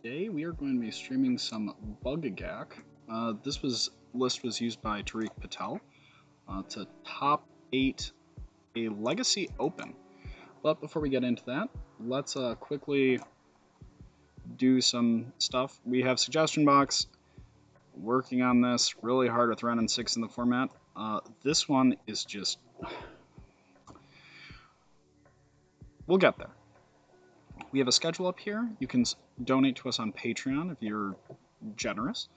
Today we are going to be streaming some Hogaak. This list was used by Tariq Patel to top 8 a Legacy Open. But before we get into that, let's quickly do some stuff. We have suggestion box, working on this really hard with Ren and 6 in the format. This one is just... We'll get there. We have a schedule up here. You can donate to us on Patreon if you're generous.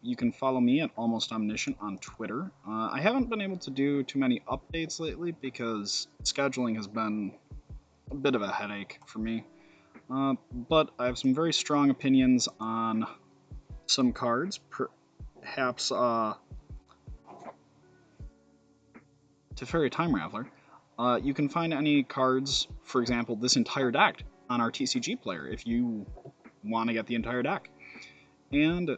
You can follow me at Almost Omniscient on Twitter. I haven't been able to do too many updates lately because scheduling has been a bit of a headache for me. But I have some very strong opinions on some cards. Perhaps Teferi Time Raveler. You can find any cards, for example, this entire deck on our TCG player if you want to get the entire deck. And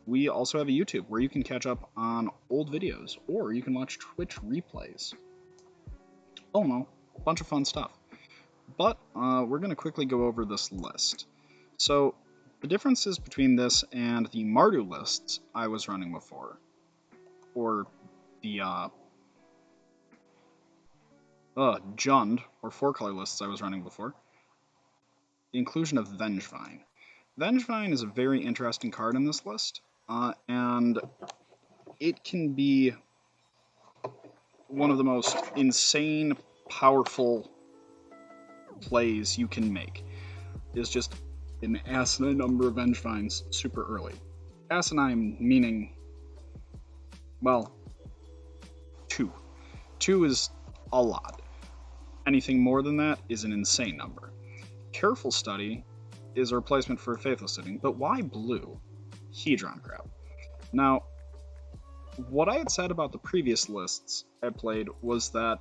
we also have a YouTube where you can catch up on old videos, or you can watch Twitch replays. Oh no, a bunch of fun stuff. But we're going to quickly go over this list. So the differences between this and the Mardu lists I was running before, or the Jund, or 4-color lists I was running before, the inclusion of Vengevine. Vengevine is a very interesting card in this list, and it can be one of the most insane, powerful plays you can make. Is just an asinine number of Vengevines super early. Asinine meaning, well, 2. 2 is a lot. Anything more than that is an insane number. Careful Study is a replacement for Faithless Sitting, but why blue? Hedron Crab. Now, what I had said about the previous lists I played was that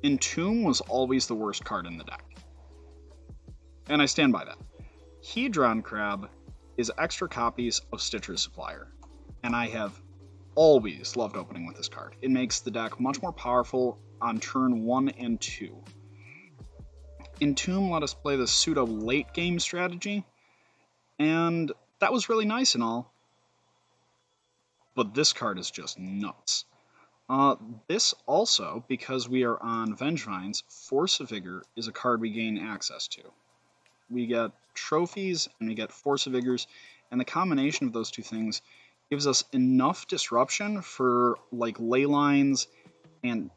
Entomb was always the worst card in the deck. And I stand by that. Hedron Crab is extra copies of Stitcher's Supplier, and I have always loved opening with this card. It makes the deck much more powerful on turn 1 and 2. Entomb let us play this pseudo late game strategy, and that was really nice and all, but this card is just nuts. This also, because we are on Vengevines, Force of Vigor is a card we gain access to. We get trophies and we get Force of Vigors, and the combination of those two things gives us enough disruption for like ley lines and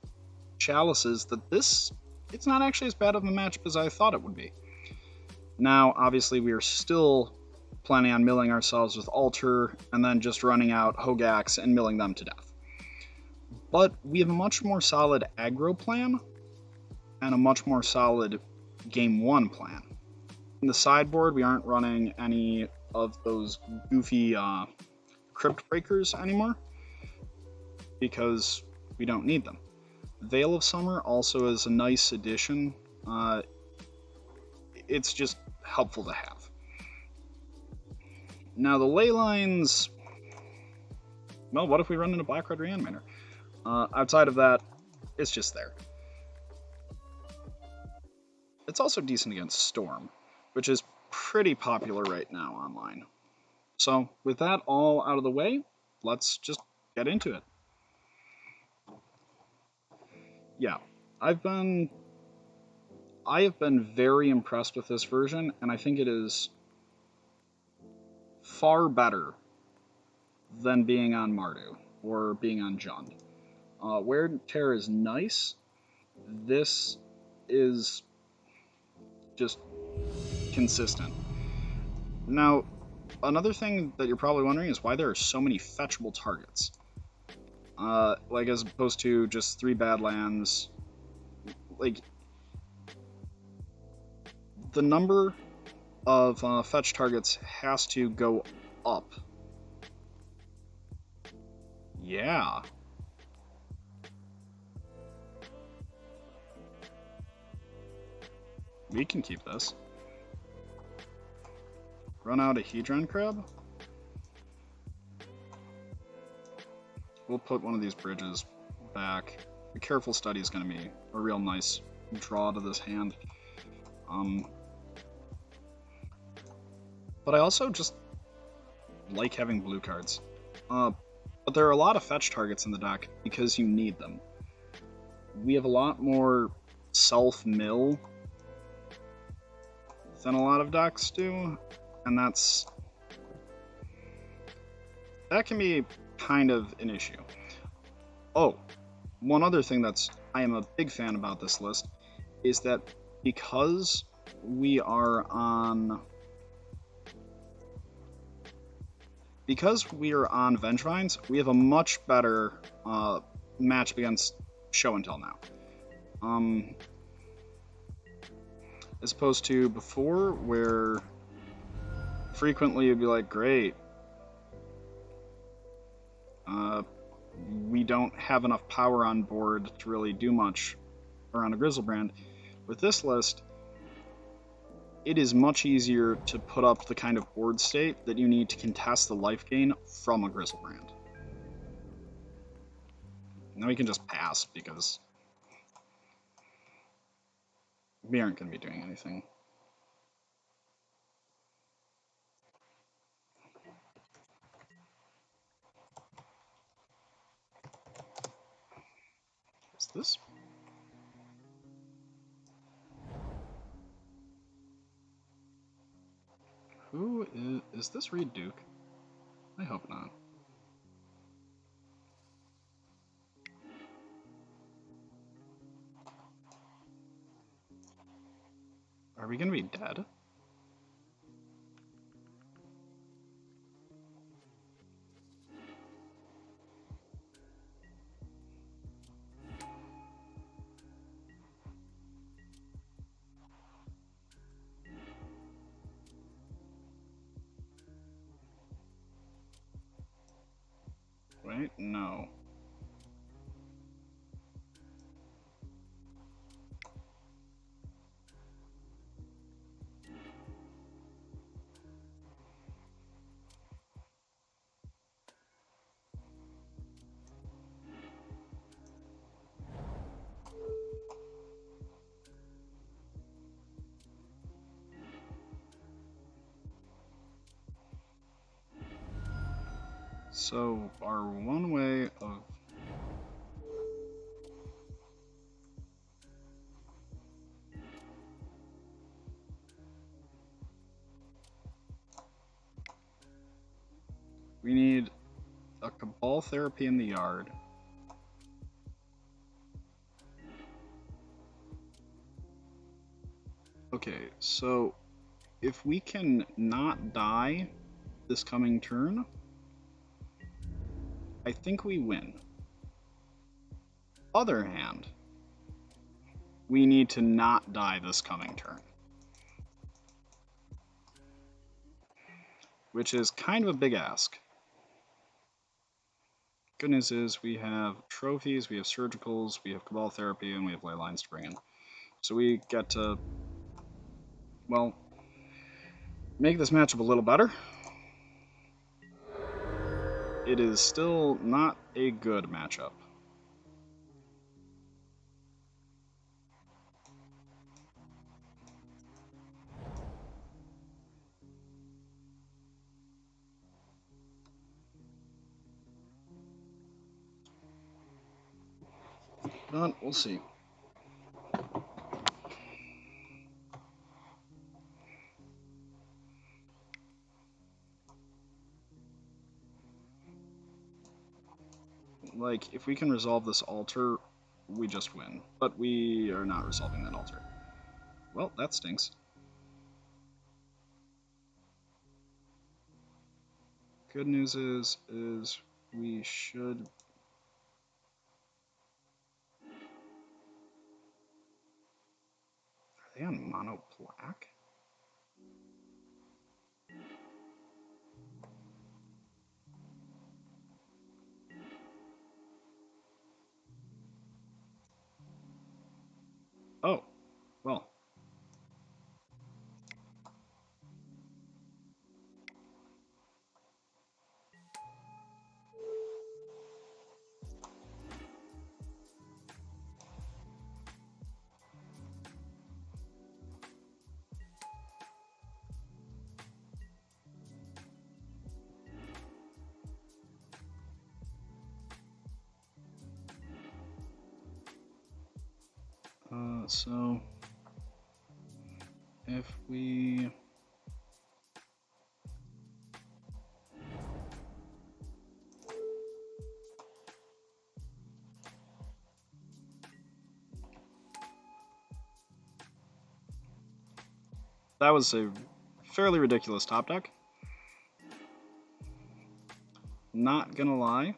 chalices that it's not actually as bad of a matchup as I thought it would be. Now, obviously, we are still planning on milling ourselves with Alter and then just running out Hogaaks and milling them to death. But we have a much more solid aggro plan and a much more solid game 1 plan. In the sideboard, we aren't running any of those goofy Crypt Breakers anymore because we don't need them. Veil of Summer also is a nice addition. It's just helpful to have. Now the ley lines, well, what if we run into Black Red Reanimator? Outside of that, it's just there. It's also decent against Storm, which is pretty popular right now online. So with that all out of the way, let's just get into it. Yeah, I have been very impressed with this version, and I think it is far better than being on Mardu or being on Jund. Wear and Tear is nice. This is just consistent. Now, another thing that you're probably wondering is why there are so many fetchable targets. Like, as opposed to just 3 bad lands. Like, the number of fetch targets has to go up. Yeah. We can keep this. Run out a Hedron Crab. We'll put one of these bridges back. The Careful Study is going to be a real nice draw to this hand. but I also just like having blue cards. Uh, but there are a lot of fetch targets in the deck because you need them. We have a lot more self-mill than a lot of decks do, and that can be kind of an issue. Oh, one other thing I am a big fan about this list is that because we are on Vengevines, we have a much better matchup against Show and Tell now. As opposed to before, where frequently it'd be like, great, we don't have enough power on board to really do much around a Grizzlebrand. With this list, it is much easier to put up the kind of board state that you need to contest the life gain from a Grizzlebrand. Now we can just pass because we aren't going to be doing anything. Is this? Who is this Reed Duke? I hope not. Are we going to be dead? Wait, no. So, our one way of... We need a Cabal Therapy in the yard. Okay, so if we can not die this coming turn, I think we win. Other hand, we need to not die this coming turn. Which is kind of a big ask. Good news is we have trophies, we have surgicals, we have Cabal Therapy, and we have ley lines to bring in. So we get to, well, make this matchup a little better. It is still not a good matchup. But we'll see. Like, if we can resolve this altar, we just win. But we are not resolving that altar. Well, that stinks. Good news is we should... Are they on mono black? Oh, well. So if we that was a fairly ridiculous top deck. Not gonna lie.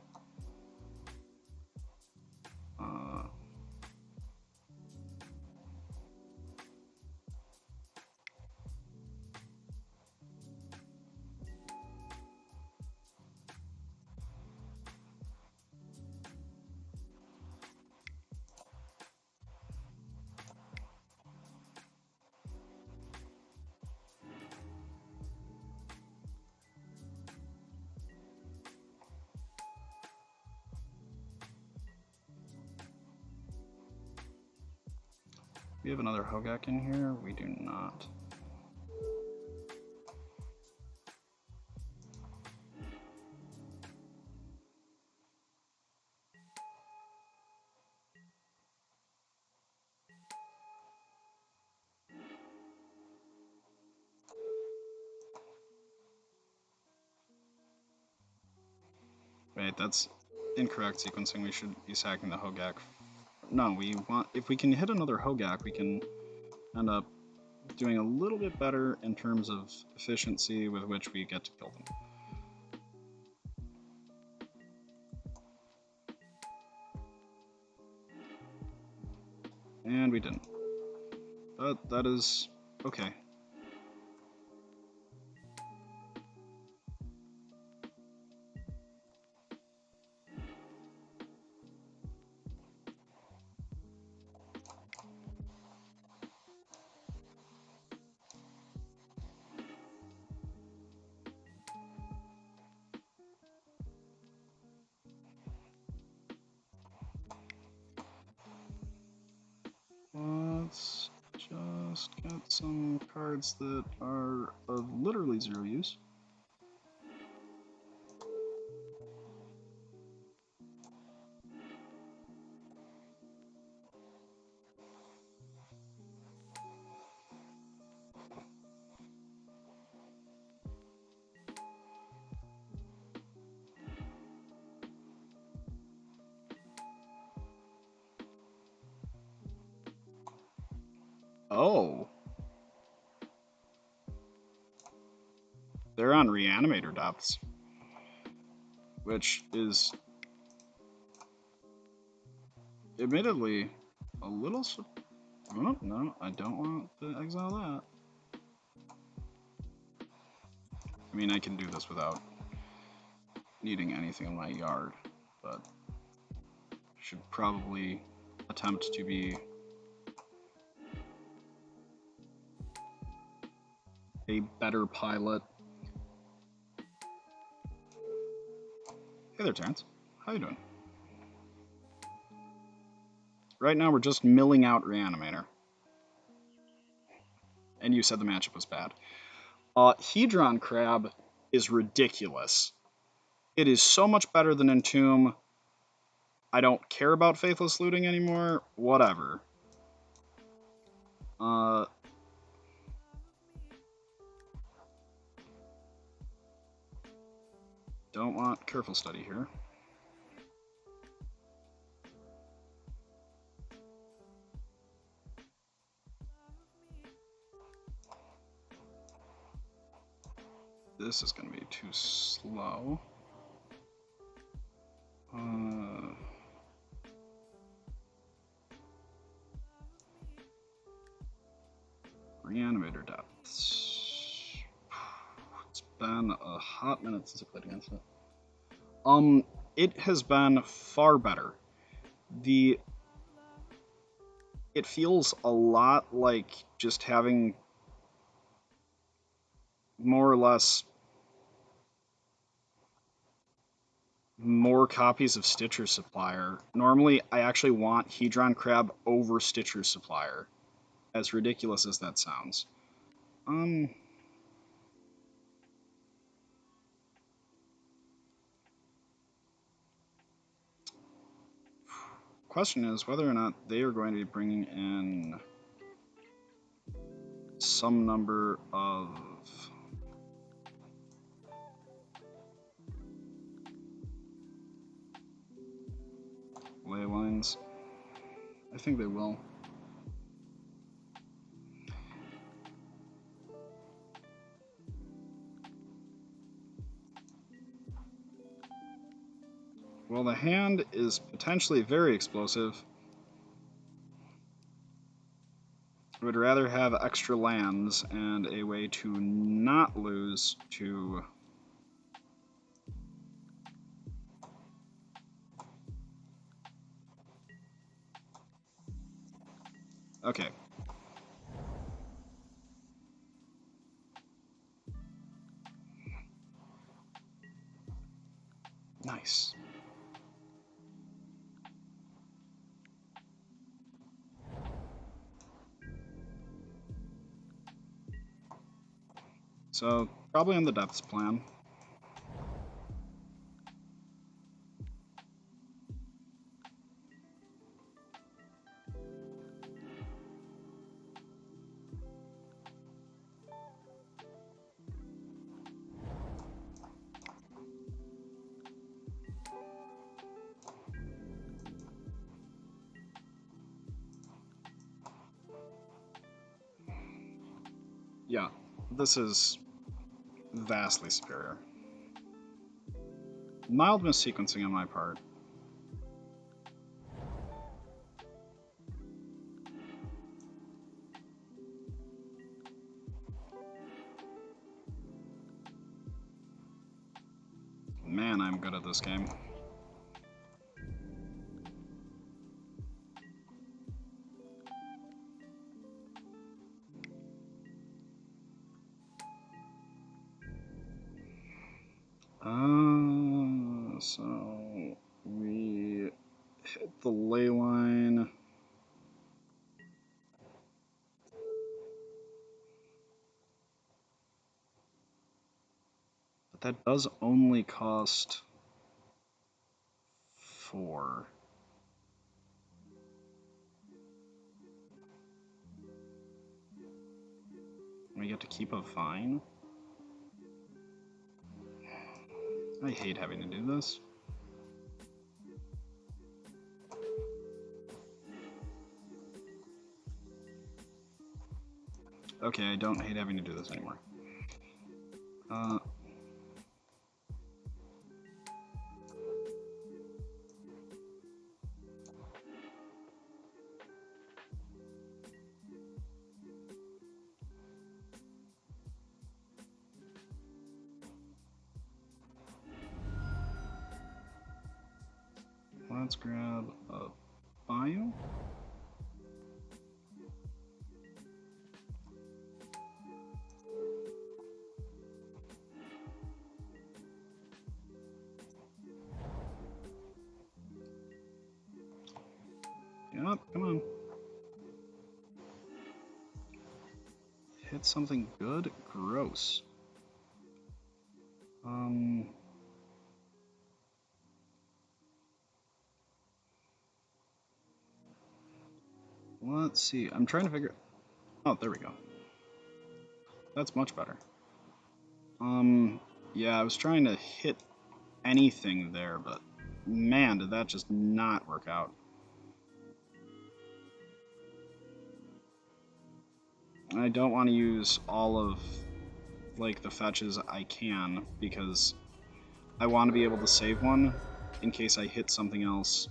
We have another Hogaak in here. We do not. Wait, that's incorrect sequencing. We should be sacking the Hogaak. No, we want, if we can hit another Hogaak, we can end up doing a little bit better in terms of efficiency with which we get to kill them. And we didn't. But that is okay. Let's just get some cards that are of literally zero use. Oh. They're on reanimator depths, which is admittedly a little. Oh, no, I don't want to exile that. I mean, I can do this without needing anything in my yard, but should probably attempt to be a better pilot. Hey there, Terrence. How you doing? Right now, we're just milling out Reanimator. And you said the matchup was bad. Hedron Crab is ridiculous. It is so much better than Entomb. I don't care about Faithless Looting anymore. Whatever. Don't want Careful Study here. This is going to be too slow. Reanimator Depths. It's been a hot minute since I played against it. It has been far better. It feels a lot like just having more or less more copies of Stitcher Supplier. Normally, I actually want Hedron Crab over Stitcher Supplier, as ridiculous as that sounds. question is whether or not they are going to be bringing in some number of ley lines. I think they will. Well, the hand is potentially very explosive. I would rather have extra lands and a way to not lose to... Okay. Nice. So, probably on the depths plan. Yeah, this is vastly superior. Mild missequencing on my part. Man, I'm good at this game. So we hit the ley line. But that does only cost 4. We get to keep a vine? I hate having to do this. Okay, I don't hate having to do this anymore. Let's grab a bio. Yep, come on. Hit something good? Gross. Let's see. I'm trying to figure... Oh, there we go. That's much better. Yeah, I was trying to hit anything there, but man, did that just not work out. I don't want to use all of, like, the fetches I can, because I want to be able to save one in case I hit something else.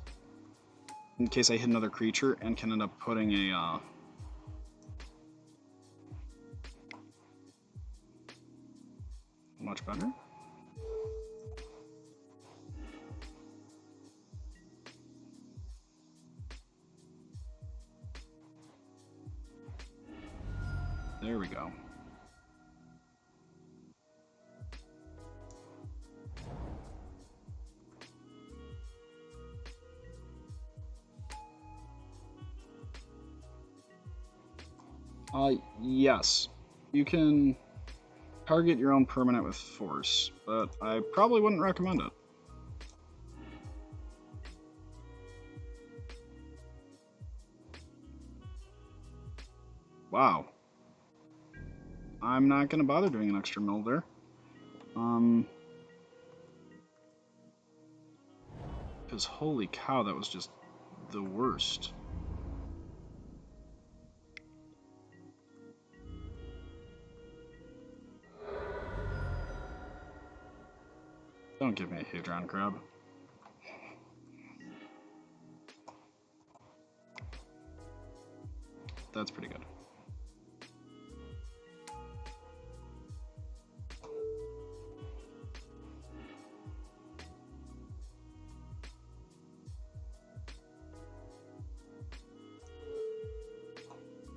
In case I hit another creature and can end up putting a, much better. There we go. Yes. You can target your own permanent with force, but I probably wouldn't recommend it. Wow. I'm not going to bother doing an extra mill there. Because holy cow, that was just the worst. Don't give me a Hadron Crab. That's pretty good.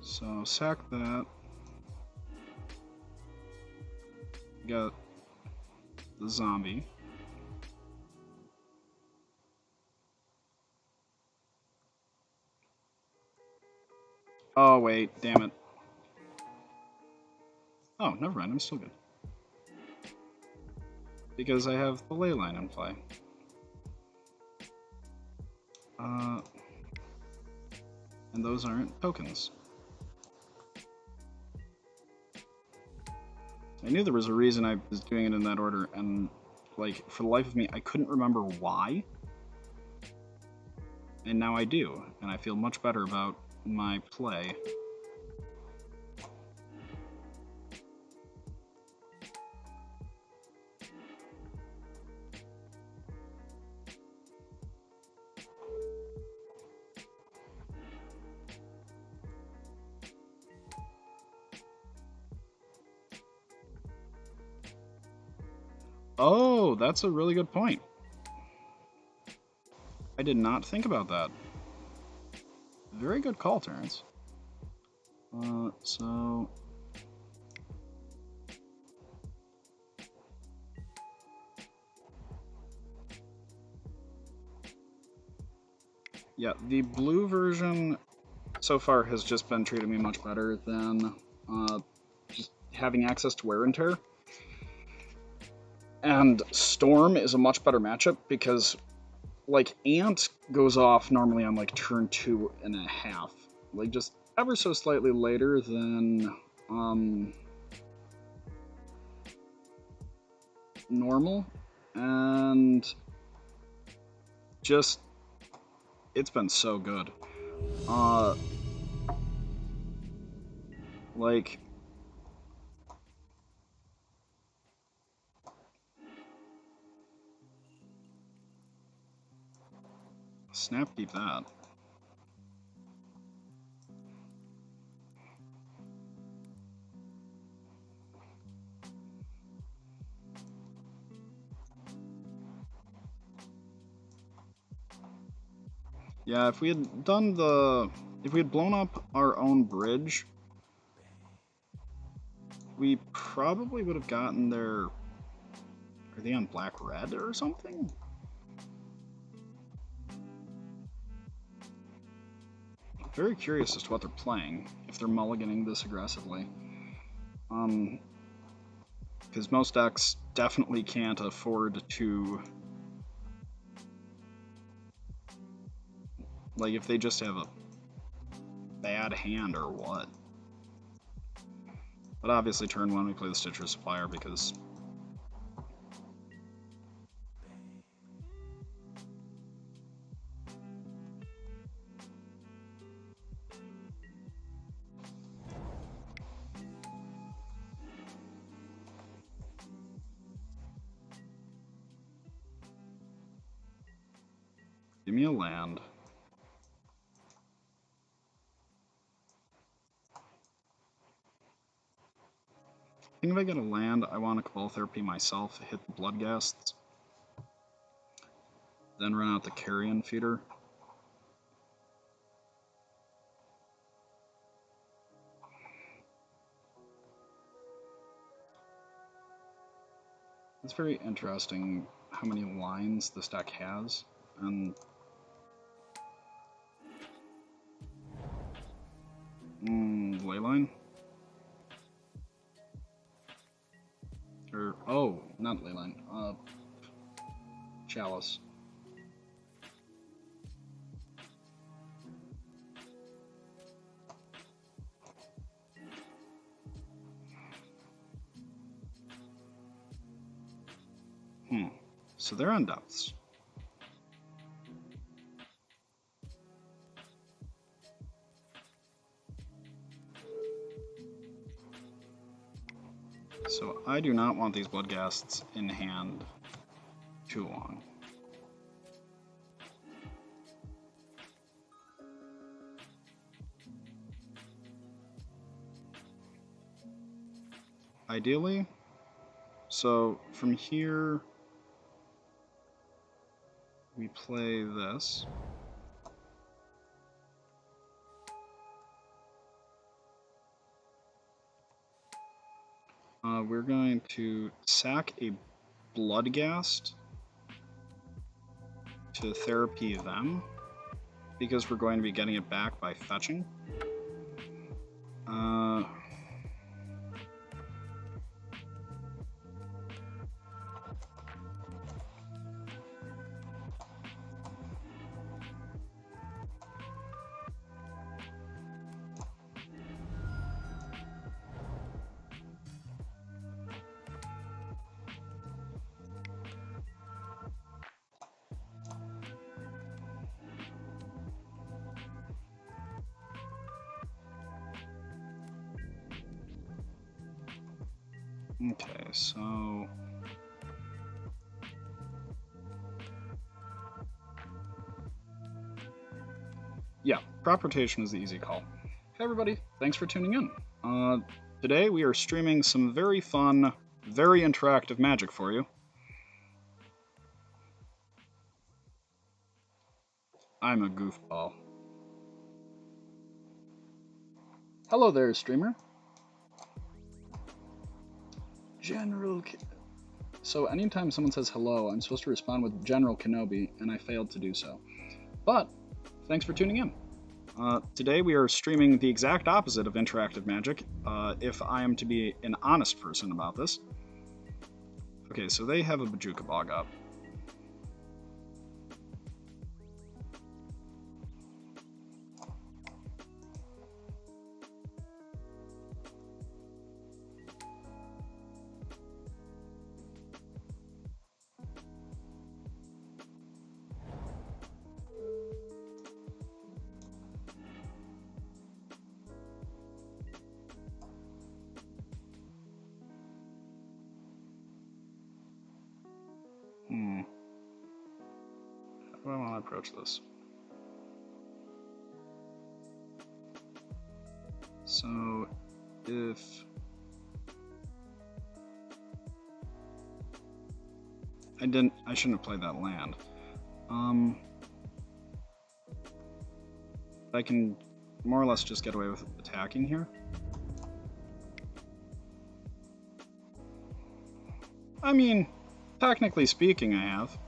So sack that. Got the zombie. Oh wait, damn it. Oh, never mind, I'm still good. Because I have the ley line in play. And those aren't tokens. I knew there was a reason I was doing it in that order, and, like, for the life of me, I couldn't remember why. And now I do, and I feel much better about my play. Oh, that's a really good point. I did not think about that. Very good call, Terrence. So... yeah, the blue version so far has just been treating me much better than just having access to wear and tear. And Storm is a much better matchup because, like, Ant goes off normally on, like, turn 2.5. Like, just ever so slightly later than, normal. And just, it's been so good. Like... snap keep that. Yeah, if we had done the... if we had blown up our own bridge, we probably would have gotten their... are they on black-red or something? Very curious as to what they're playing, if they're mulliganing this aggressively. Because most decks definitely can't afford to... like, if they just have a bad hand or what. But obviously turn 1 we play the Stitcher Supplier because... give me a land. I think if I get a land, I want to Cabal Therapy myself, hit the Bloodghasts, then run out the Carrion Feeder. It's very interesting how many lines this deck has, and... Leyline? Or, oh, not Leyline, Chalice. So they're on depths. So I do not want these Bloodghasts in hand too long. Ideally, so from here we play this. We're going to sack a Bloodghast to therapy them, because we're going to be getting it back by fetching. Okay, so yeah, crop rotation is the easy call. Hey everybody, thanks for tuning in. Today we are streaming some very fun, very interactive Magic for you. I'm a goofball. Hello there, streamer. So anytime someone says hello, I'm supposed to respond with General Kenobi, and I failed to do so. But thanks for tuning in. Today we are streaming the exact opposite of interactive Magic, if I am to be an honest person about this. Okay, so they have a Bojuka Bog up. How do I want to approach this? So, if I shouldn't have played that land. I can more or less just get away with attacking here. I mean, technically speaking, I have.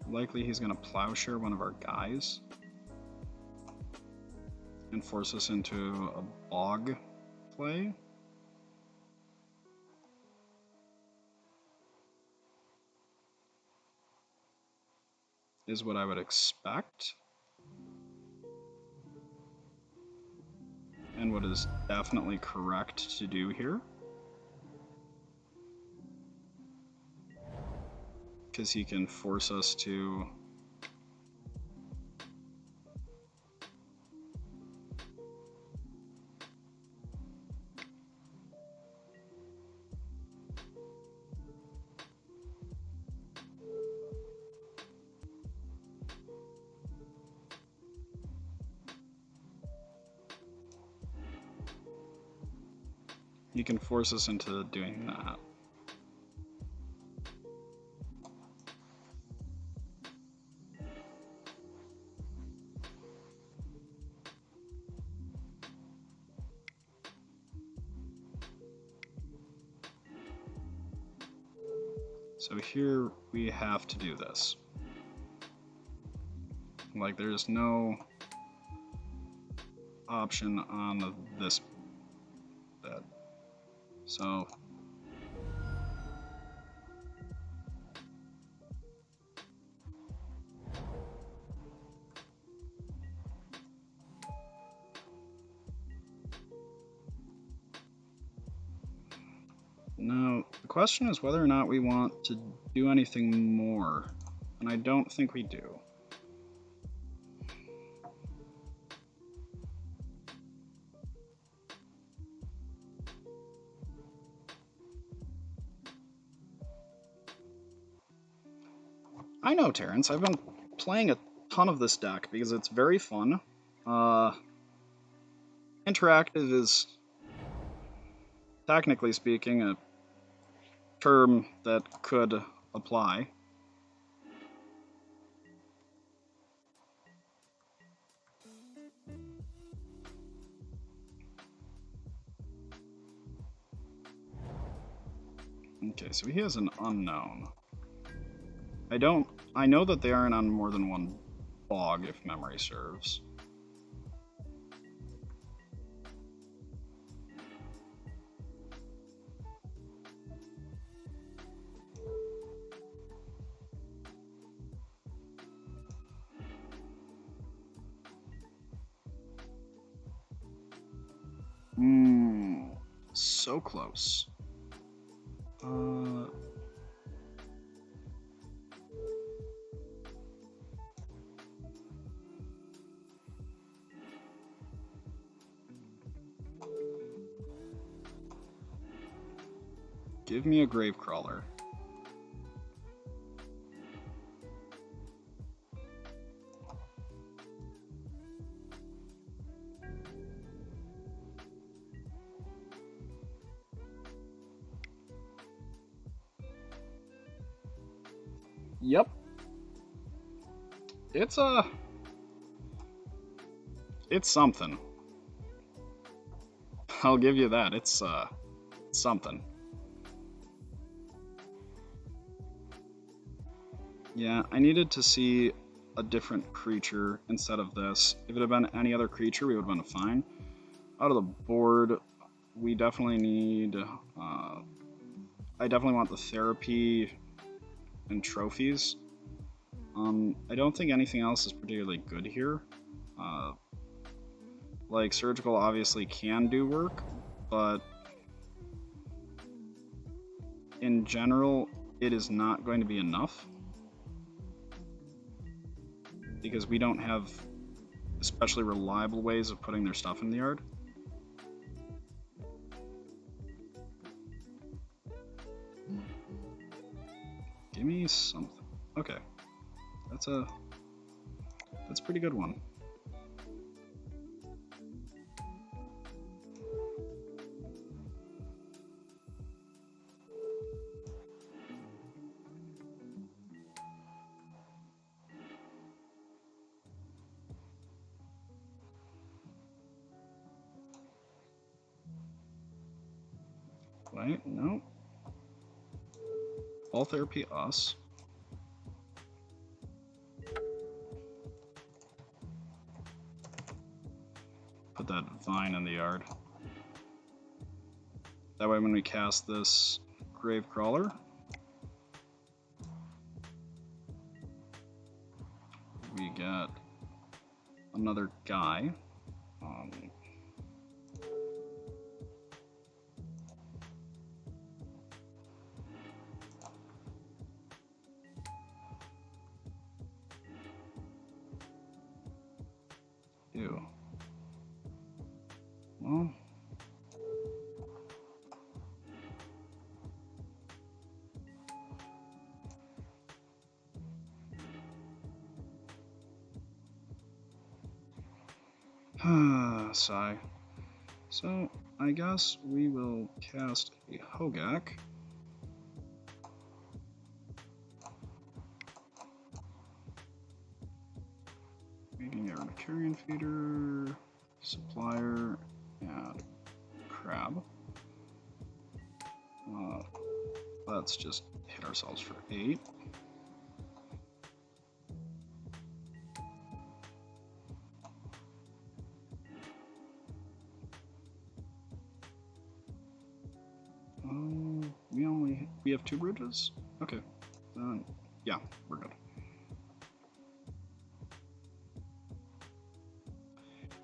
Likely he's going to Plowshare one of our guys and force us into a bog play. Is what I would expect. And what is definitely correct to do here. Because he can force us to into doing that. So here we have to do this. Like, there's no option on this bed. So Now, the question is whether or not we want to do anything more, and I don't think we do. I know, Terrence, I've been playing a ton of this deck because it's very fun. Interactive is, technically speaking, a term that could apply. Okay, so he has an unknown. I know that they aren't on more than one bog, if memory serves. So close. Give me a Gravecrawler. Yep. It's something. I'll give you that. It's something. Yeah, I needed to see a different creature instead of this. If it had been any other creature, we would have been fine. Out of the board, we definitely need... I definitely want the therapy and trophies. I don't think anything else is particularly good here. Like, surgical obviously can do work, but in general, it is not going to be enough. Because we don't have especially reliable ways of putting their stuff in the yard. Give me something. Okay. That's a pretty good one. Wait, no. All therapy us. Put that vine in the yard. That way when we cast this Gravecrawler, we get another guy. Ew. Well... sigh. So, I guess we will cast a Hogaak. Making a Carrion Feeder, Supplier, and Crab. Let's just hit ourselves for 8. We have 2 bridges? Okay. Yeah, we're good.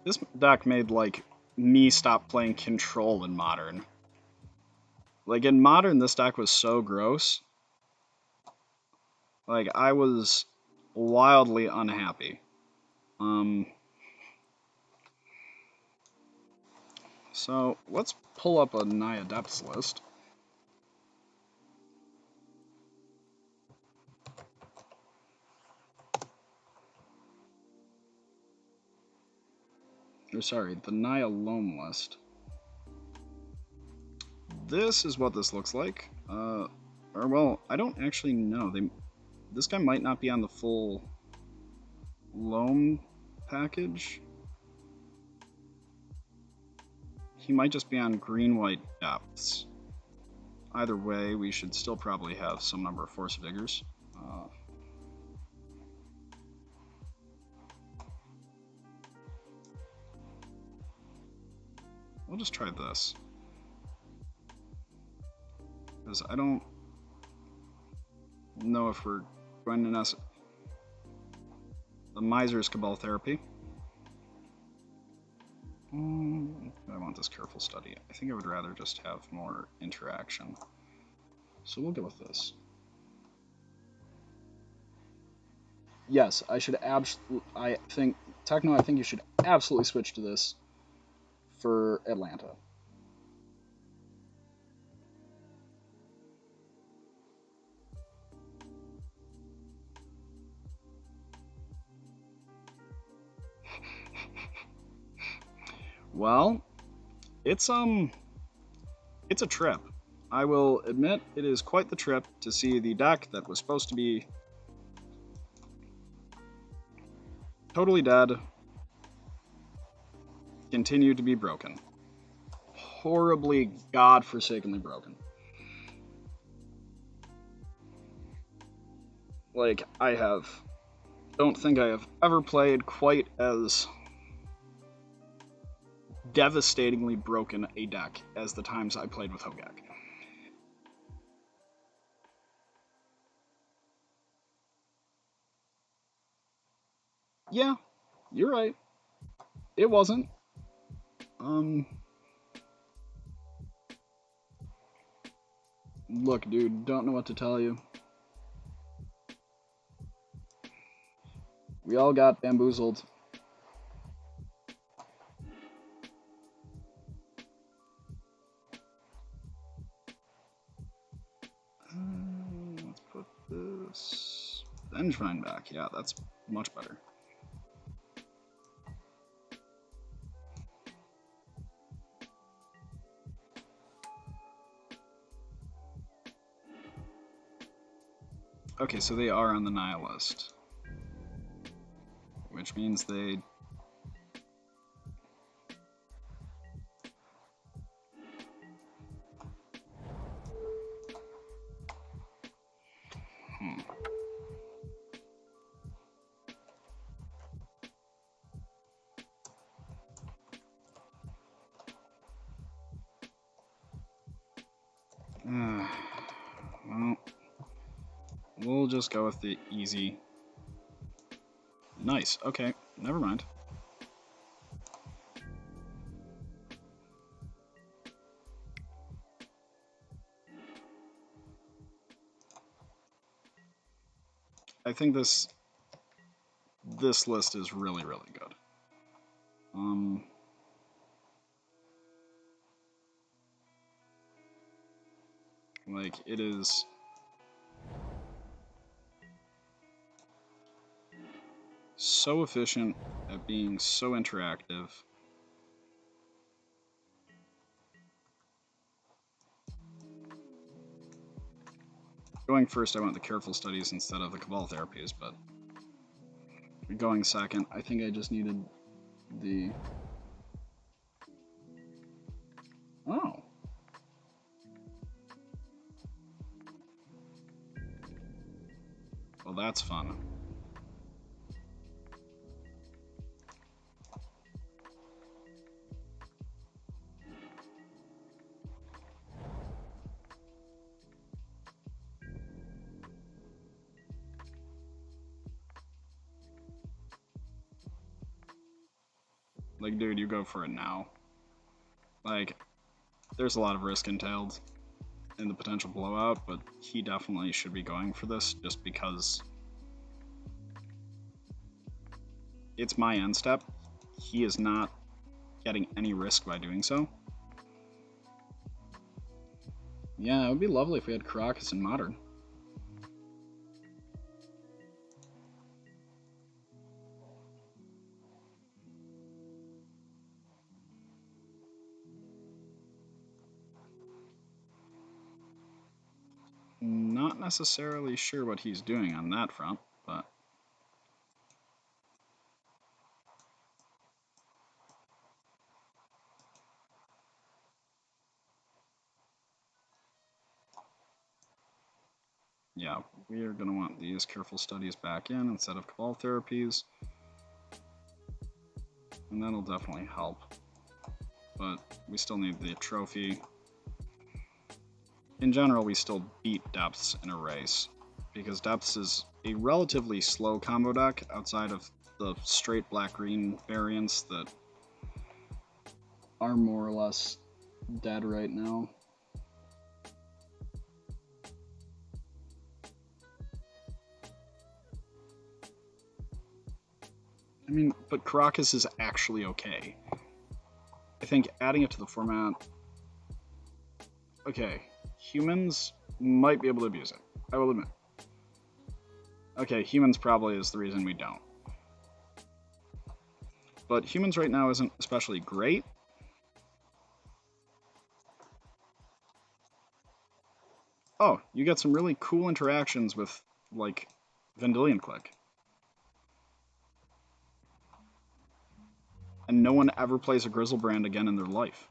This deck made, like, me stop playing Control in Modern. Like, in Modern, this deck was so gross. Like, I was wildly unhappy. Um, so, let's pull up a Naya Depths list. Or sorry, the Naya Loam list. This is what this looks like. Or well, I don't actually know. This guy might not be on the full Loam package. He might just be on green-white depths. Either way, we should still probably have some number of Force Vigors. We'll just try this. Because I don't know if we're going to necessarily... The Miser's Cabal Therapy. I want this careful study. I think I would rather just have more interaction. So we'll go with this. Yes, I should I think you should absolutely switch to this for Atlanta. Well, it's a trip. I will admit it is quite the trip to see the deck that was supposed to be totally dead continue to be broken. Horribly, godforsakenly broken. Like, don't think I have ever played quite as devastatingly broken a deck as the times I played with Hogaak. Yeah, you're right. It wasn't. Look, dude, don't know what to tell you. We all got bamboozled. Let's put this Vengevine back. Yeah, that's much better. Okay, so they are on the Nihilist. Which means they... Well, we'll just go with the easy. Nice. Okay, never mind. I think this list is really, really good. Like, it is so efficient at being so interactive. Going first, I went the careful studies instead of the Cabal therapies, but going second, I think I just needed the... Oh. Well, that's fun. Like, dude, you go for it now. Like, there's a lot of risk entailed. in the potential blowout, but he definitely should be going for this just because it's my end step. He is not getting any risk by doing so. Yeah, it would be lovely if we had Caracas in Modern. Not necessarily sure what he's doing on that front, but yeah, we are going to want these careful studies back in instead of Cabal therapies, and that'll definitely help. But we still need the trophy. In general, we still beat Depths in a race, because Depths is a relatively slow combo deck outside of the straight black-green variants that are more or less dead right now. I mean, but Caracas is actually okay. I think adding it to the format... Okay, humans might be able to abuse it, I will admit. Okay, humans probably is the reason we don't. But humans right now isn't especially great. Oh, you get some really cool interactions with, like, Vendilion Click. And no one ever plays a Grizzlebrand again in their life.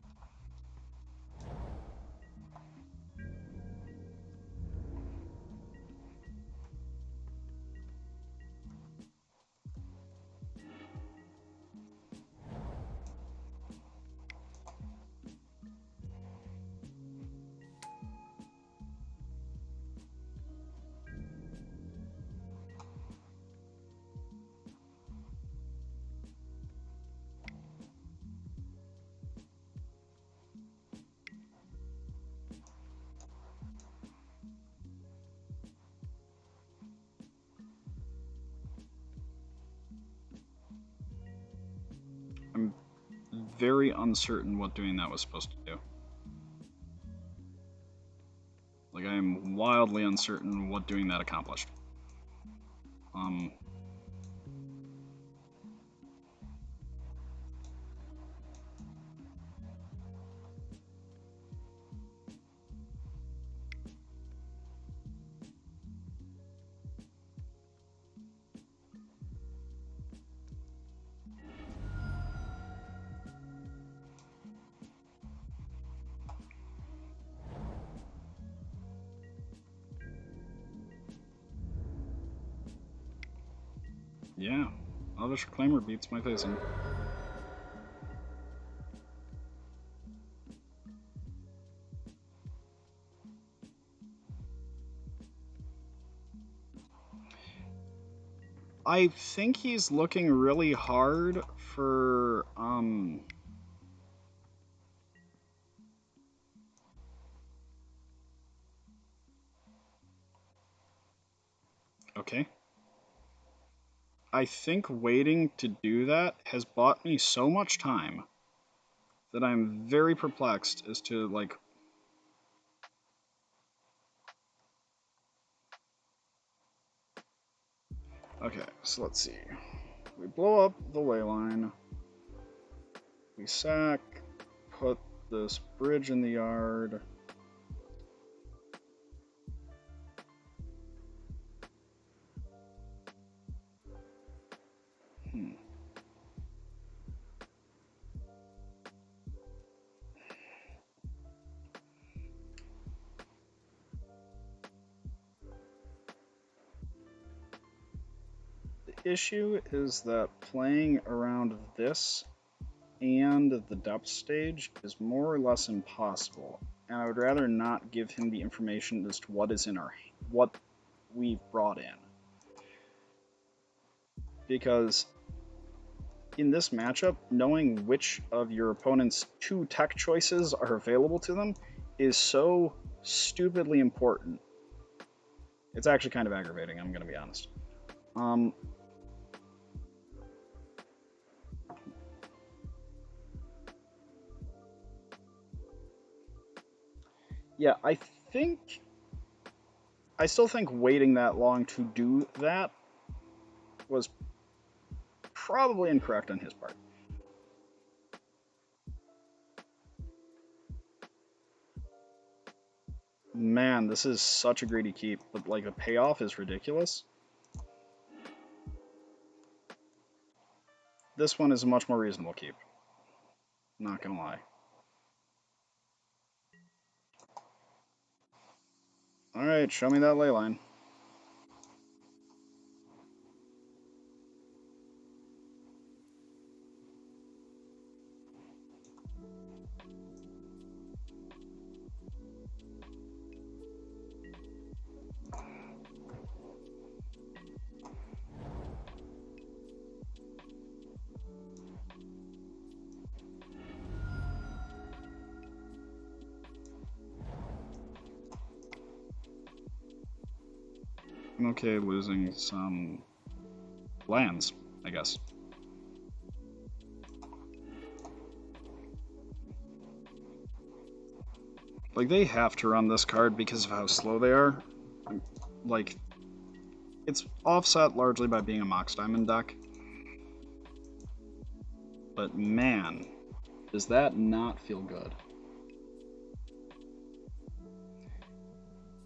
I'm very uncertain what doing that was supposed to do. Like, I am wildly uncertain what doing that accomplished. Yeah, Elvish Reclaimer beats my face in. I think he's looking really hard for, okay. I think waiting to do that has bought me so much time that I'm very perplexed as to, like... Okay, so let's see. We blow up the ley line. We sack, put this bridge in the yard. The issue is that playing around this and the depth stage is more or less impossible, and I would rather not give him the information as to what is in what we've brought in. Because in this matchup, knowing which of your opponent's 2 tech choices are available to them is so stupidly important. It's actually kind of aggravating, I'm going to be honest. Um, yeah, I still think waiting that long to do that was probably incorrect on his part. Man, this is such a greedy keep, but like the payoff is ridiculous. This one is a much more reasonable keep. Not gonna lie. Alright, show me that ley line. I'm okay losing some lands, I guess. Like, they have to run this card because of how slow they are. Like, it's offset largely by being a Mox Diamond deck. But man, does that not feel good.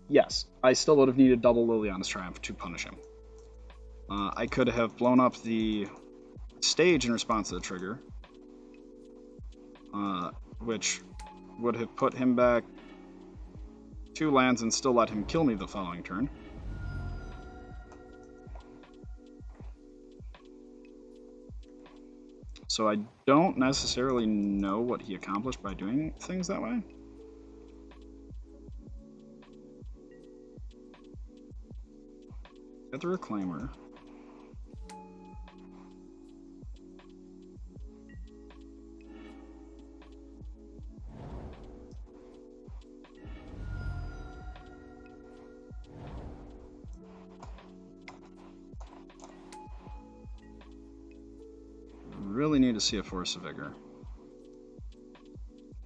Yes, I still would have needed double Liliana's Triumph to punish him. I could have blown up the stage in response to the trigger, which would have put him back 2 lands and still let him kill me the following turn. So I don't necessarily know what he accomplished by doing things that way. Get the Reclaimer. Really need to see a Force of Vigor.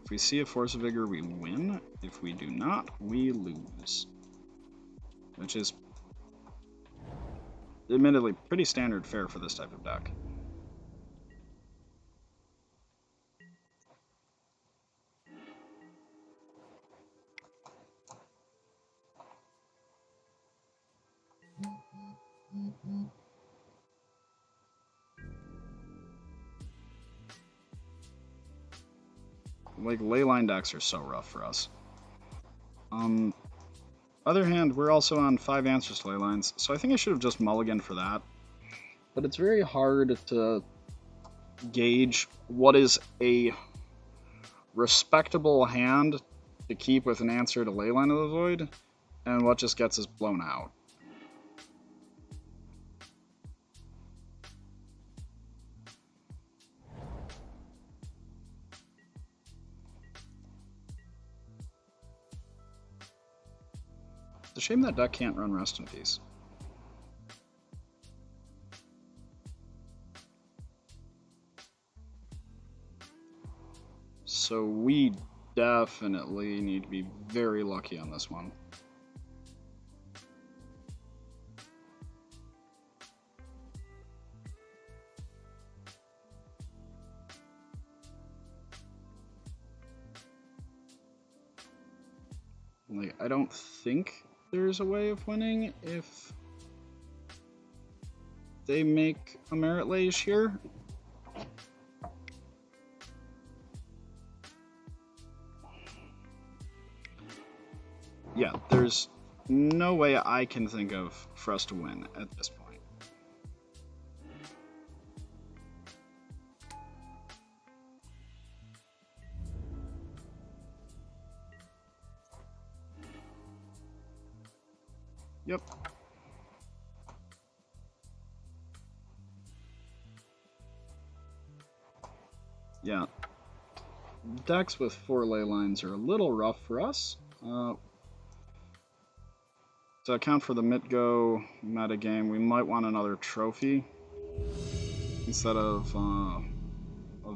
If we see a Force of Vigor, we win. If we do not, we lose. Which is admittedly pretty standard fare for this type of deck. Like, leyline decks are so rough for us. Other hand, we're also on 5 answers to leylines, so I think I should have just mulliganed for that. But it's very hard to gauge what is a respectable hand to keep with an answer to Leyline of the Void, and what just gets us blown out. It's a shame that deck can't run Rest in Peace. So we definitely need to be very lucky on this one. Like, I don't think there's a way of winning if they make a Merit Lage here. Yeah, there's no way I can think of for us to win at this point. Yep. Yeah. Decks with 4 ley lines are a little rough for us. To account for the mid-go metagame, we might want another trophy instead of a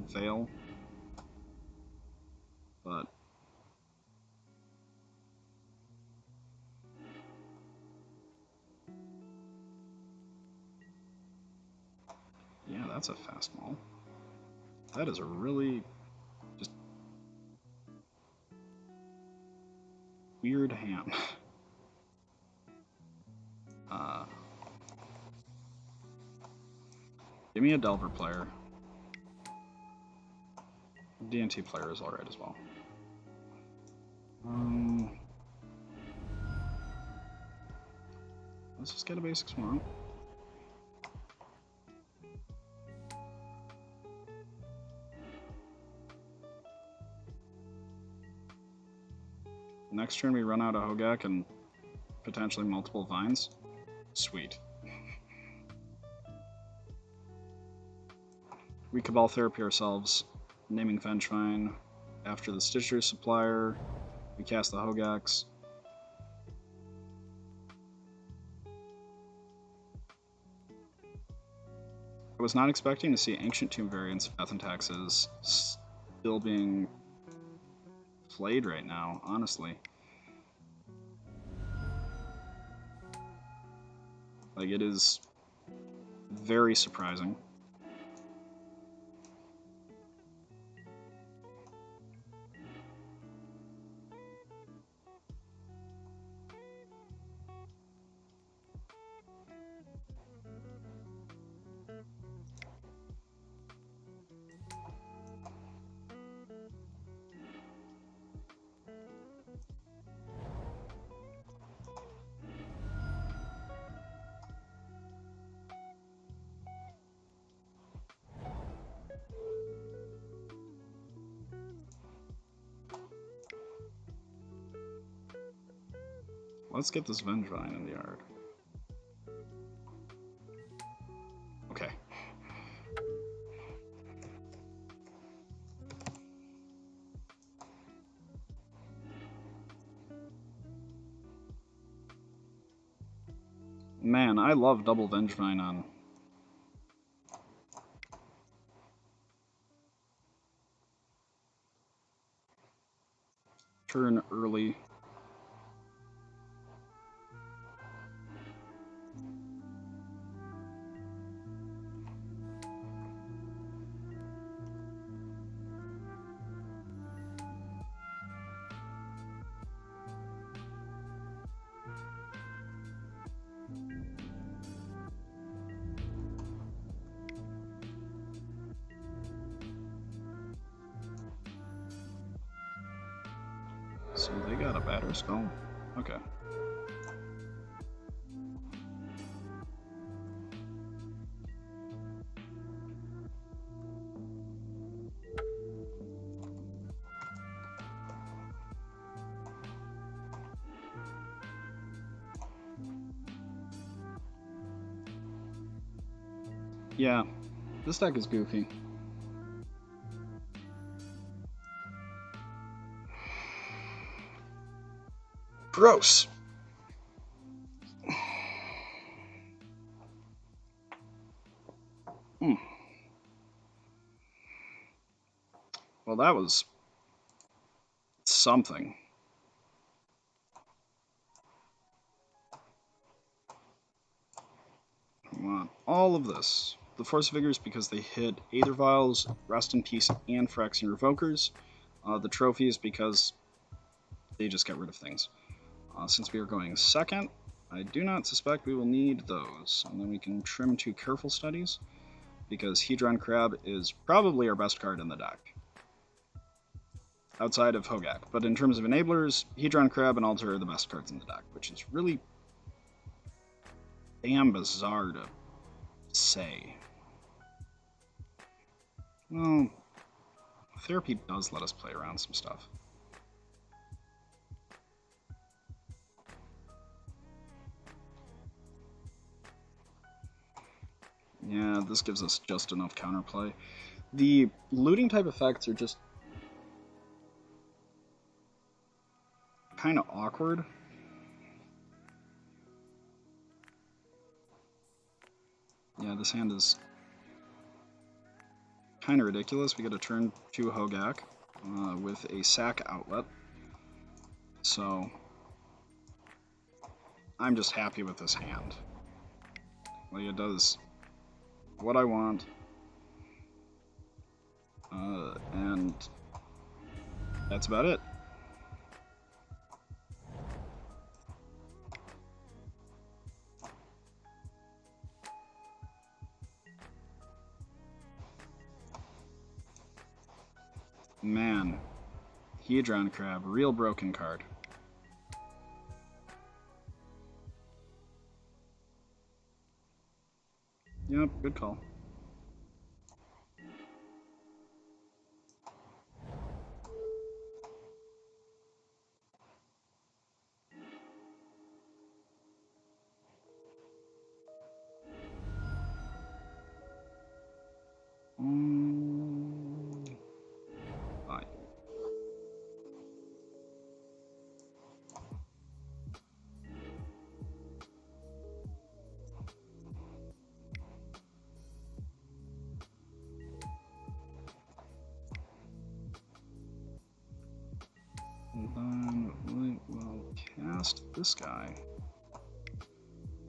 veil. But yeah, that's a fast maul. That is a really just weird hand. Give me a Delver player. D&T player is alright as well. Let's just get a basic Swamp. Next turn we run out of Hogaak and potentially multiple vines. Sweet. We Cabal Therapy ourselves, naming Vengevine. After the Stitcher supplier, we cast the Hogaaks. I was not expecting to see Ancient Tomb variants of Death and Taxes still being played right now, honestly. Like, it is very surprising. Let's get this Vengevine in the yard. Okay. Man, I love double Vengevine on turn early. So they got a batter skull? Okay. Yeah, this deck is goofy. Gross! Well, that was something. We want all of this. The Force Vigors because they hit Aether Vials, Rest in Peace, and Phyrexian Revokers. The trophies because they just get rid of things. Since we are going second, I do not suspect we will need those. And then we can trim to Careful Studies, because Hedron Crab is probably our best card in the deck. Outside of Hogaak. But in terms of enablers, Hedron Crab and Altar are the best cards in the deck, which is really damn bizarre to say. Well, Therapy does let us play around some stuff. Yeah, this gives us just enough counterplay. The looting type effects are just kind of awkward. Yeah, this hand is kind of ridiculous. We get a turn 2 Hogaak with a sack outlet. So I'm just happy with this hand. Like, it does what I want. And that's about it. Man, Hedron Crab, real broken card. Yep, good call. Bye. And then we will cast this guy.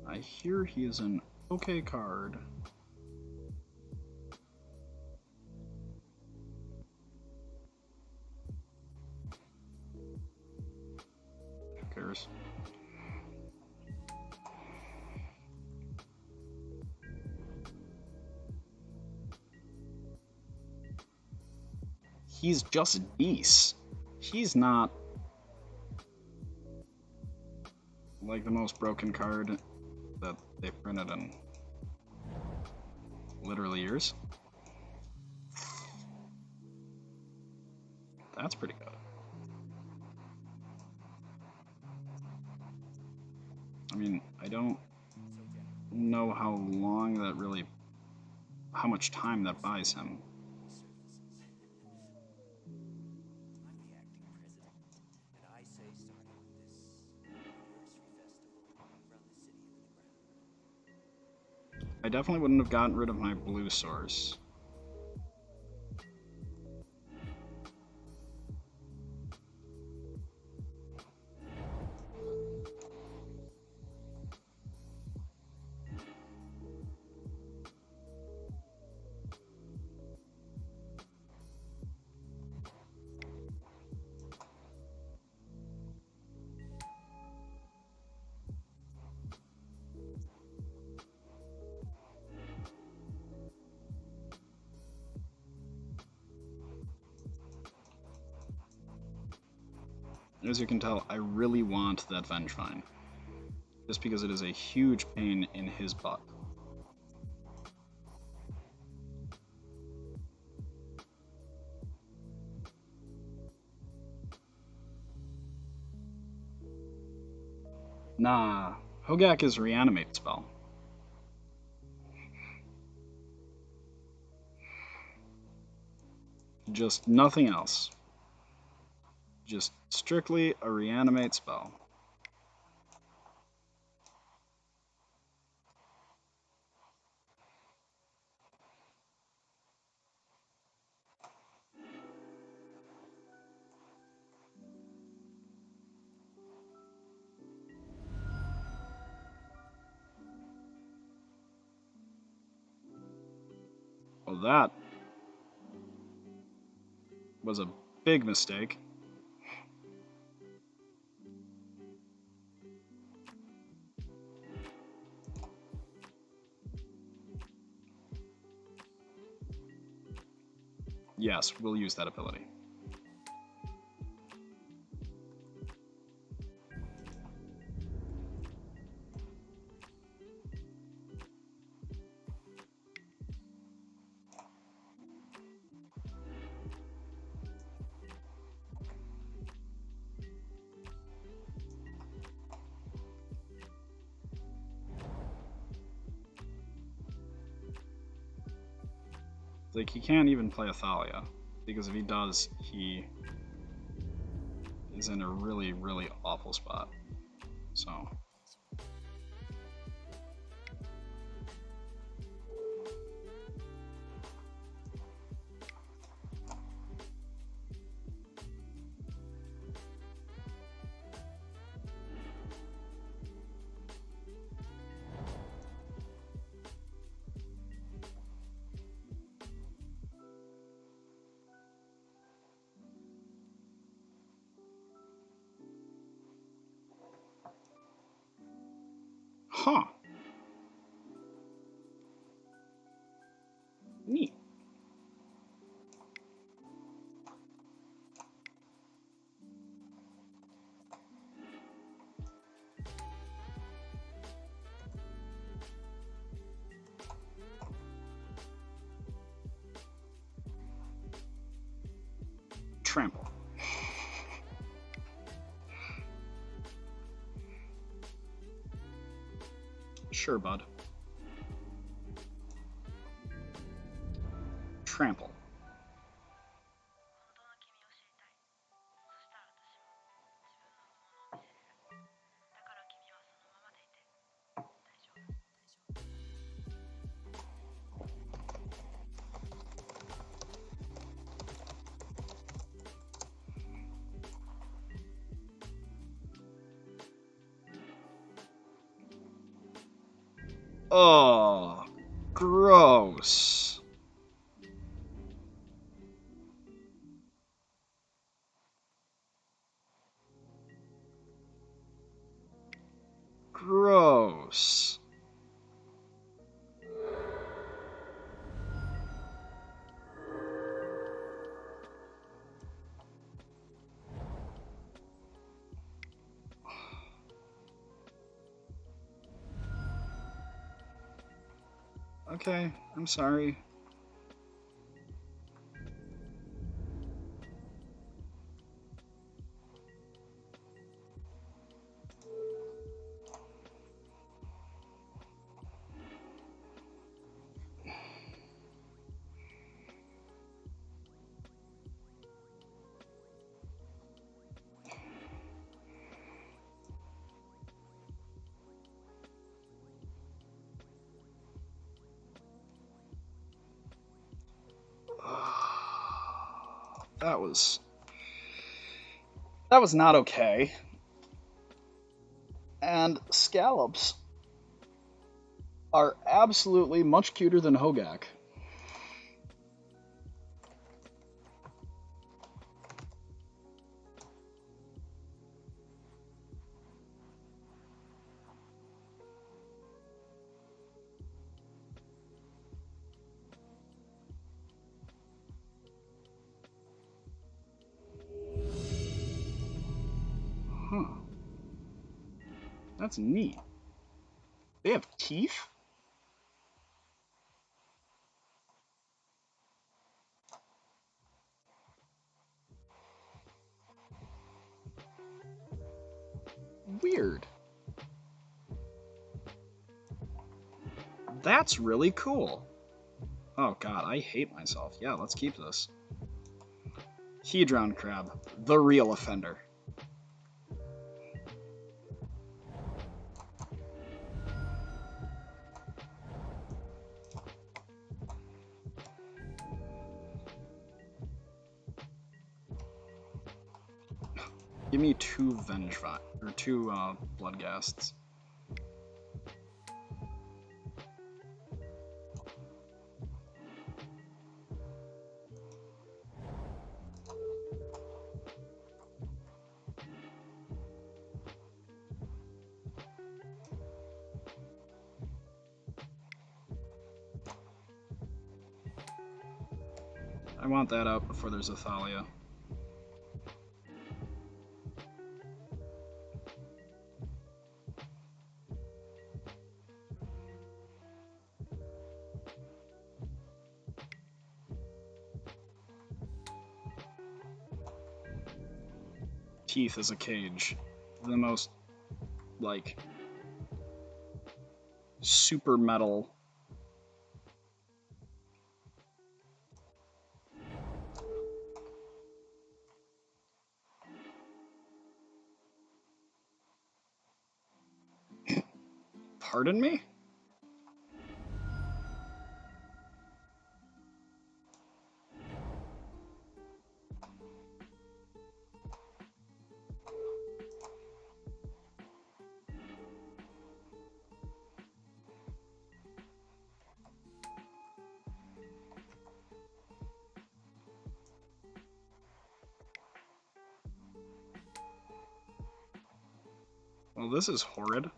I hear he is an okay card. Who cares? He's just Beast. He's not like the most broken card that they've printed in literally years. That's pretty good. I mean, I don't know how long that really, how much time that buys him. I definitely wouldn't have gotten rid of my blue source. As you can tell, I really want that Vengevine, just because it is a huge pain in his butt. Nah, Hogaak is reanimate spell. Just nothing else. Just strictly a reanimate spell. Well, that was a big mistake. Yes, we'll use that ability. Like, he can't even play Athalia, because if he does, he is in a really, really awful spot. So Sure, bud. Trample. Oh, gross. Gross. Okay, I'm sorry. That was not okay. And scallops are absolutely much cuter than Hogaak. Huh. That's neat. They have teeth? Weird. That's really cool. Oh god, I hate myself. Yeah, let's keep this. Hedron crab, the real offender. Give me two or two Bloodghasts. I want that out before there's a Thalia. Teeth is a cage. The most, like, super metal. Pardon me? Well, this is horrid.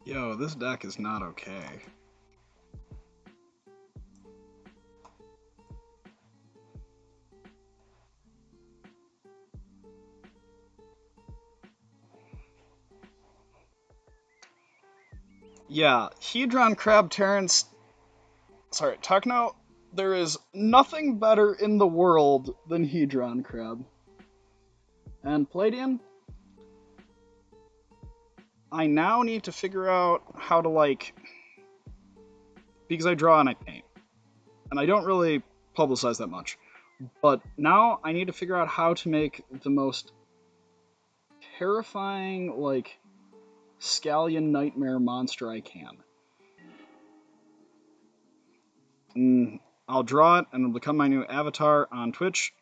Yo, this deck is not okay. Yeah, Hedron Crab Terrence. Sorry, Techno. There is nothing better in the world than Hedron Crab. And Palladian, I now need to figure out how to, like, because I draw and I paint, and I don't really publicize that much. But now I need to figure out how to make the most terrifying, like, scallion nightmare monster I can. And I'll draw it and it'll become my new avatar on Twitch.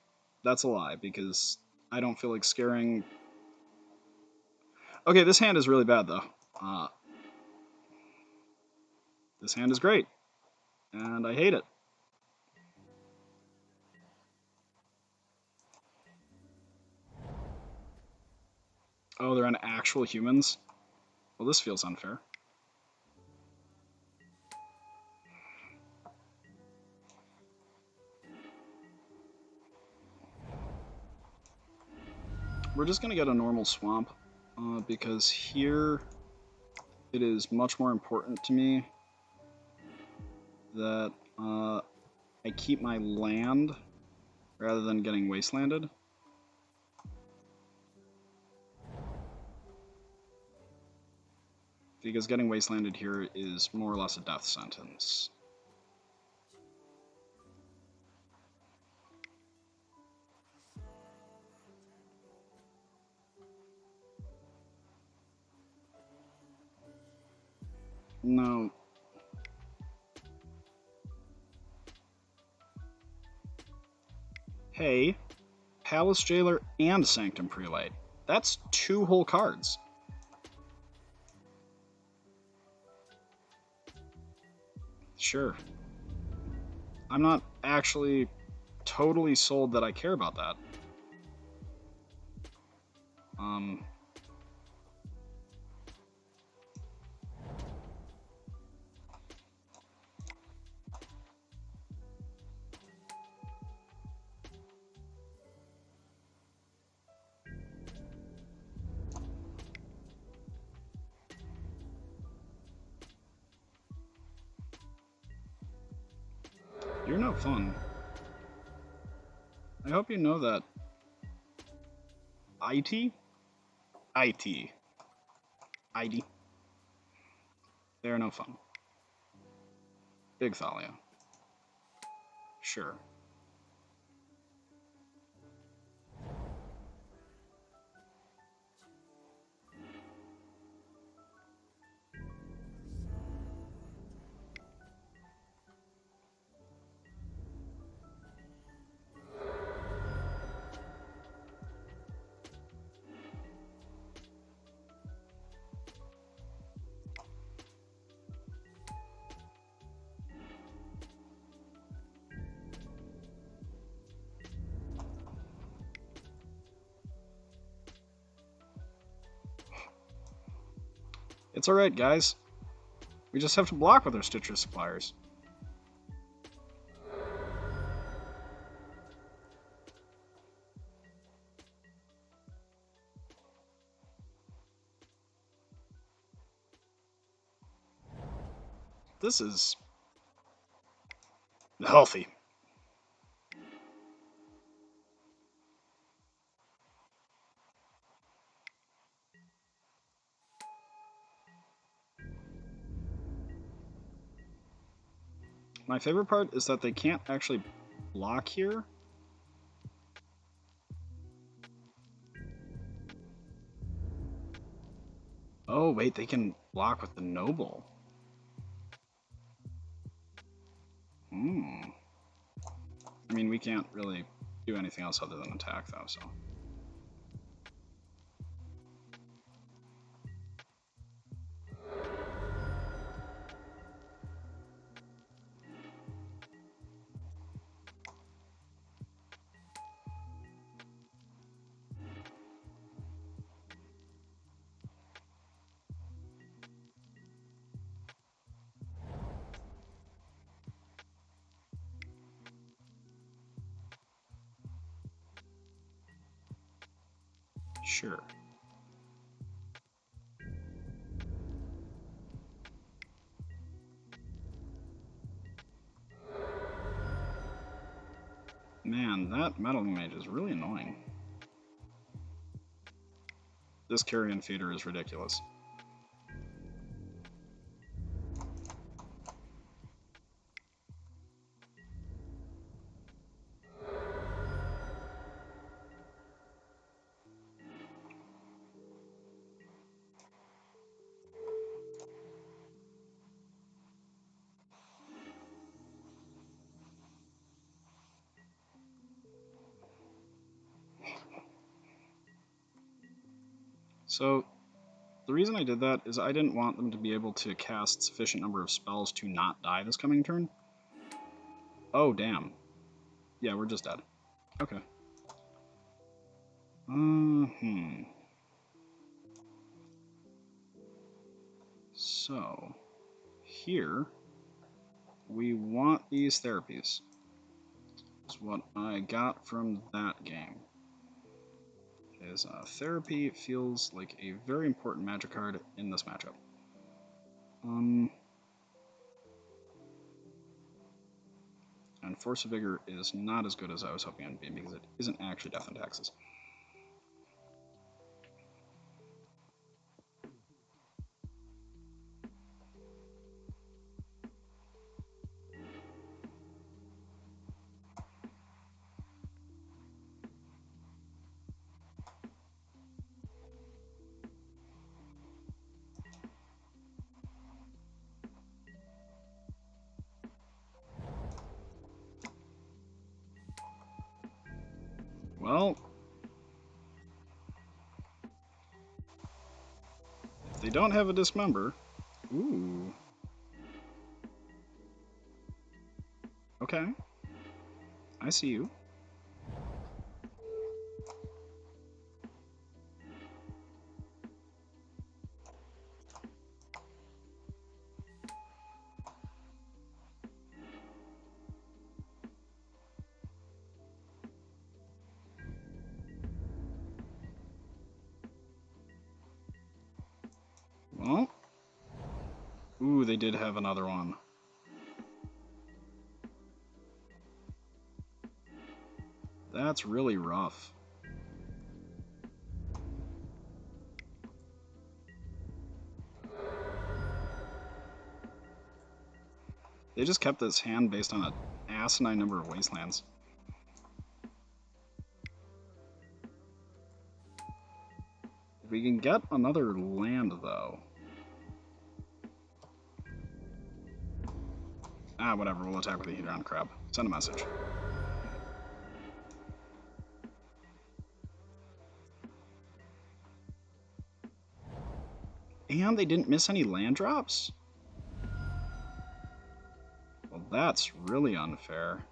That's a lie, because I don't feel like scaring. Okay, this hand is really bad, though. This hand is great, and I hate it. Oh, they're on actual humans? Well, this feels unfair. We're just gonna get a normal swamp, because here it is much more important to me that I keep my land rather than getting wastelanded. Because getting wastelanded here is more or less a death sentence. No. Hey, Palace Jailer and Sanctum Prelate. That's 2 whole cards. Sure. I'm not actually totally sold that I care about that. You're no fun. I hope you know that. IT? IT. ID. They are no fun. Big Thalia. Sure. It's alright, guys. We just have to block with our Stitcher suppliers. This is healthy. My favorite part is that they can't actually block here. Oh, wait, they can block with the Noble. Hmm. I mean, we can't really do anything else other than attack, though, so. Sure. Man, that meddling mage is really annoying. This carrion feeder is ridiculous. So, the reason I did that is I didn't want them to be able to cast sufficient number of spells to not die this coming turn. Oh, damn. Yeah, we're just dead. Okay. So, here, we want these therapies. Is what I got from that game. Is therapy feels like a very important magic card in this matchup. And Force of Vigor is not as good as I was hoping it would be because it isn't actually Death and Taxes. Well, if they don't have a Dismember... Ooh. Okay. I see you. Well... Ooh, they did have another one. That's really rough. They just kept this hand based on an asinine number of wastelands. If we can get another land, though... Ah, whatever, we'll attack with the Hedron Crab. Send a message. And they didn't miss any land drops? Well, that's really unfair.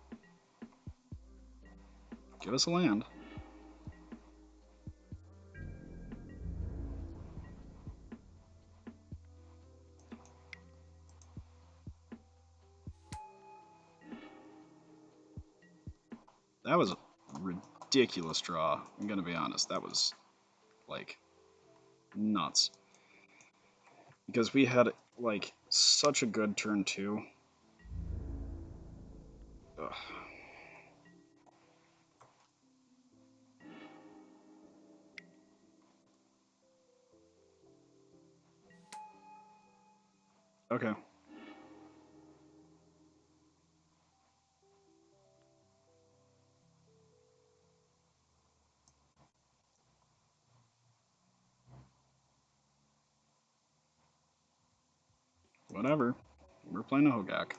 Give us a land. That was a ridiculous draw. I'm gonna be honest. That was, like, nuts. Because we had, like, such a good turn 2. Ugh. Okay. Whatever. We're playing a Hogaak.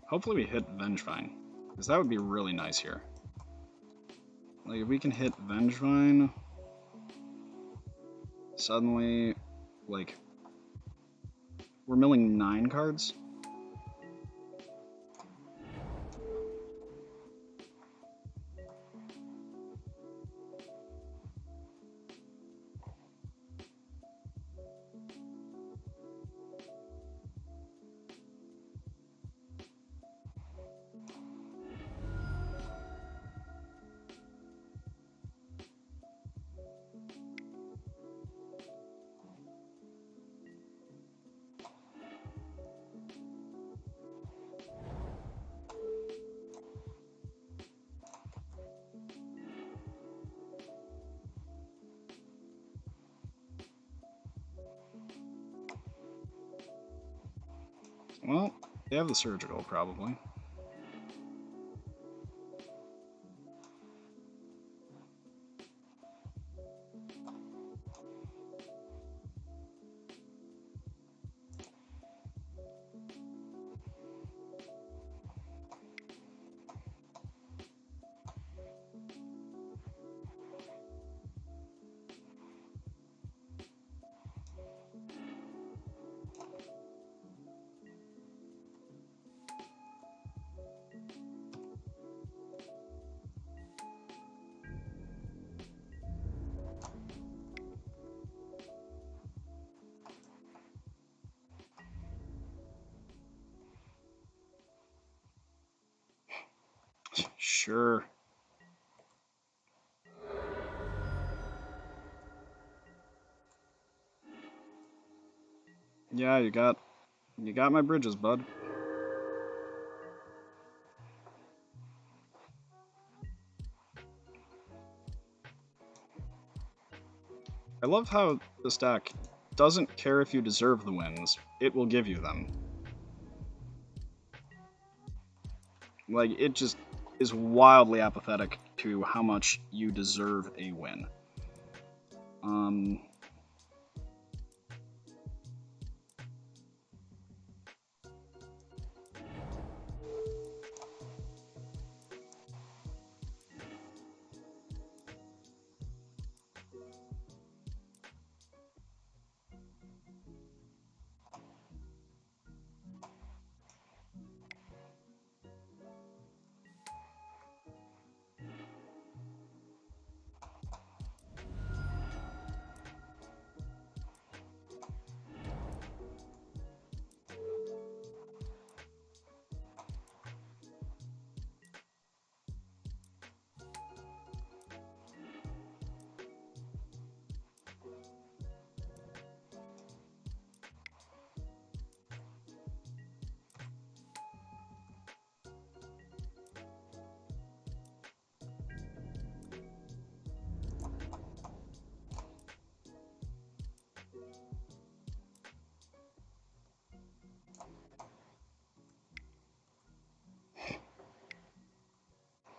Hopefully we hit Vengevine, because that would be really nice here. Like, if we can hit Vengevine, suddenly, like, we're milling 9 cards. Well, they have the surgical, probably. Sure. Yeah, you got my bridges, bud. I love how this deck doesn't care if you deserve the wins, it will give you them. Like, it just is wildly apathetic to how much you deserve a win. Um,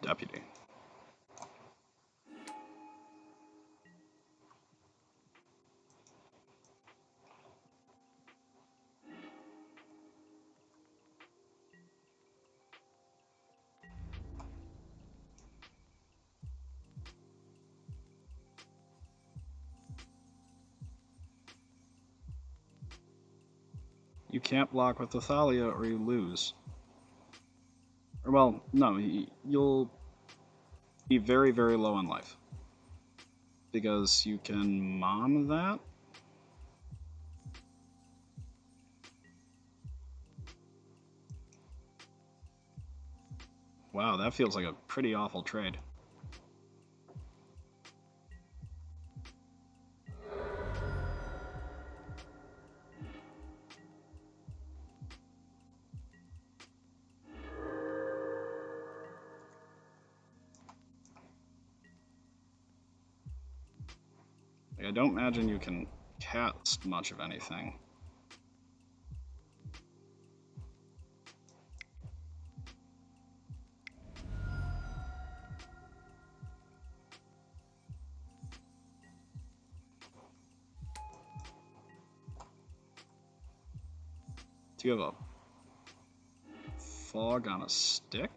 Deputy. You can't block with Thalia or you lose. Or, well, no, you'll be very, very low on life. Because you can mom that? Wow, that feels like a pretty awful trade. Like, I don't imagine you can cast much of anything. Do you have a fog on a stick?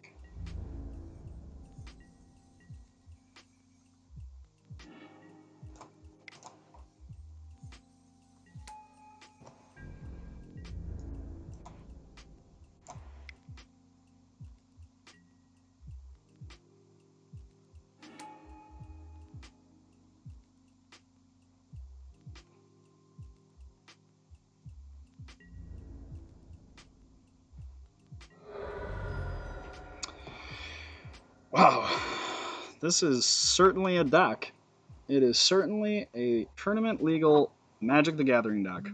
Wow, this is certainly a deck. It is certainly a tournament legal Magic the Gathering deck.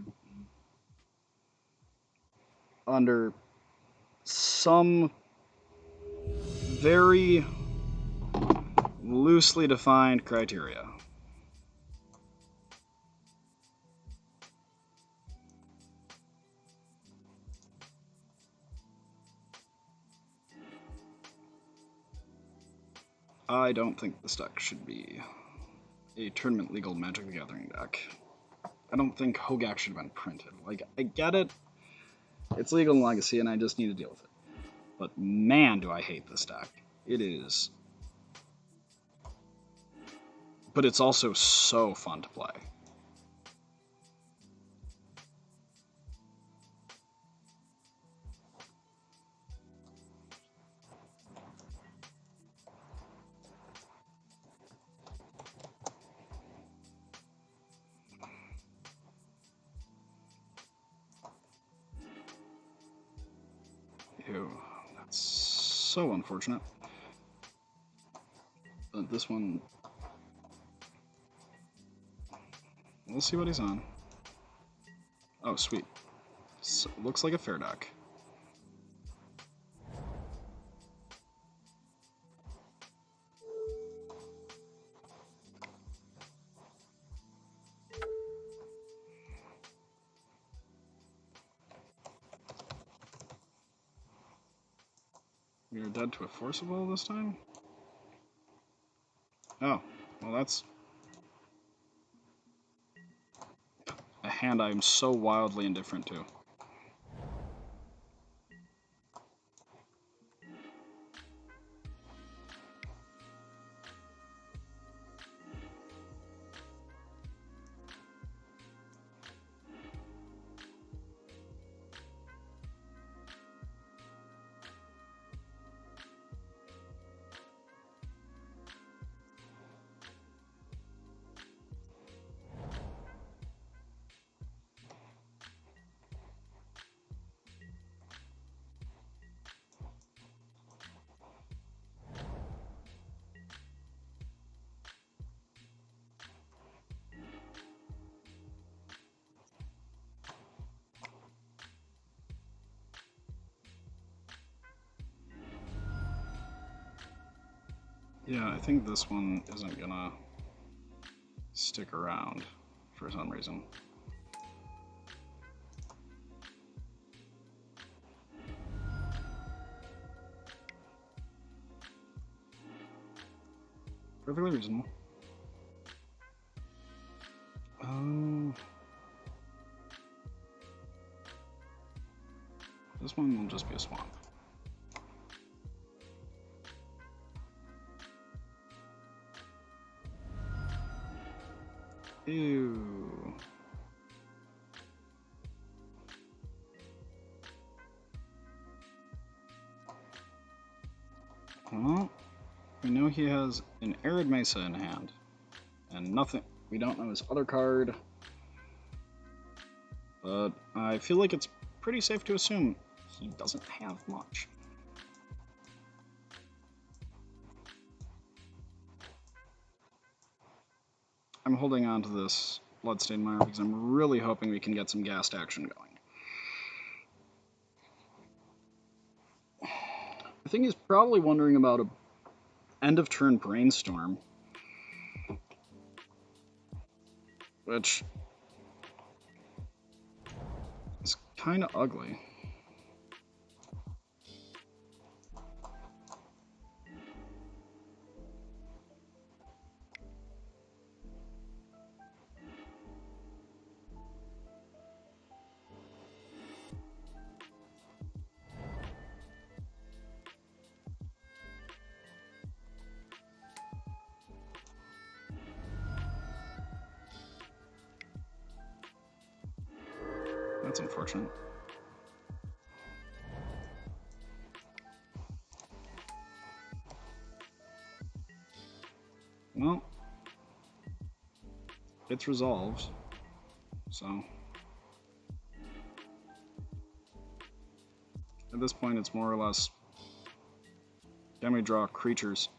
Under some very loosely defined criteria. I don't think this deck should be a tournament legal Magic the Gathering deck. I don't think Hogaak should have been printed. Like, I get it. It's legal in Legacy, and I just need to deal with it. But man, do I hate this deck. It is. But it's also so fun to play. Ew, that's so unfortunate. But this one... We'll see what he's on. Oh, sweet. So, looks like a fair deck. We are dead to a Force of Will this time? Oh, well that's a hand I am so wildly indifferent to. Yeah, I think this one isn't gonna stick around for some reason. Perfectly reasonable. This one will just be a swamp. Ew. Well, we know he has an Arid Mesa in hand, and nothing. We don't know his other card, but I feel like it's pretty safe to assume he doesn't have much. I'm holding on to this Bloodstained Mire because I'm really hoping we can get some gassed action going. I think he's probably wondering about a end-of-turn Brainstorm, which is kind of ugly. That's unfortunate. Well, it's resolved, so at this point it's more or less, can we draw creatures?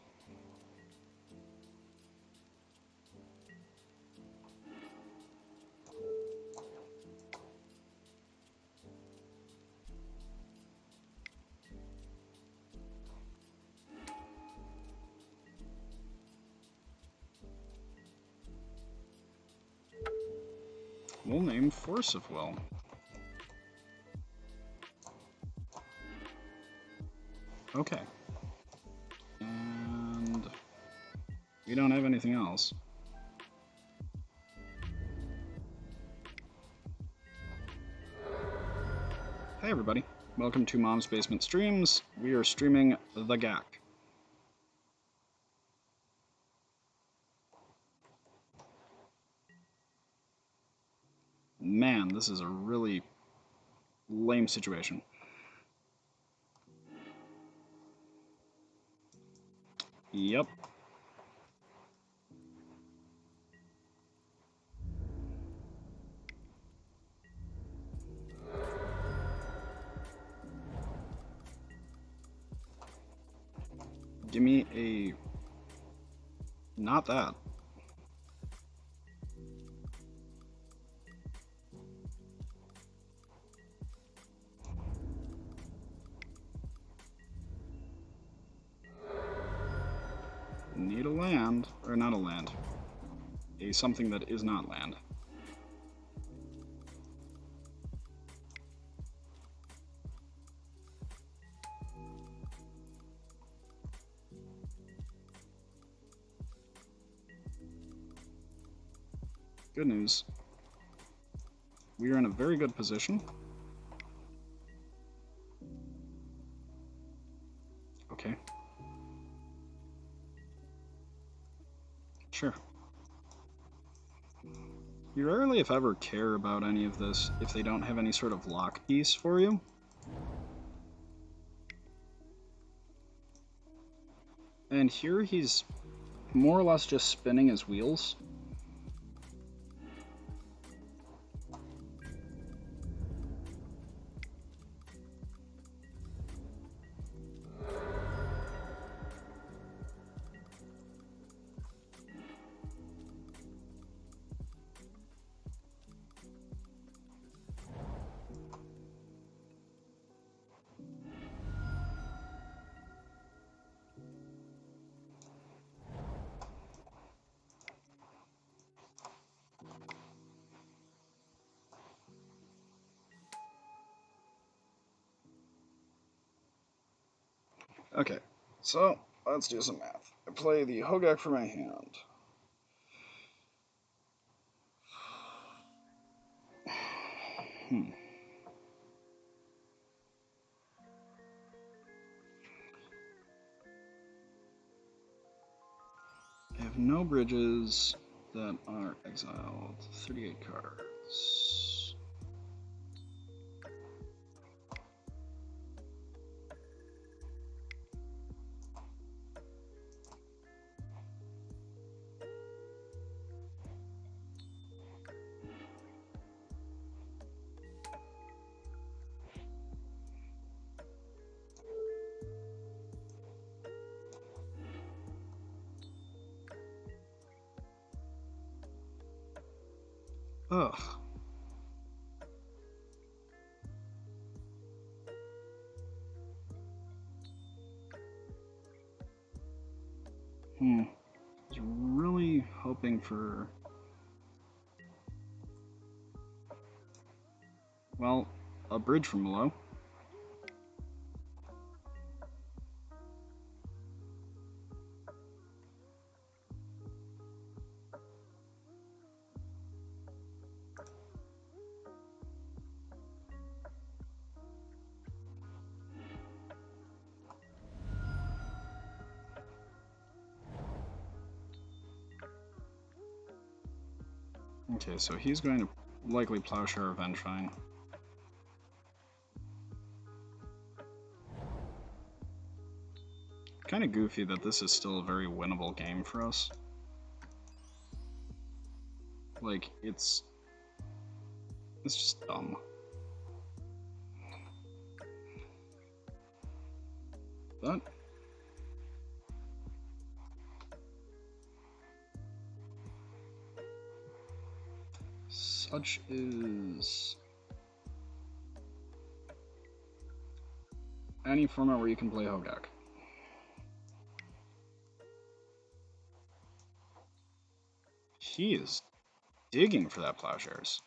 We'll name Force of Will. Okay. And We don't have anything else. Hey everybody, welcome to Mom's Basement Streams. We are streaming the Hogaak. Man, this is a really lame situation. Yep. Give me a... Not that. Need a land, or not a land. A something that is not land. Good news. We are in a very good position. Okay. Sure. You rarely, if ever, care about any of this if they don't have any sort of lock piece for you. And here he's more or less just spinning his wheels. Okay, so let's do some math. I play the Hogaak for my hand. I have no bridges that are exiled. 38 cards. Ugh. I was really hoping for... Well, a bridge from below. Okay, so he's going to likely Plowshare or Vengevine. Kind of goofy that this is still a very winnable game for us. Like, it's just dumb. But such is any format where you can play Hogaak. He is digging for that Plowshares.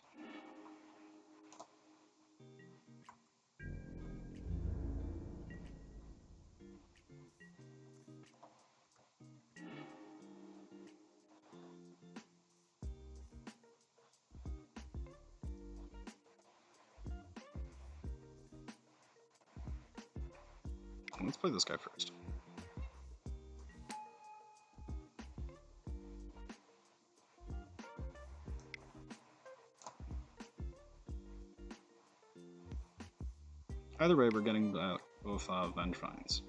Let's play this guy first. Either way, we're getting both Venge Vines.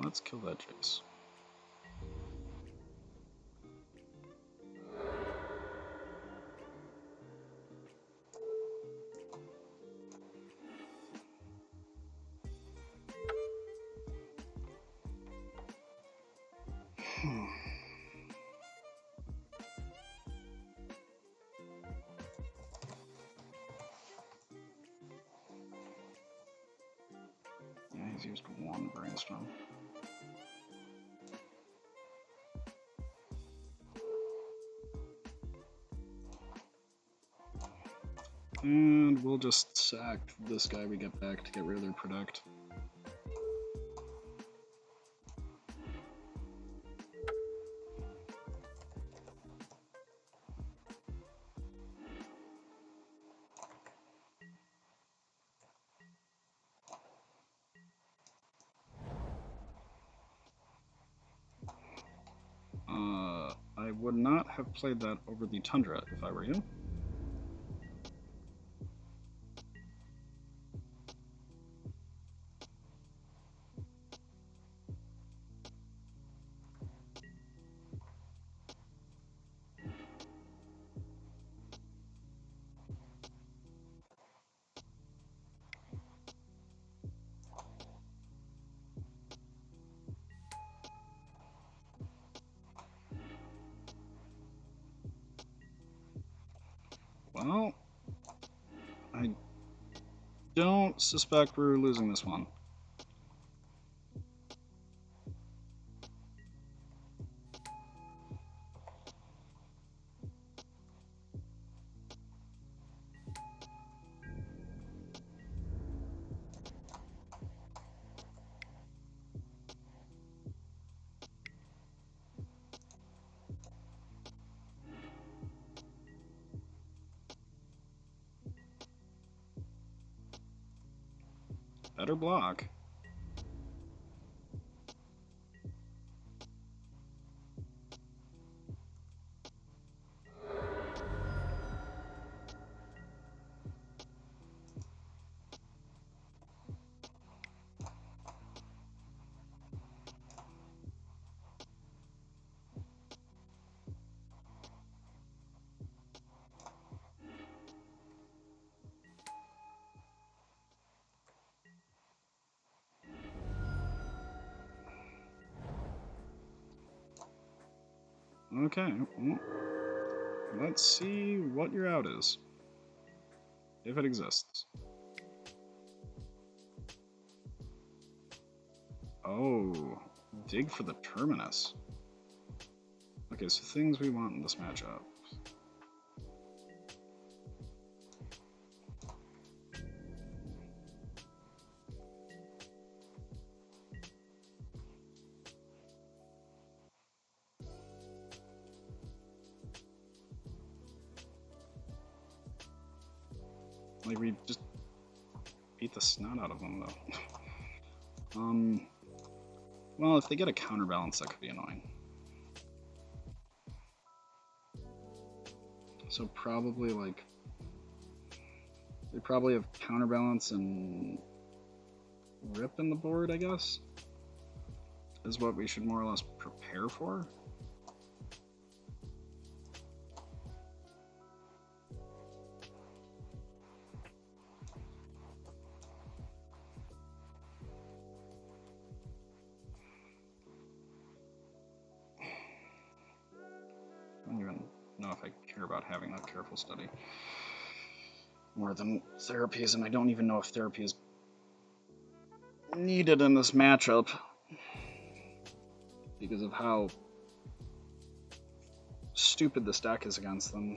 Let's kill that Jace. Yeah, he's used one brainstorm. And we'll just sack this guy we get back to get rid of their protect. I would not have played that over the Tundra if I were you. Well, I don't suspect we're losing this one. Better block. Okay, well, let's see what your out is, if it exists. Oh, dig for the Terminus. Okay, so things we want in this matchup. Like, we just beat the snot out of them, though. Well, if they get a counterbalance, that could be annoying. So probably, like, they probably have counterbalance and rip in the board, I guess, is what we should more or less prepare for. about having that careful study. More than therapies, and I don't even know if therapy is needed in this matchup because of how stupid this deck is against them.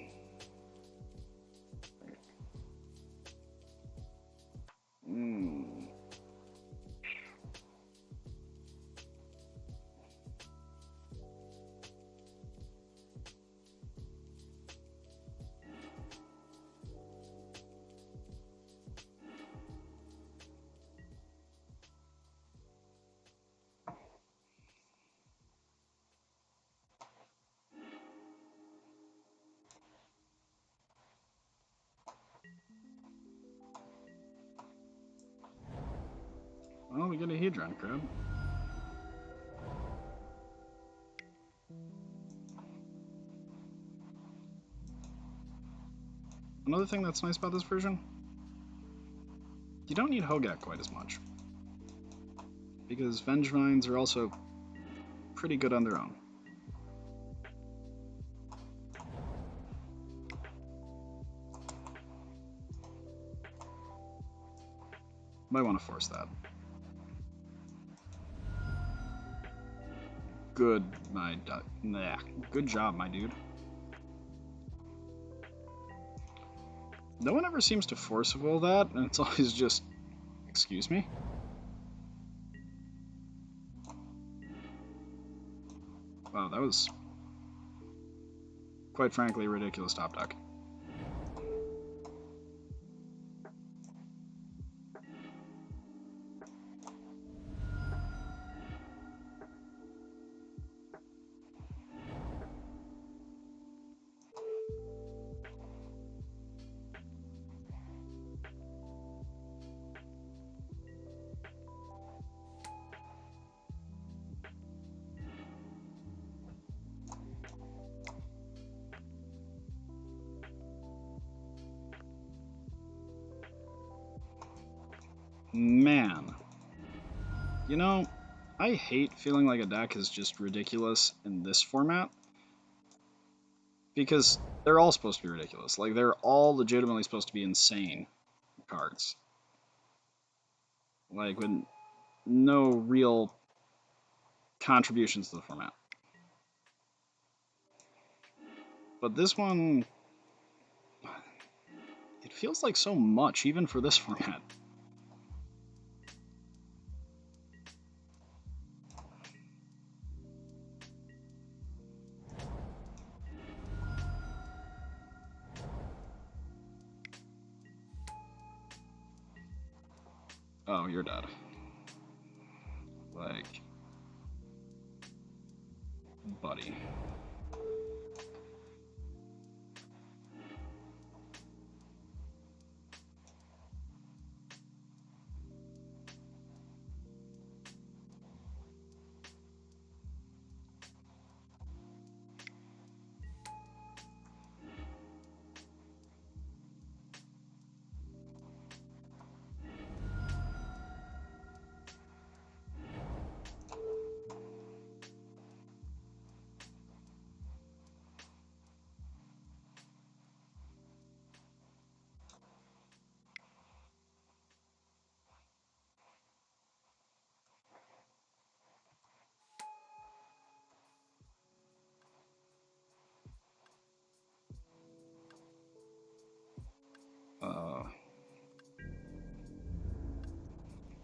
Well, we get a Hedron crab. Another thing that's nice about this version, you don't need Hogaak quite as much, because Vengevines are also pretty good on their own. Might want to force that. Good, good job, my dude. No one ever seems to force will that, and it's always just, excuse me? Wow, that was, quite frankly, a ridiculous top deck. Man. You know, I hate feeling like a deck is just ridiculous in this format, because they're all supposed to be ridiculous. Like, they're all legitimately supposed to be insane cards. Like, with no real contributions to the format. But this one, it feels like so much, even for this format. Oh, you're dead. Like, buddy.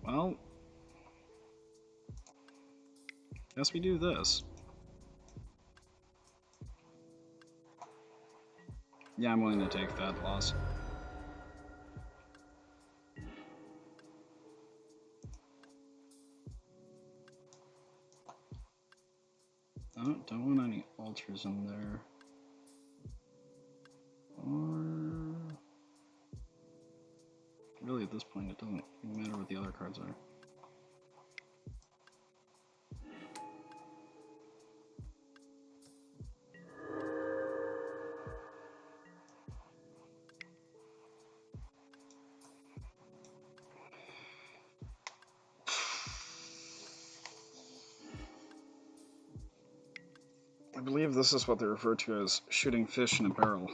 Well, guess we do this. Yeah, I'm willing to take that loss. Oh, don't want any altars in there. Or... really, at this point, it doesn't matter what the other cards are. I believe this is what they refer to as shooting fish in a barrel.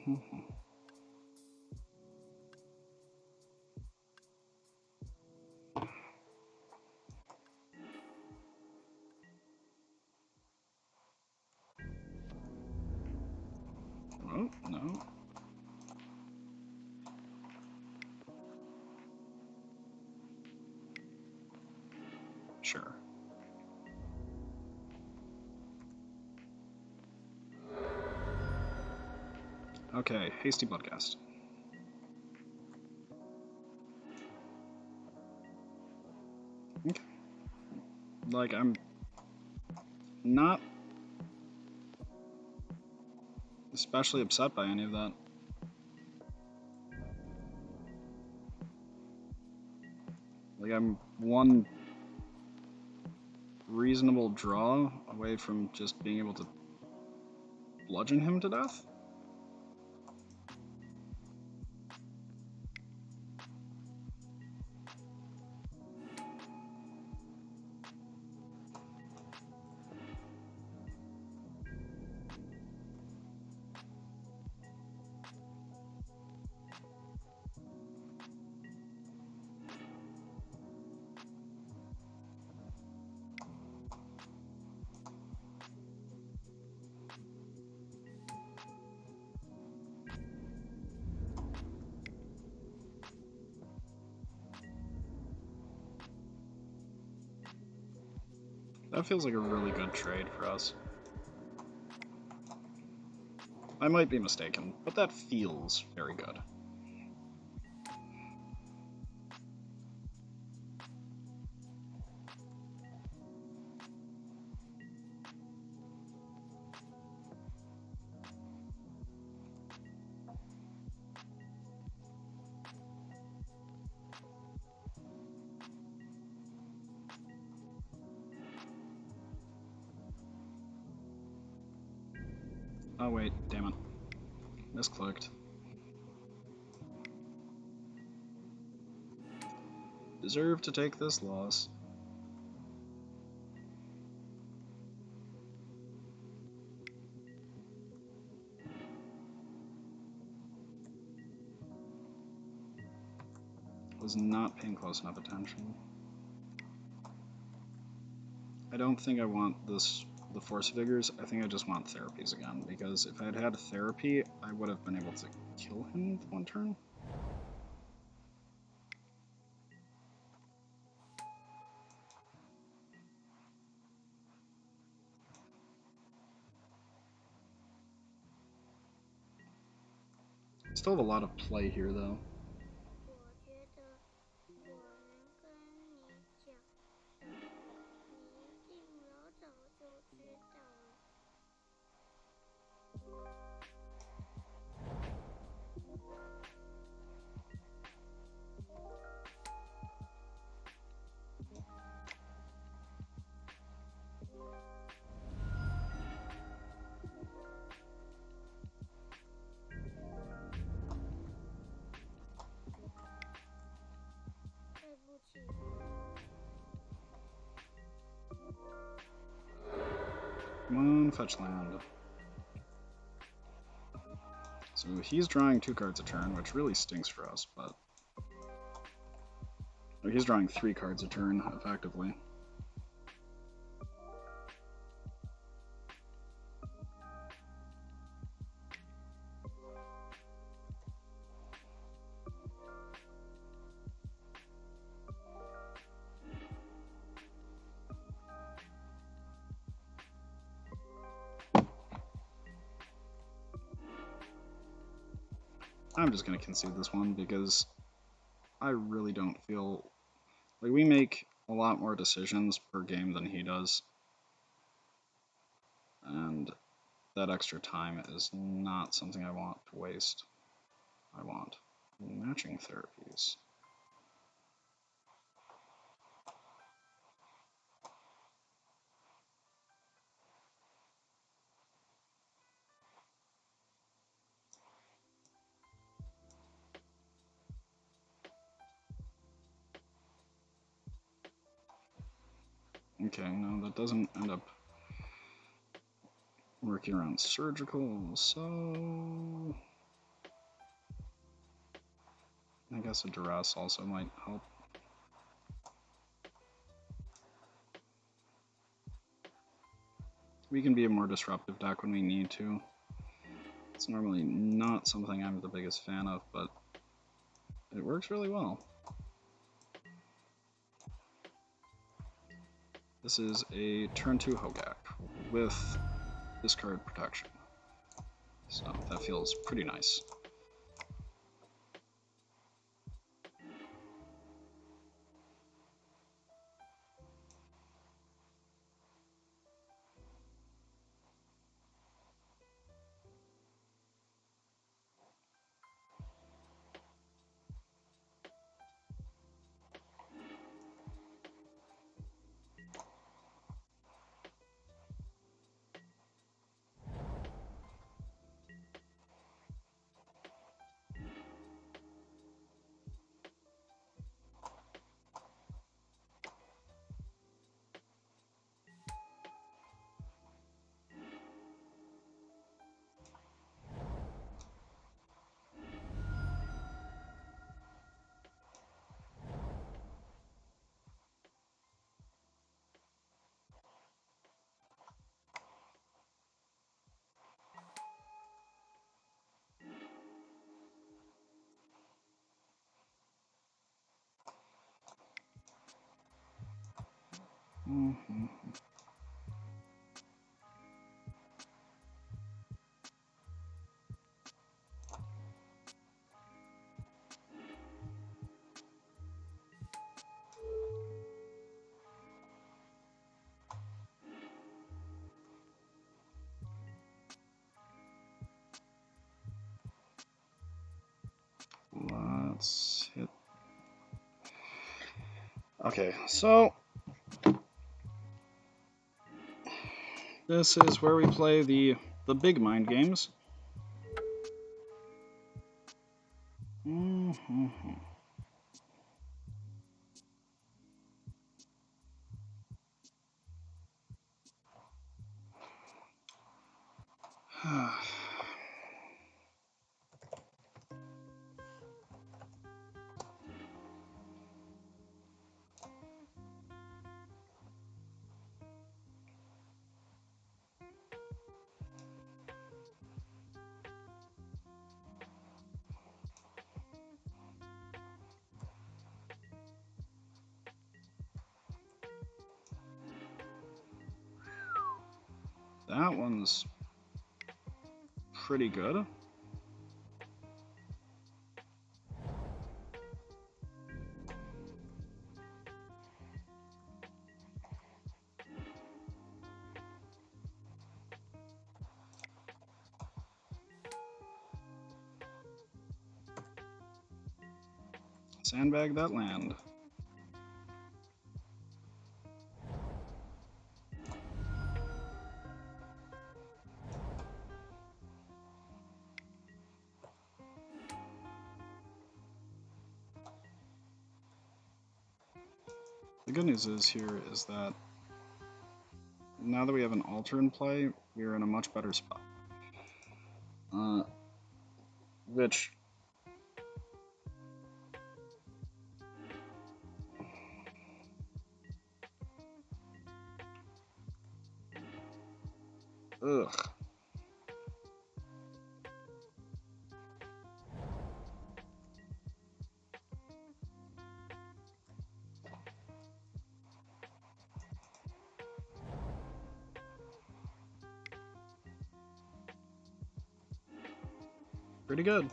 Oh, no. Sure. Okay, hasty podcast. Okay. Like, I'm not especially upset by any of that. Like, I'm one reasonable draw away from just being able to bludgeon him to death. That feels like a really good trade for us. I might be mistaken, but that feels very good. Oh wait, damn it. Misclicked. Deserve to take this loss. Was not paying close enough attention. I don't think I want the Force Figures. I think I just want therapies again, because if I'd had therapy, I would have been able to kill him with one turn. Still have a lot of play here, though. Come on, fetch land. So he's drawing 2 cards a turn, which really stinks for us, but... He's drawing 3 cards a turn, effectively. I'm just going to concede this one, because I really don't feel... Like, we make a lot more decisions per game than he does. And that extra time is not something I want to waste. I want matching therapies. Okay, no, that doesn't end up working around surgical, so... I guess a duress also might help. We can be a more disruptive deck when we need to. It's normally not something I'm the biggest fan of, but it works really well. This is a turn 2 Hogaak with discard protection. So that feels pretty nice. Mm-hmm. Let's hit. Okay, so this is where we play the big mind games. Mm-hmm. That one's pretty good. Sandbag that land. The good news is here is that now that we have an altar in play, we're in a much better spot. Which ugh. Pretty good.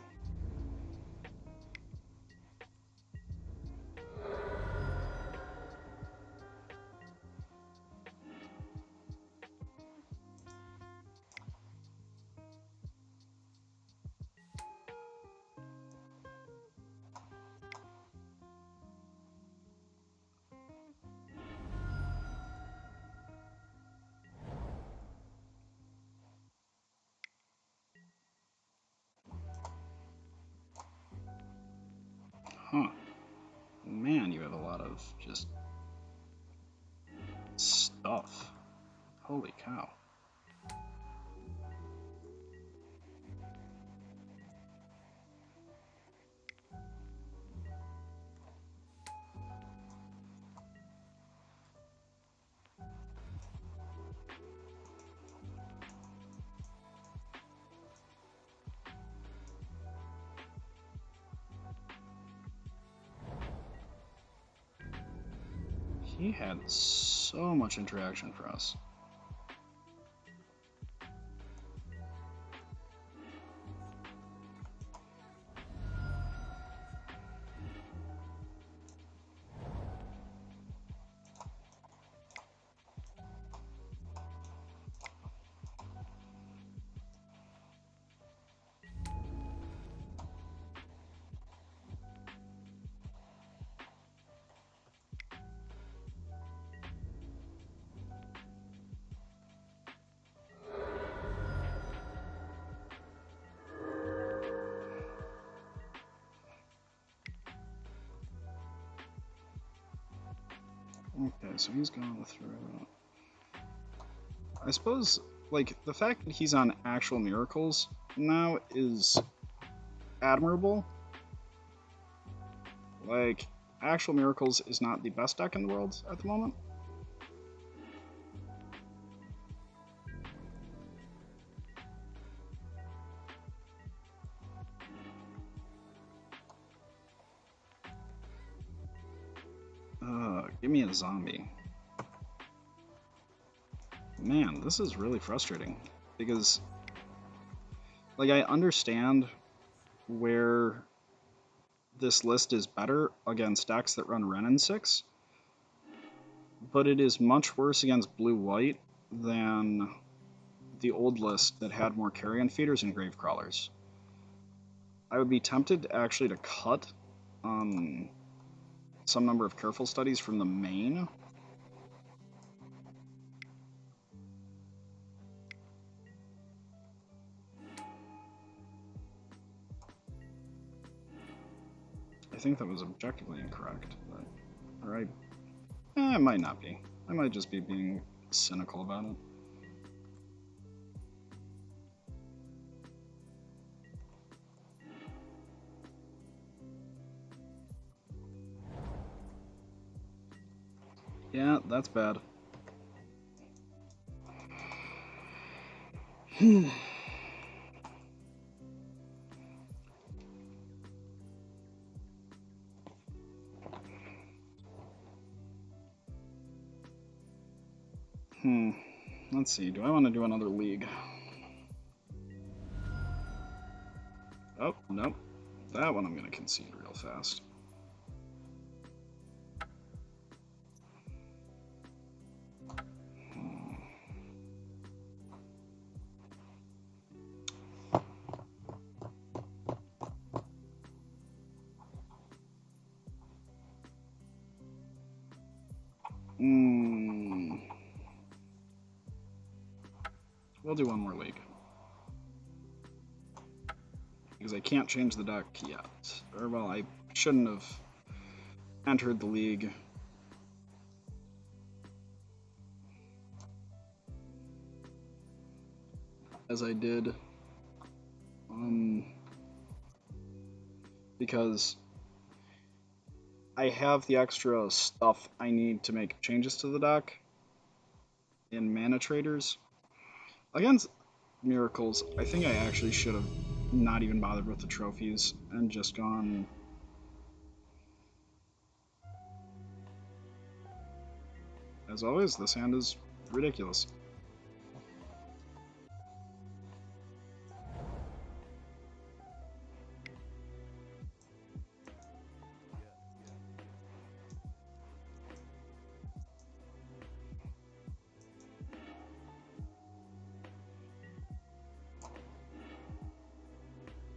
Huh. Man, you have a lot of just stuff. Holy cow. He had so much interaction for us. Okay, so he's gone through. I suppose, like, the fact that he's on actual miracles now is admirable. Like, actual miracles is not the best deck in the world at the moment. Give me a zombie. Man, this is really frustrating because, like, I understand where this list is better against decks that run Ren and 6, but it is much worse against blue-white than the old list that had more carrion feeders and grave crawlers. I would be tempted actually to cut some number of careful studies from the main. I think that was objectively incorrect, but alright. It might not be. I might just be being cynical about it. Yeah, that's bad. Let's see, do I want to do another league? Oh, nope. That one I'm going to concede real fast. We'll do one more league. Because I can't change the deck yet. Or, well, I shouldn't have entered the league. As I did. Because I have the extra stuff I need to make changes to the deck in mana traders. Against miracles, I think I actually should have not even bothered with the trophies and just gone. As always, this hand is ridiculous.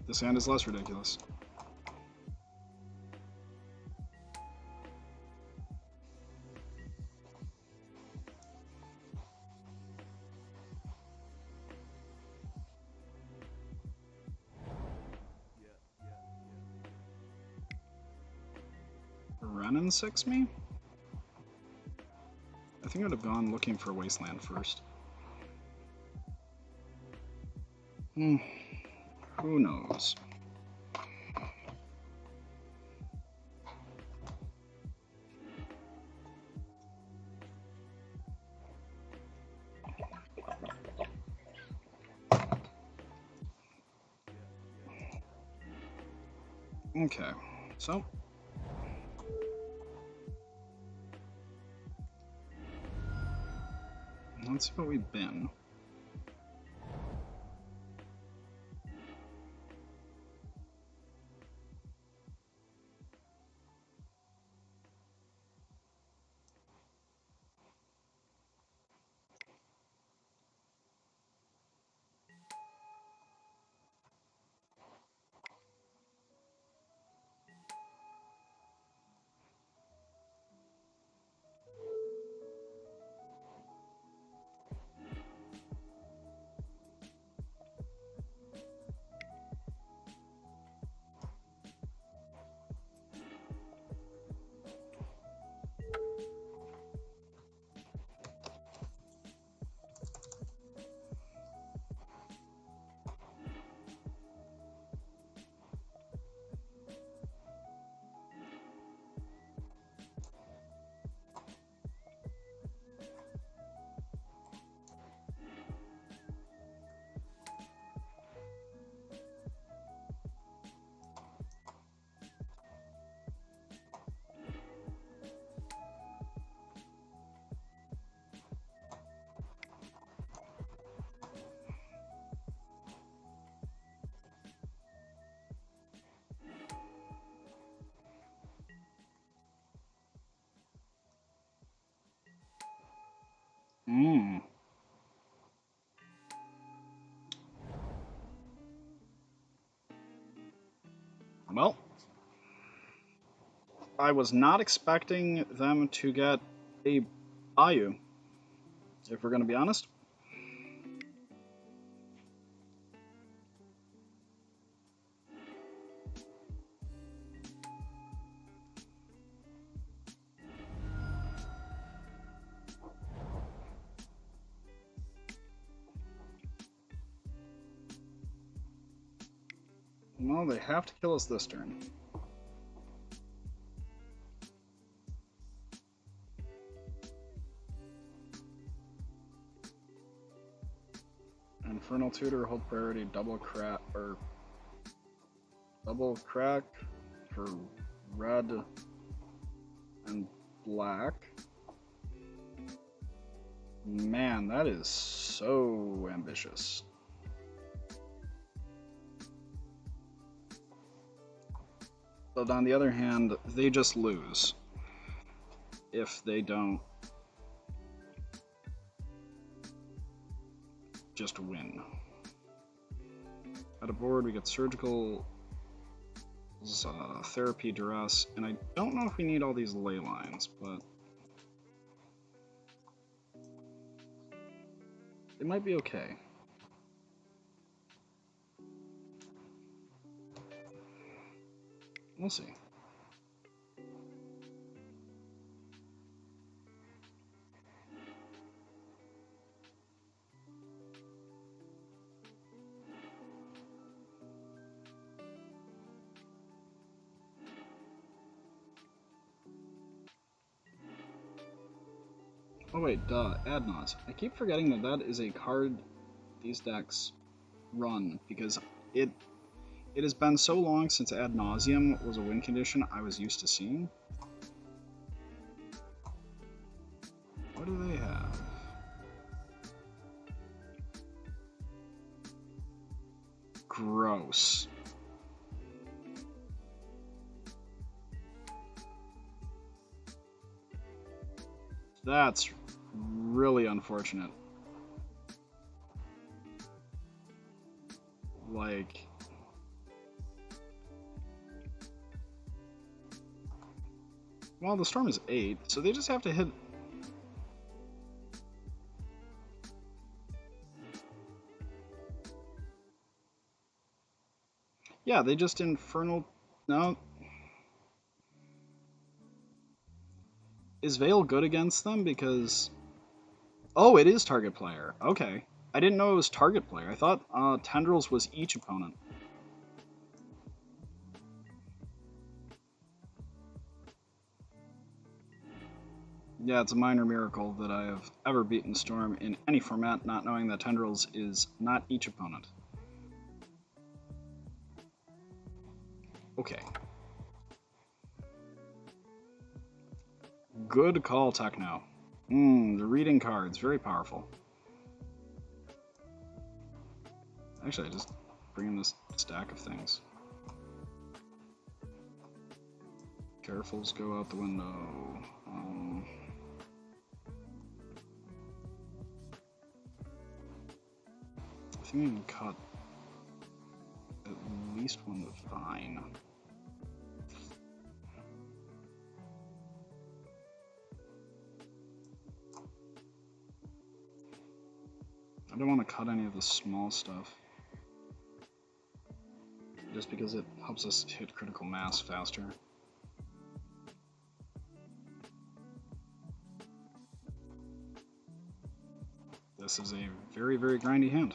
This hand is less ridiculous. Ren 6 me? I think I'd have gone looking for Wasteland first. Who knows? Okay, so let's see what we've been. Hmm. Well, I was not expecting them to get a Bayou, if we're going to be honest. Well, they have to kill us this turn. Infernal Tutor, hold priority, double crack for red and black. Man, that is so ambitious. But on the other hand, they just lose if they don't just win. At a board, we get surgical, therapy, duress, and I don't know if we need all these ley lines, but it might be okay. We'll see. Oh wait, duh, Adnos. I keep forgetting that that is a card these decks run, because it has been so long since Ad Nauseam was a win condition I was used to seeing. What do they have? Gross. That's really unfortunate. Like, well, the storm is 8, so they just have to hit. Yeah, they just infernal. No. Is Veil good against them? Because. Oh, it is target player. Okay. I didn't know it was target player. I thought Tendrils was each opponent. Yeah, it's a minor miracle that I have ever beaten Storm in any format, not knowing that Tendrils is not each opponent. Okay. Good call, Techno. The reading cards, very powerful. Actually, I just bring in this stack of things. Carefuls go out the window. I think we can cut at least one vine. I don't want to cut any of the small stuff, just because it helps us hit critical mass faster. This is a very, very grindy hand.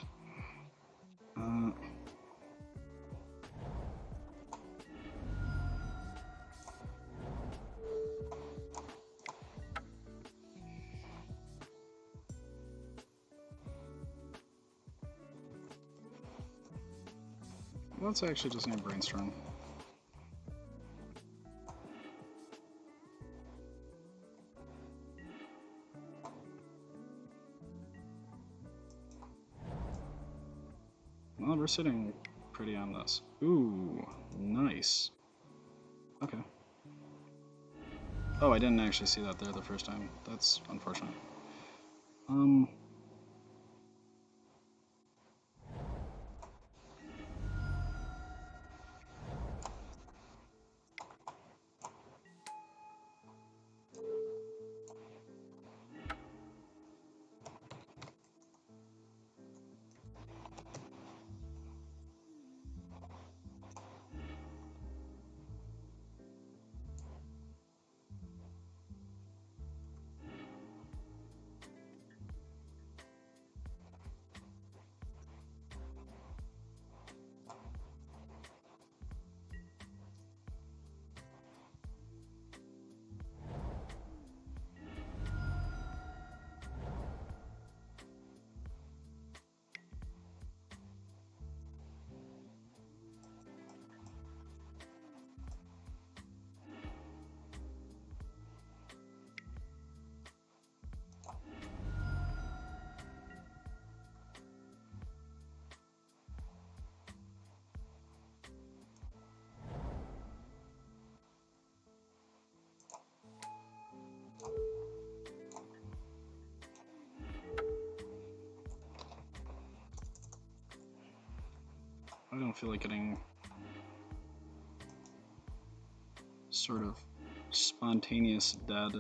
Let's actually just need brainstorm. Well, we're sitting pretty on this. Ooh, nice. Okay. Oh, I didn't actually see that there the first time. That's unfortunate. I don't feel like getting sort of spontaneous dead.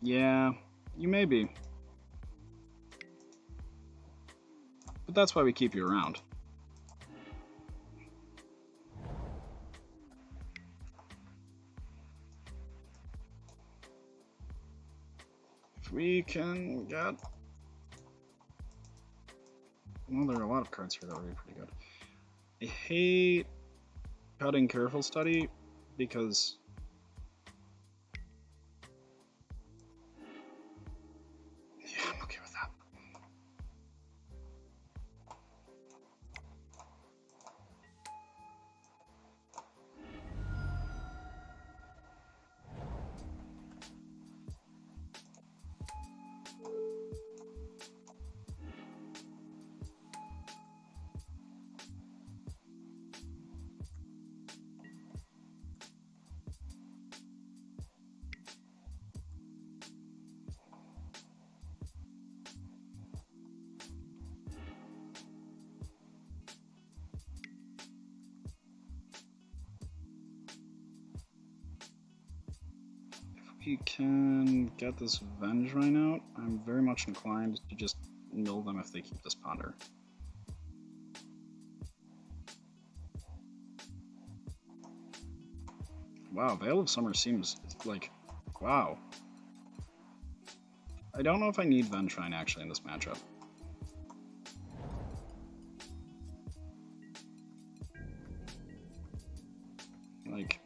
Yeah, you may be. But that's why we keep you around. If we can get... Well, there are a lot of cards here that would be pretty good. I hate cutting Careful Study because... Yeah, I'm okay with that. We can get this Vengevine out. I'm very much inclined to just mill them if they keep this Ponder. Wow, Veil of Summer seems like... Wow. I don't know if I need Vengevine actually in this matchup. Like...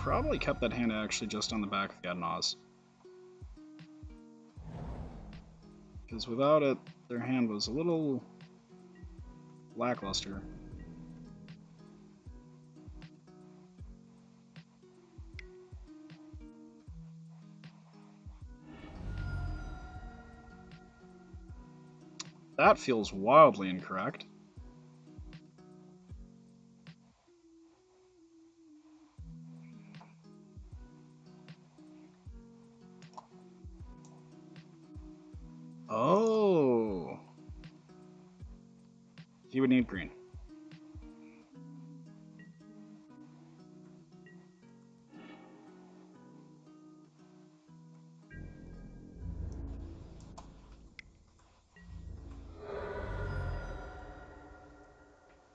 probably kept that hand actually just on the back of the Adnaz. Because without it, their hand was a little lackluster. That feels wildly incorrect. Oh. He would need green.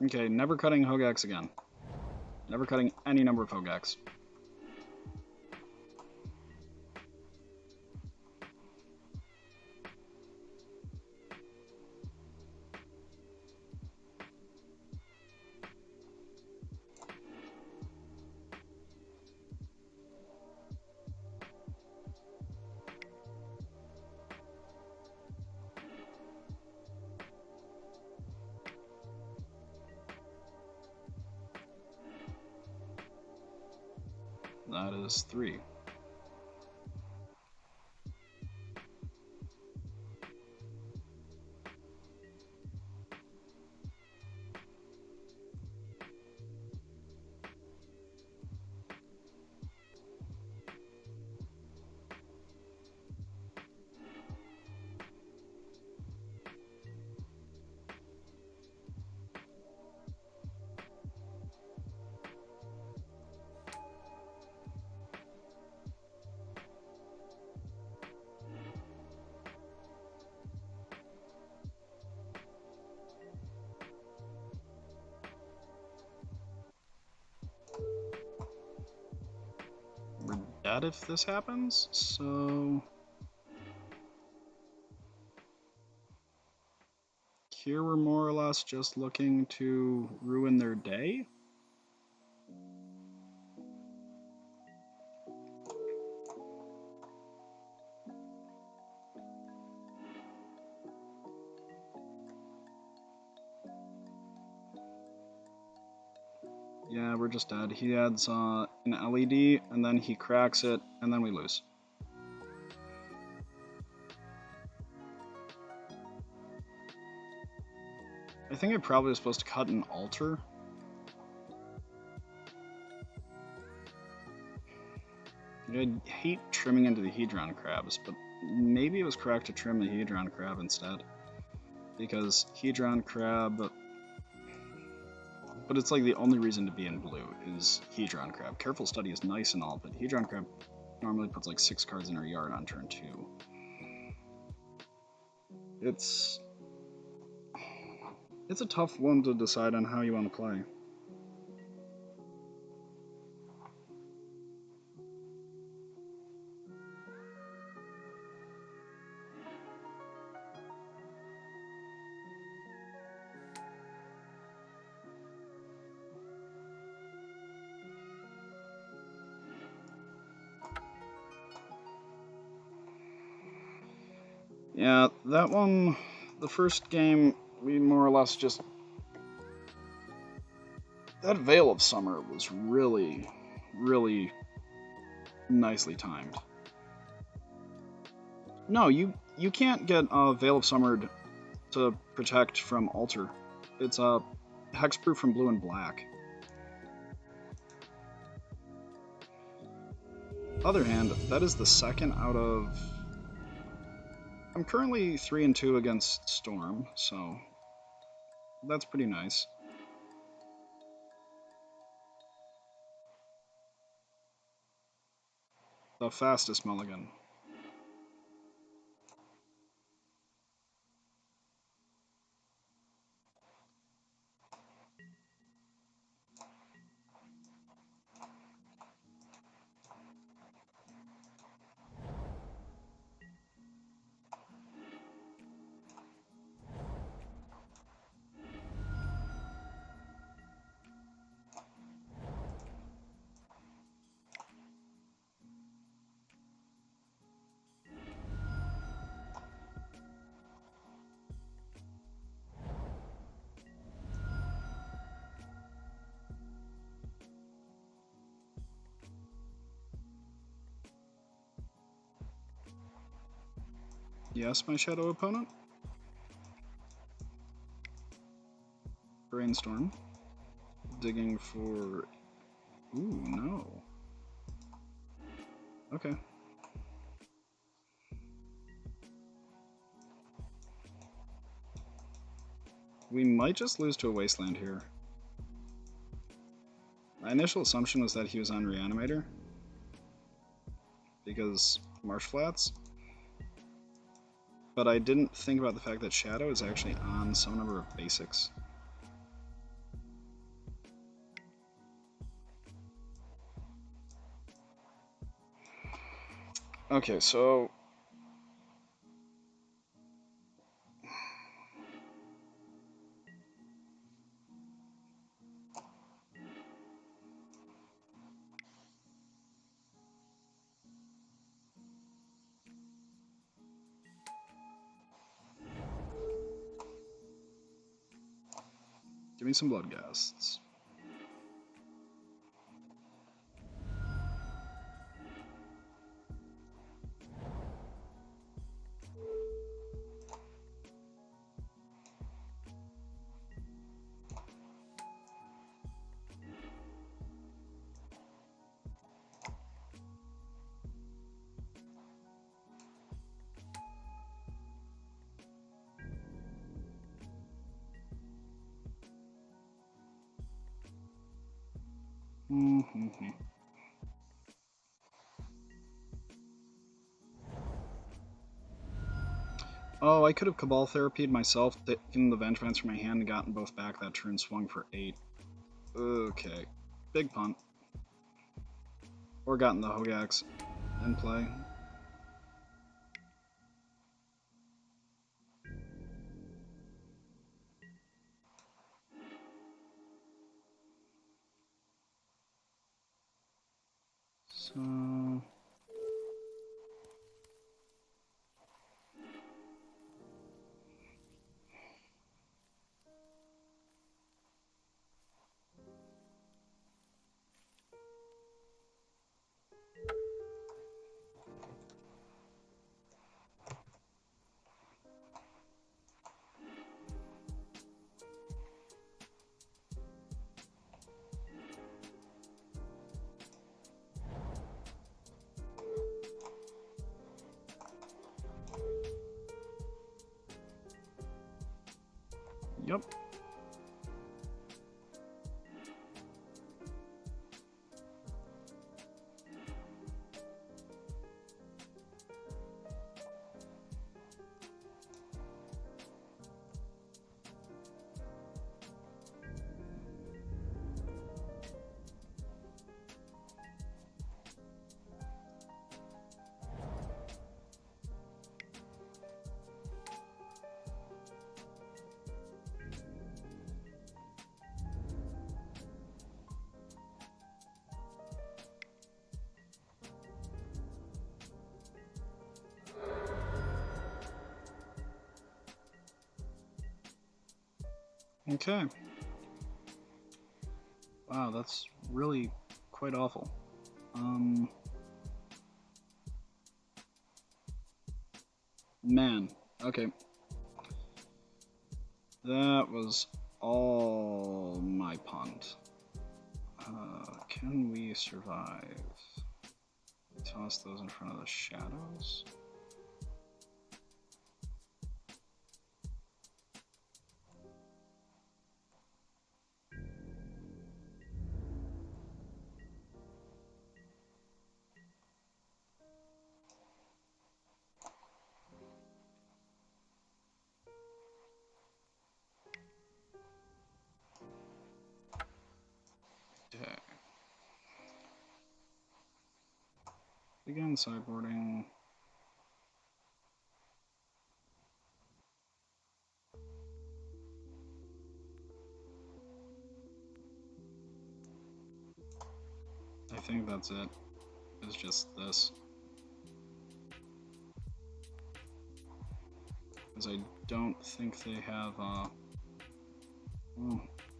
Okay, never cutting Hogaaks again. Never cutting any number of Hogaaks. That is 3. We're dead if this happens, so... Here we're more or less just looking to ruin their day? Yeah, we're just dead. He adds an LED, and then he cracks it, and then we lose. I think I probably was supposed to cut an altar. I hate trimming into the Hedron crabs, but maybe it was correct to trim the Hedron crab instead. Because Hedron crab... But it's like the only reason to be in blue is Hedron crab. Careful Study is nice and all, but Hedron crab normally puts like 6 cards in her yard on turn 2. It's a tough one to decide on how you want to play. Yeah, that one, the first game, we more or less just... That Veil of Summer was really, really nicely timed. No, you can't get Veil of Summer to protect from Altar. It's hexproof from blue and black. Other hand, that is the second out of... I'm currently 3-2 against Storm, so that's pretty nice. The fastest mulligan. Yes, my shadow opponent. Brainstorm. Digging for... Ooh, no. Okay. We might just lose to a wasteland here. My initial assumption was that he was on Reanimator. Because Marsh Flats. But I didn't think about the fact that Shadow is actually on some number of basics. Okay, so... Give me some blood ghasts. Mm-hmm. Oh, I could have Cabal Therapied myself, taken the Vengevance from my hand and gotten both back that turn, swung for 8. Okay. Big punt. Or gotten the Hogaaks in play. So... Yep. Okay. Wow, that's really quite awful. Man. Okay. That was all my punt. Can we survive? Toss those in front of the shadows? Okay. Again, sideboarding. I think that's it. It's just this. Because I don't think they have,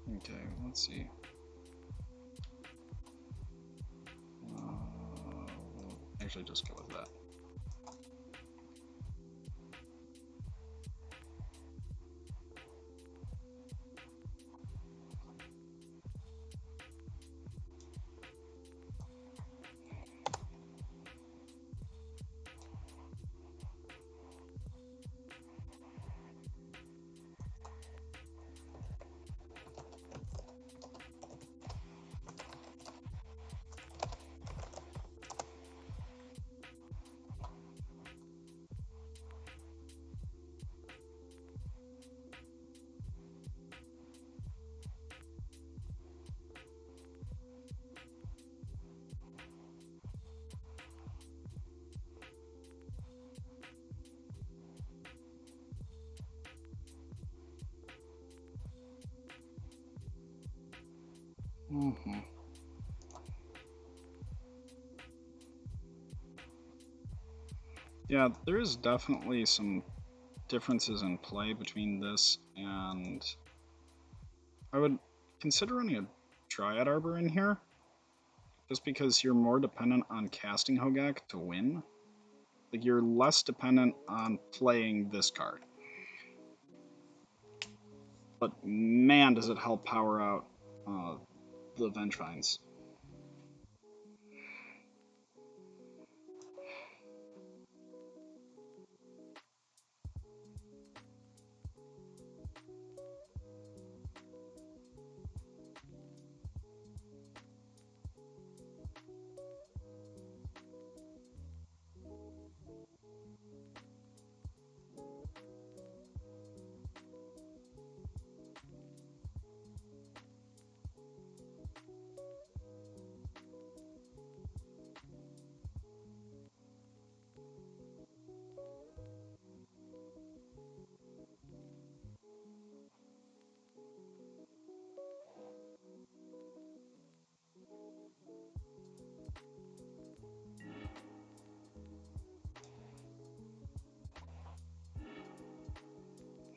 okay, let's see. We'll actually just go with that. Mm-hmm. Yeah, there is definitely some differences in play between this and I would consider running a Dryad Arbor in here, just because you're more dependent on casting Hogaak to win. Like, you're less dependent on playing this card. But man, does it help power out the Vengevines.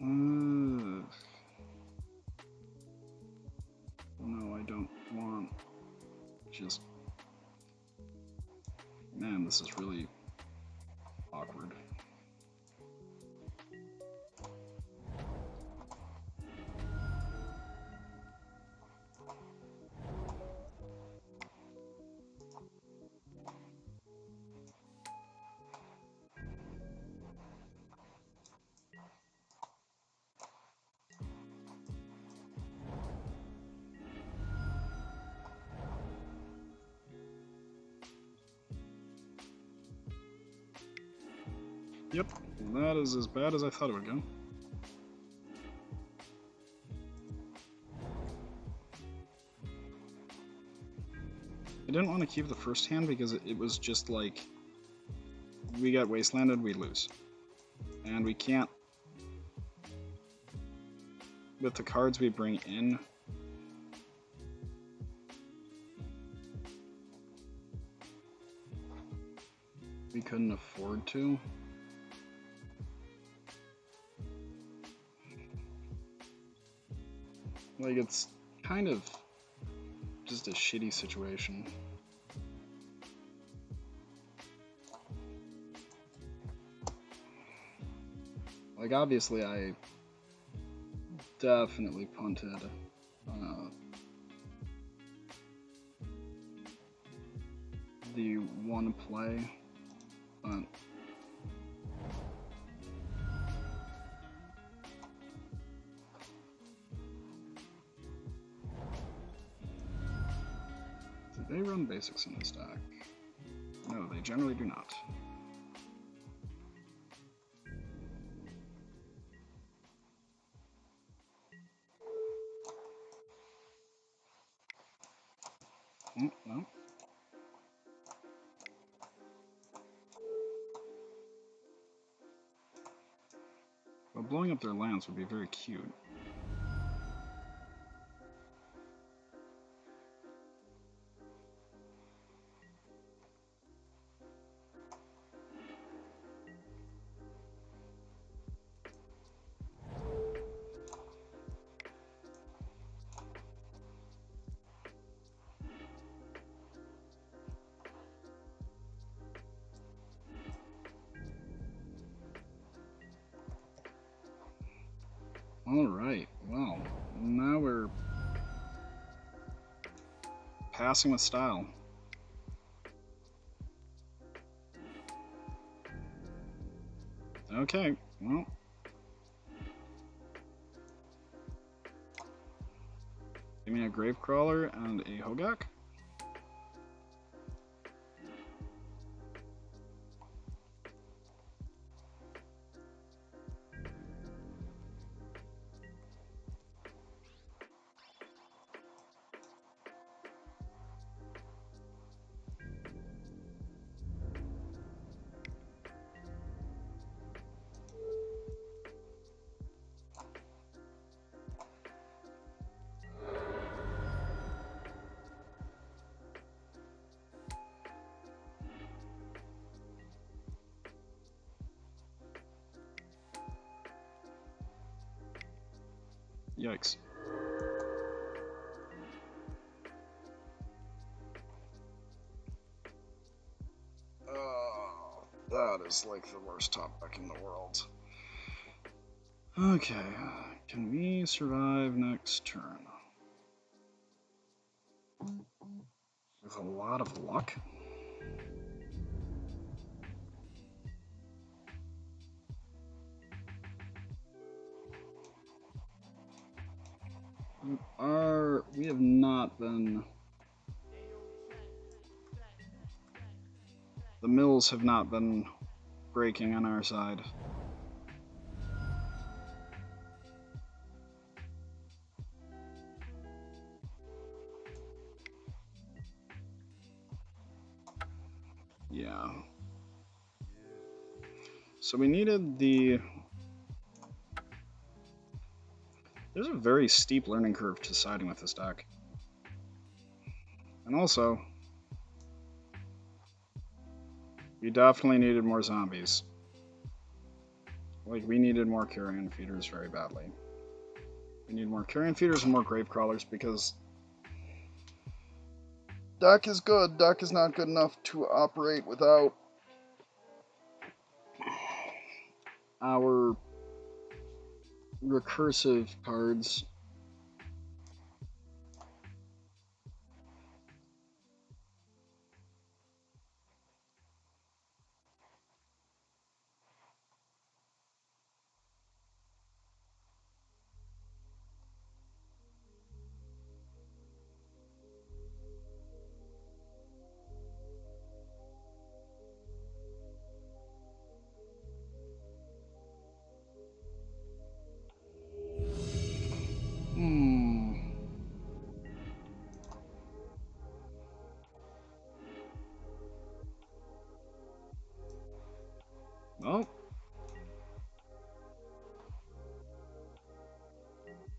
No, I don't want just... Man, this is really awkward. Yep, that is as bad as I thought it would go. I didn't want to keep the first hand because it was just like, we got wastelanded, we lose. And we can't, with the cards we bring in, we couldn't afford to. Like, it's kind of just a shitty situation. Like, obviously, I definitely punted the one play, but do they run basics in this deck? No, they generally do not. No. Well, blowing up their lands would be very cute. Alright, well, now we're passing with style. Okay, well. Give me a Gravecrawler and a Hogaak. Yikes. Oh, that is like the worst top deck in the world. Okay, can we survive next turn? With a lot of luck? We have not been... The mills have not been breaking on our side. Yeah. So we needed the... There's a very steep learning curve to siding with this deck. And also, we definitely needed more zombies. Like, we needed more carrion feeders very badly. We need more carrion feeders and more grave crawlers because deck is good. Deck is not good enough to operate without our recursive cards. Well,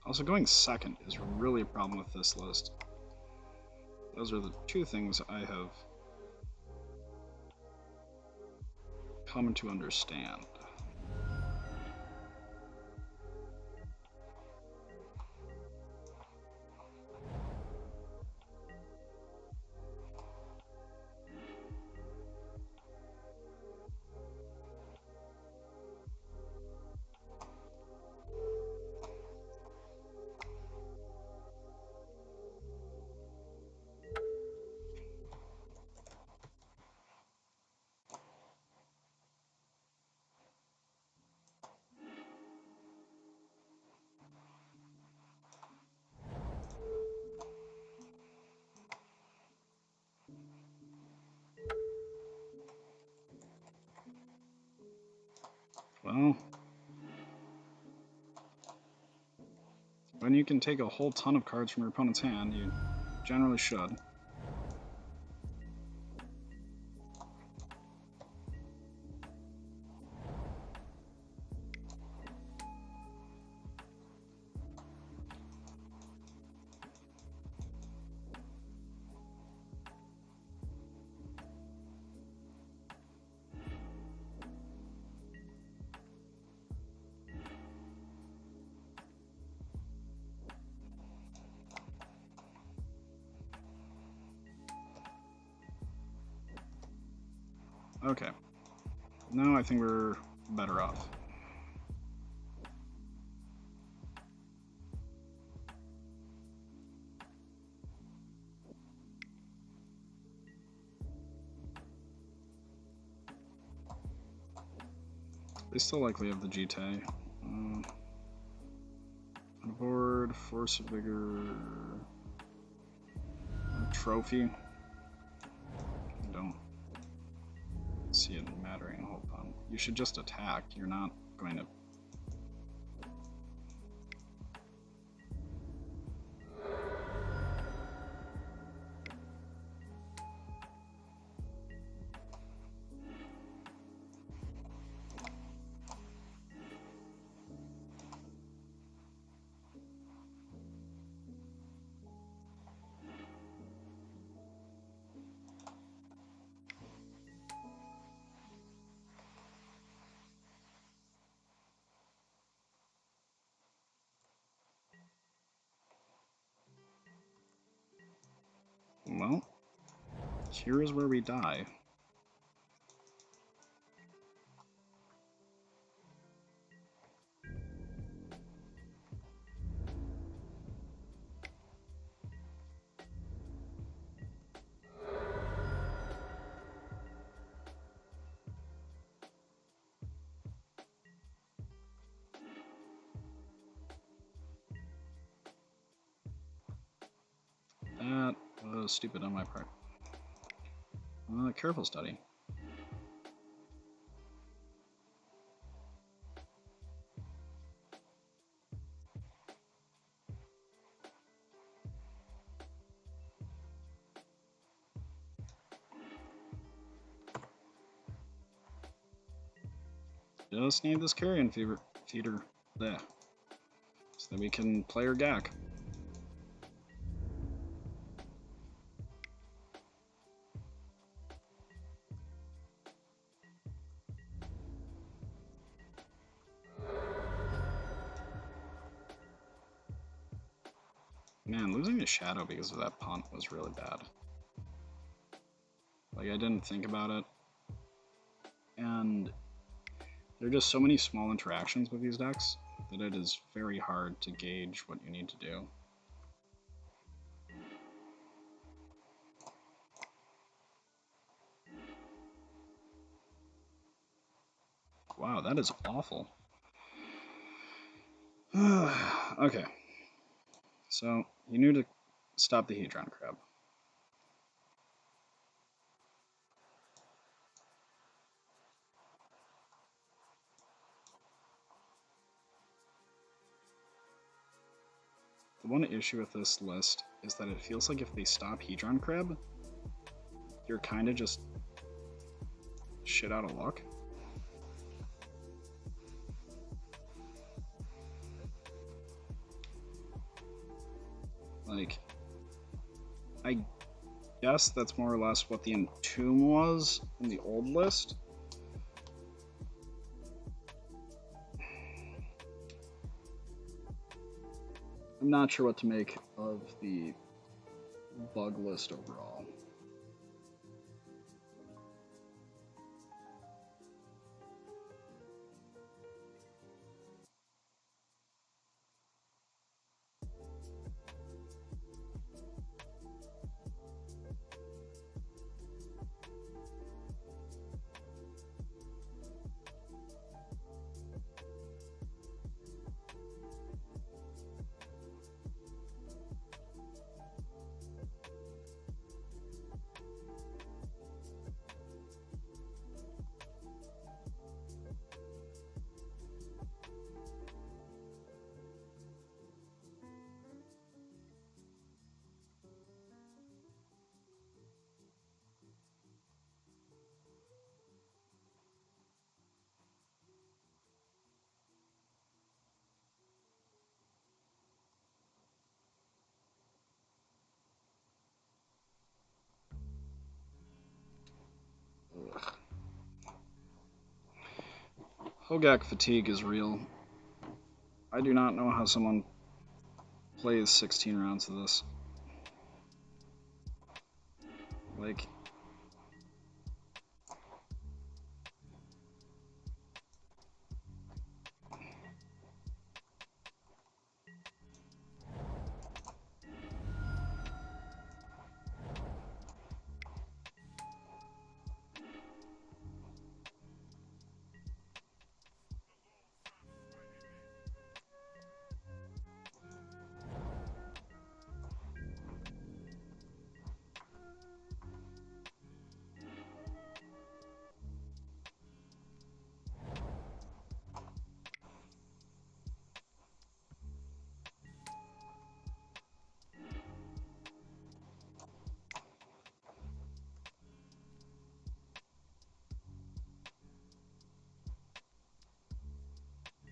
also going second is really a problem with this list. Those are the two things I have come to understand. Well, when you can take a whole ton of cards from your opponent's hand, you generally should. Okay. Now I think we're better off. They still likely have the GT. Board, Force of Vigor, Trophy. I don't see it mattering. Hold on. You should just attack. You're not going to... well, here is where we die. That was stupid on my part. Careful study. Just need this carrion feeder there, so that we can play our Hogaak. Man, losing a shadow because of that punt was really bad. Like, I didn't think about it, and there are just so many small interactions with these decks that it is very hard to gauge what you need to do. Wow, that is awful. Okay. So, you knew to stop the Hedron Crab. The one issue with this list is that it feels like if they stop Hedron Crab, you're kind of just shit out of luck. Like, I guess that's more or less what the Entomb was in the old list. I'm not sure what to make of the bug list overall. Ugh. Hogaak fatigue is real. I do not know how someone plays 16 rounds of this. Like,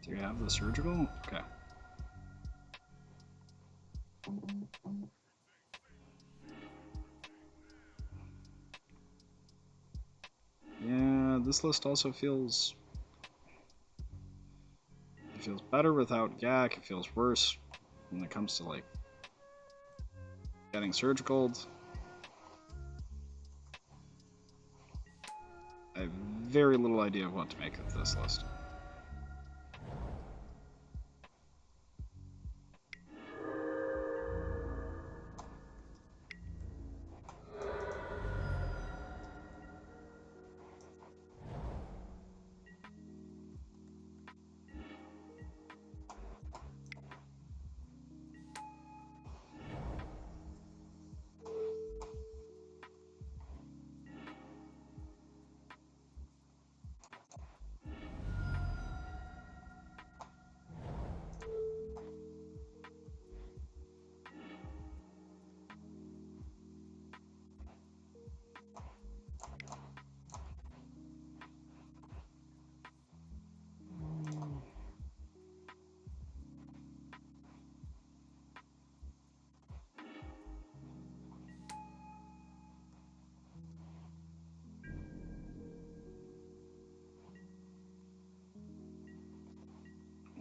do you have the surgical? Okay. Yeah, this list also feels... It feels better without Hogaak, it feels worse when it comes to, like, getting surgical. very little idea of what to make of this list.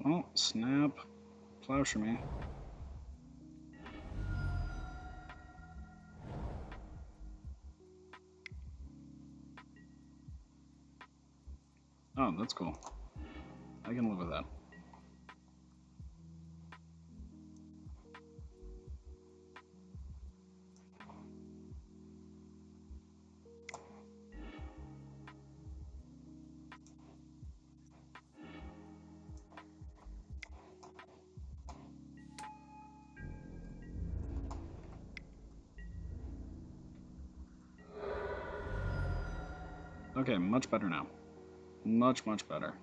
Oh, snap. Plowshare me. Oh, that's cool. I can live with that. Okay, much better now. Much, much better.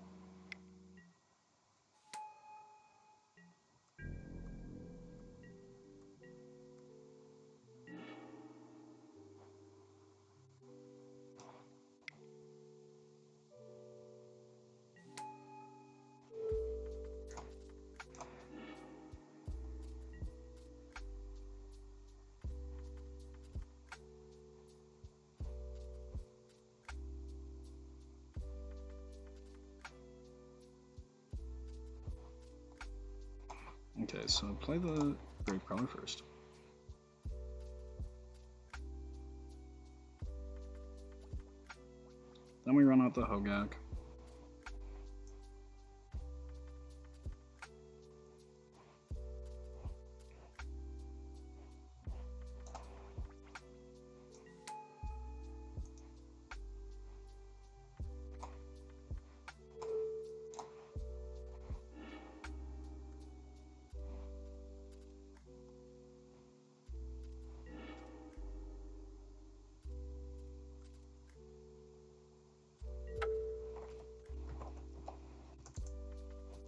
Okay, so play the Grave Crawler first. Then we run out the Hogaak.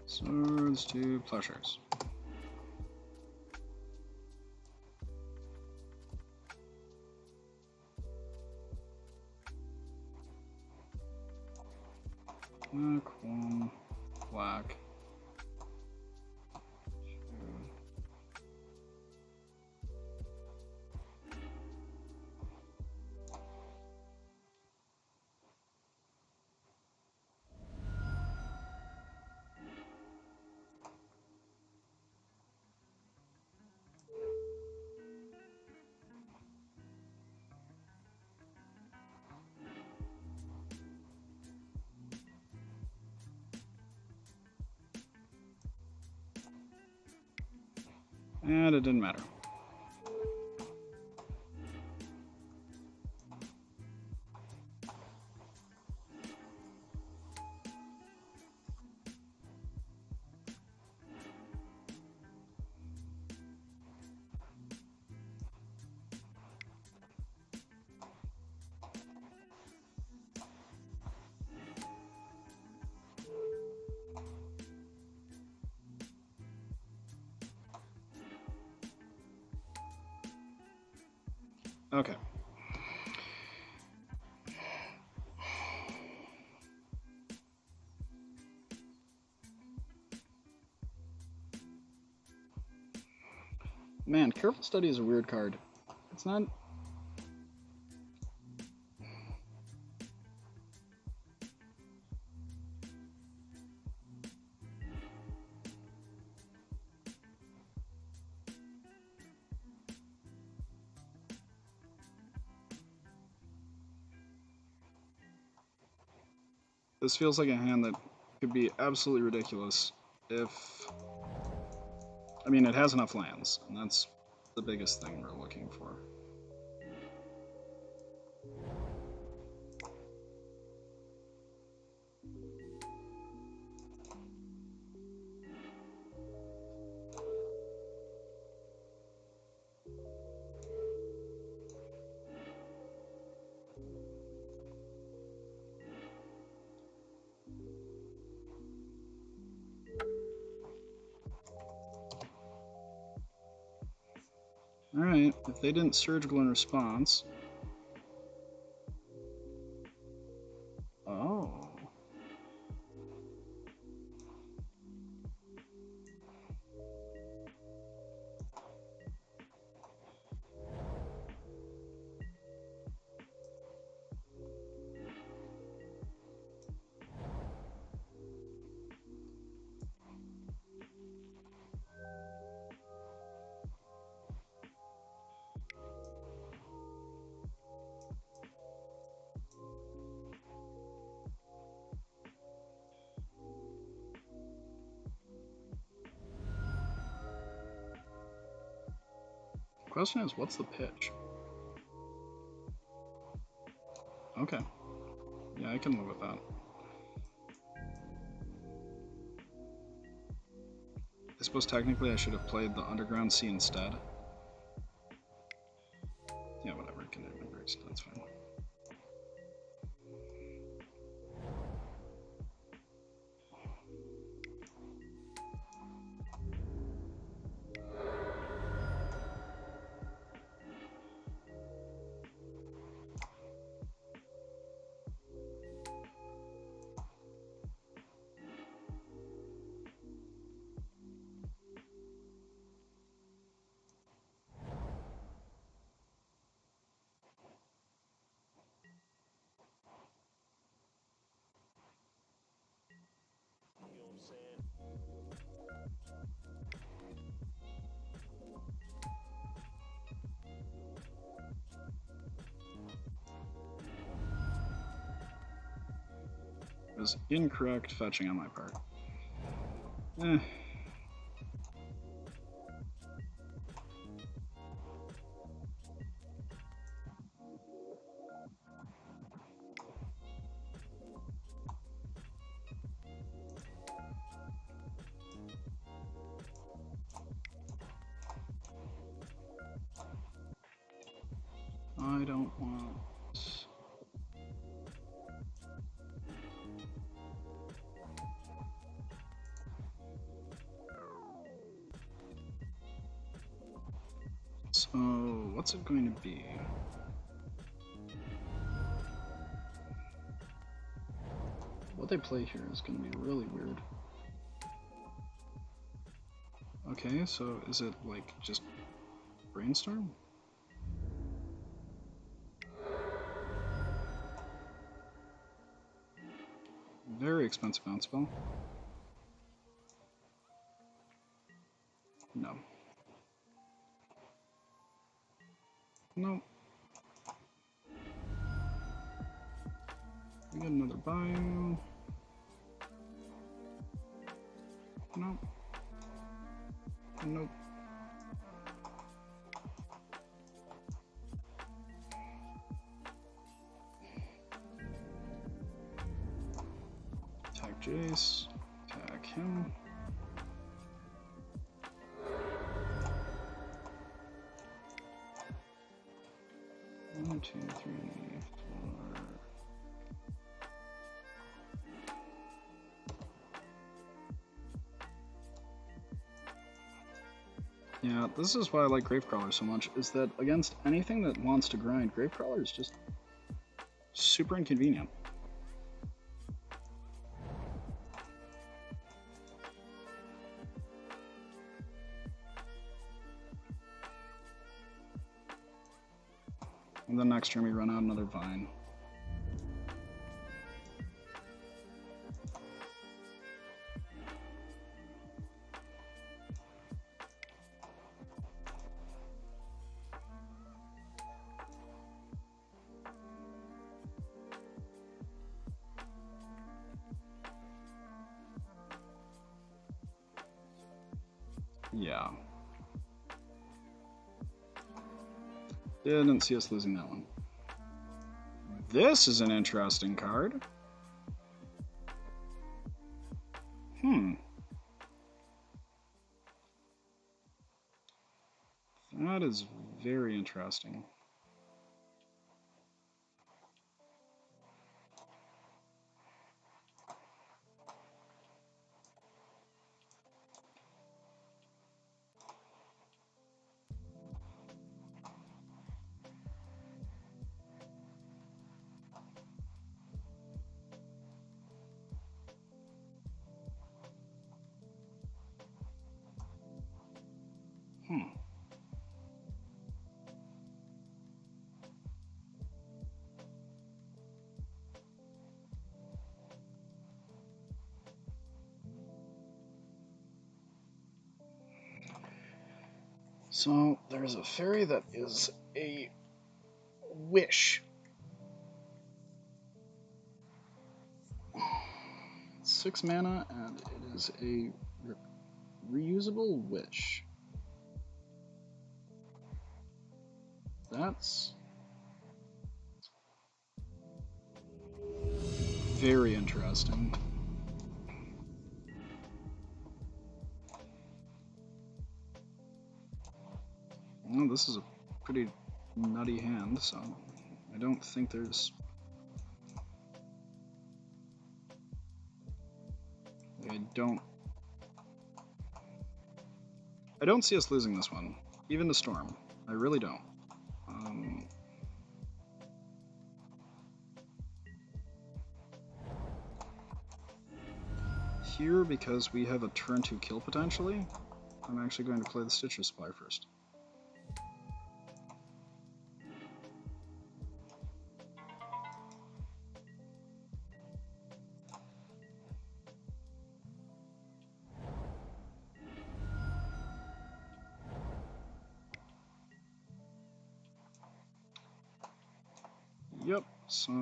Swords to Plowshares. Black, one, black. And it didn't matter. Okay. Man, Careful Study is a weird card. It's not... This feels like a hand that could be absolutely ridiculous if... I mean, it has enough lands, and that's the biggest thing we're looking for. Alright, if they didn't surgical in response... Oh... Question is, what's the pitch? Okay. Yeah, I can live with that. I suppose technically I should have played the Underground Sea instead. Yeah, whatever, Canadian Embrace, that's fine. It was incorrect fetching on my part. Eh. I don't want... So, what's it going to be? What they play here is going to be really weird. Okay, so is it like just Brainstorm? Very expensive bounce spell. No. Nope. We got another bio. Nope. Nope. Attack Jace. Attack him. One, two, three, four. Yeah, this is why I like Gravecrawler so much, is that against anything that wants to grind, Gravecrawler is just super inconvenient. And then next turn we run out another Vine. Yeah. Didn't see us losing that one. This is an interesting card. That is very interesting. So there's a fairy that is a wish. 6 mana, and it is a reusable wish. That's very interesting. Well, this is a pretty nutty hand, so I don't think there's... I don't see us losing this one. Even the storm. I really don't. Here, because we have a turn 2 kill potentially, I'm actually going to play the Stitcher Supply first. Yep, so...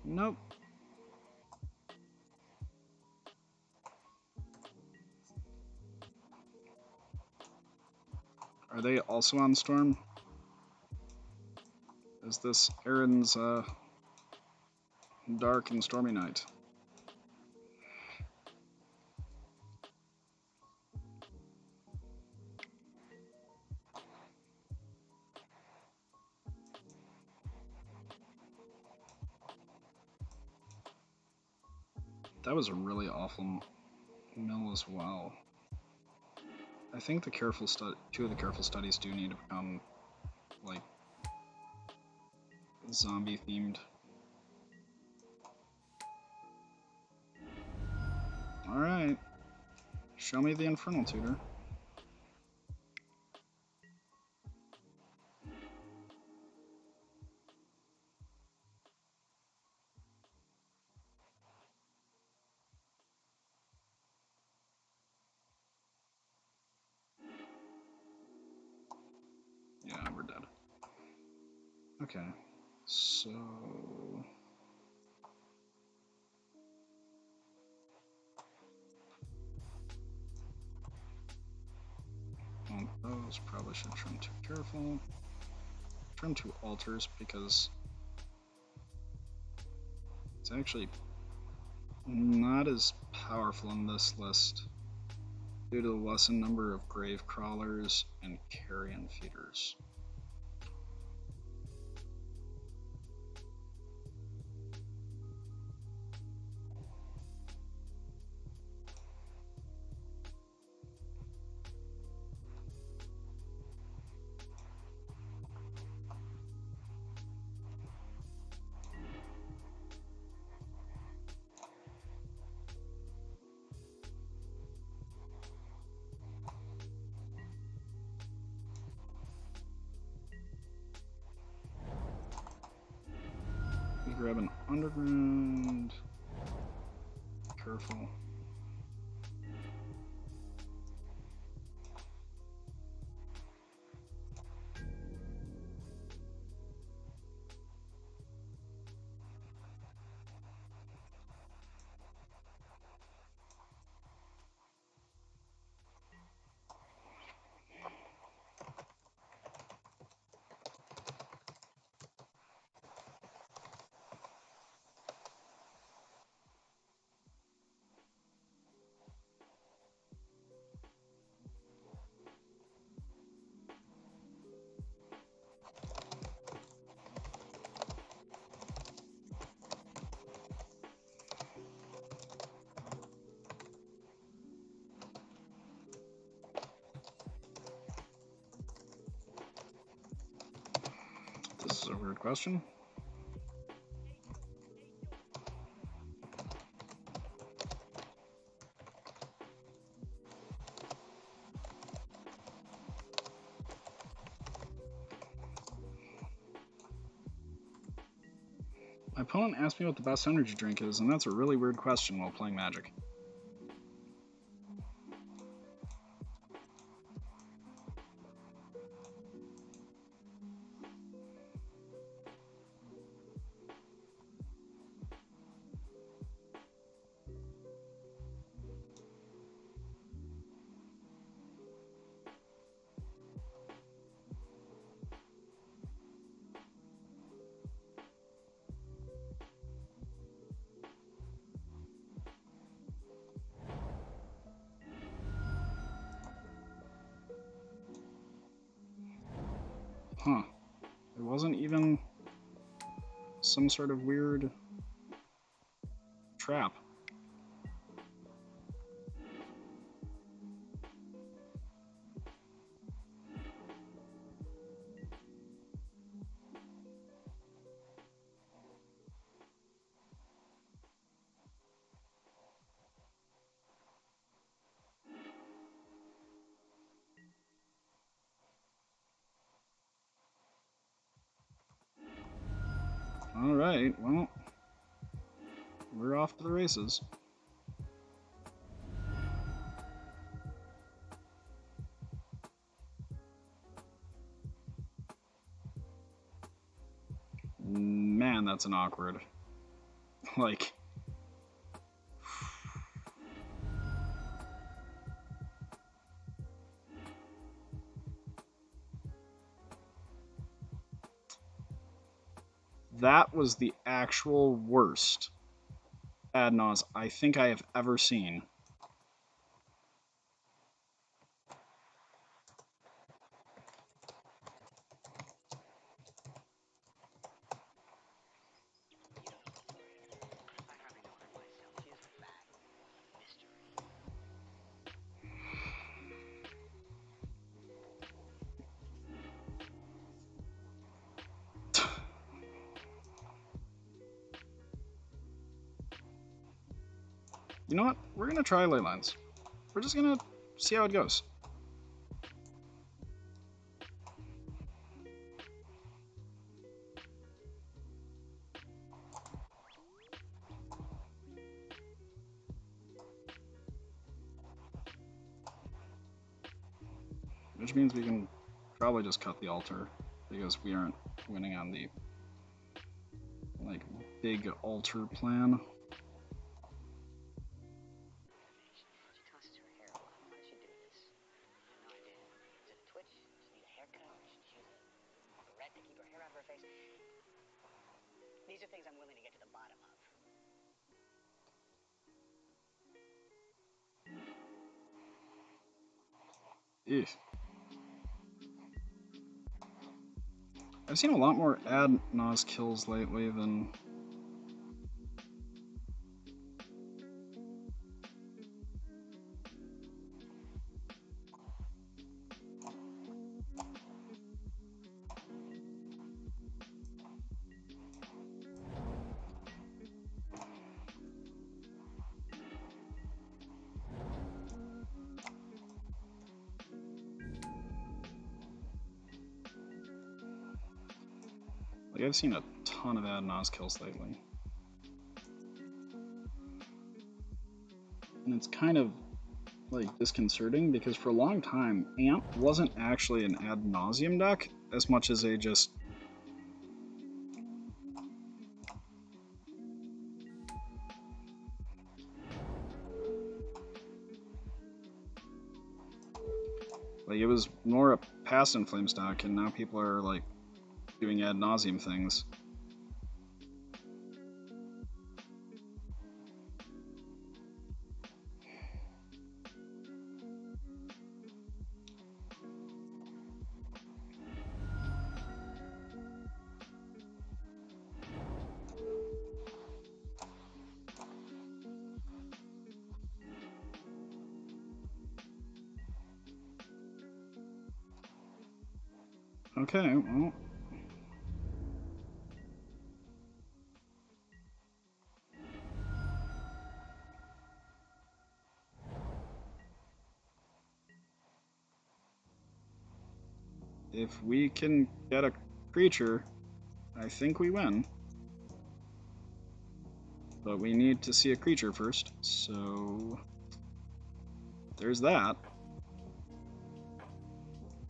Nope. Are they also on Storm? Is this Aaron's Dark and Stormy Night? That was a really awful mill as well. I think the two of the careful studies do need to become, like, zombie themed. Alright. Show me the Infernal Tutor. Yeah, we're dead. Okay, so... those probably should trim too careful. Trim 2 altars because it's actually not as powerful in this list due to the lessened number of grave crawlers and carrion feeders. grab an underground. Careful. This is a weird question. My opponent asked me what the best energy drink is, and that's a really weird question while playing Magic. Huh. It wasn't even some sort of weird trap. Alright, well, we're off to the races. Man, that's an awkward. Like... That was the actual worst Adnos I think I have ever seen. You know what? We're gonna try ley lines. We're just gonna see how it goes. Which means we can probably just cut the altar, because we aren't winning on the, like, big altar plan. These are things I'm willing to get to the bottom of. Eesh. I've seen a lot more Adnos kills lately than... Like, I've seen a ton of ad nos kills lately. And it's kind of, like, disconcerting because for a long time, Ant wasn't actually an ad nauseum deck as much as a just... Like, it was more a Past in Flames deck, and now people are, like, doing ad nauseum things. Okay, well... If we can get a creature, I think we win. But we need to see a creature first, so... There's that.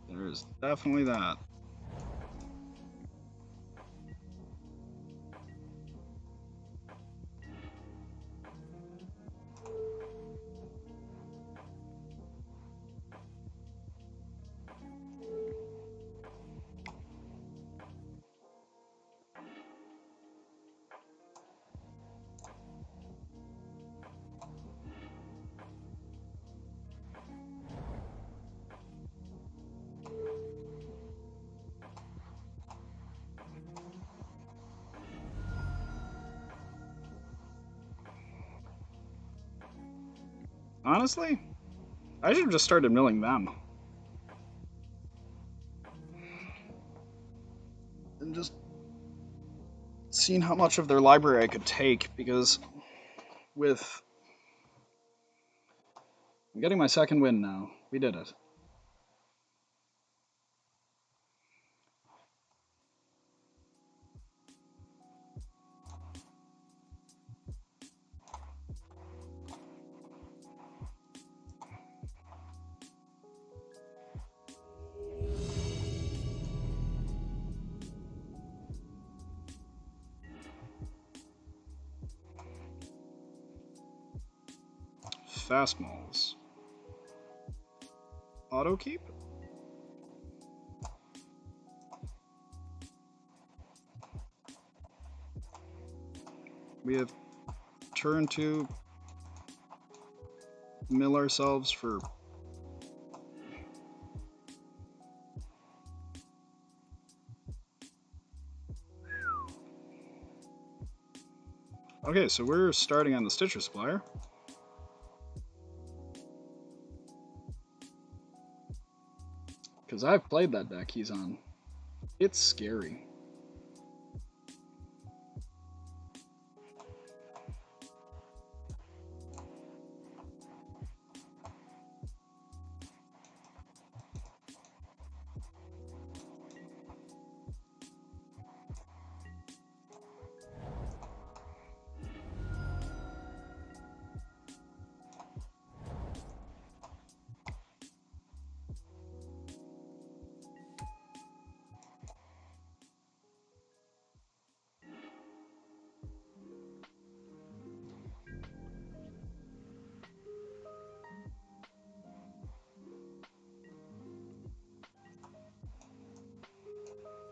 There's definitely that. Honestly, I should have just started milling them. And just seen how much of their library I could take, because with I'm getting my second win now. We did it. Fastballs. Auto keep? We have turn to mill ourselves for... Okay, so we're starting on the Stitcher Supplier. Because I've played that deck he's on. It's scary.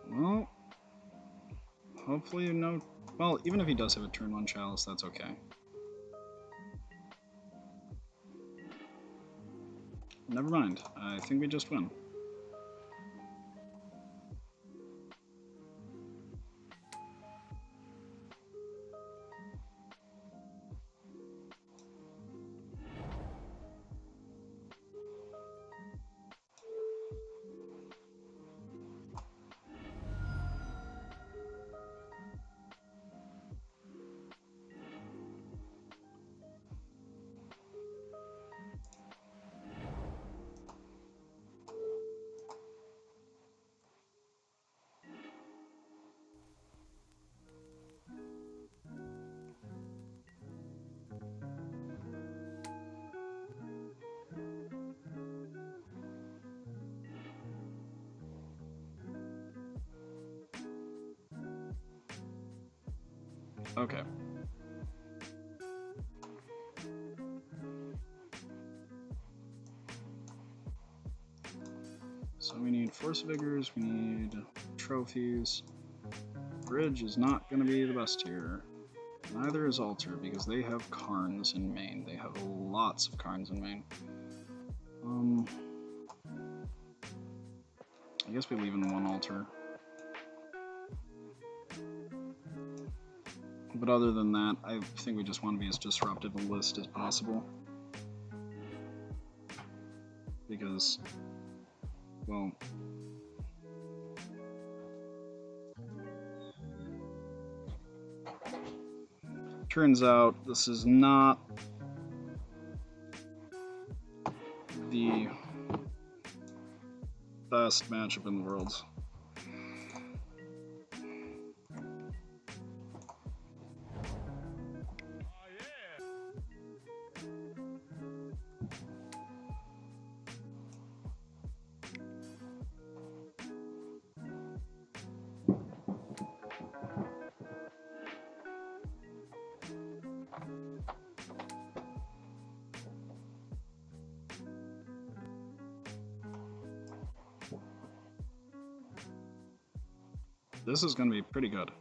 Well, hopefully no... Well, even if he does have a turn 1 Chalice, that's okay. Never mind. I think we just win. Okay. So we need force figures, we need trophies. Bridge is not going to be the best here. Neither is Altar, because they have Karns in main. They have lots of Karns in main. I guess we leave in one Altar. But other than that, I think we just want to be as disruptive a list as possible. Because, well, turns out this is not the best matchup in the world. This is going to be pretty good.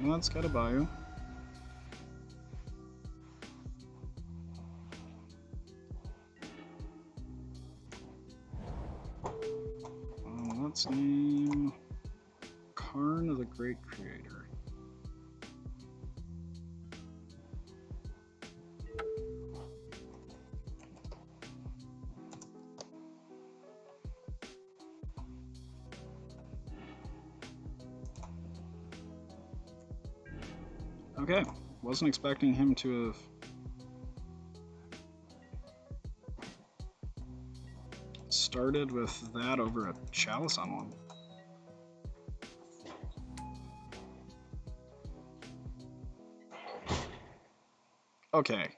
Let's get a bio. Let's name Karn the Great Creator. Okay, wasn't expecting him to have started with that over a Chalice on one. Okay.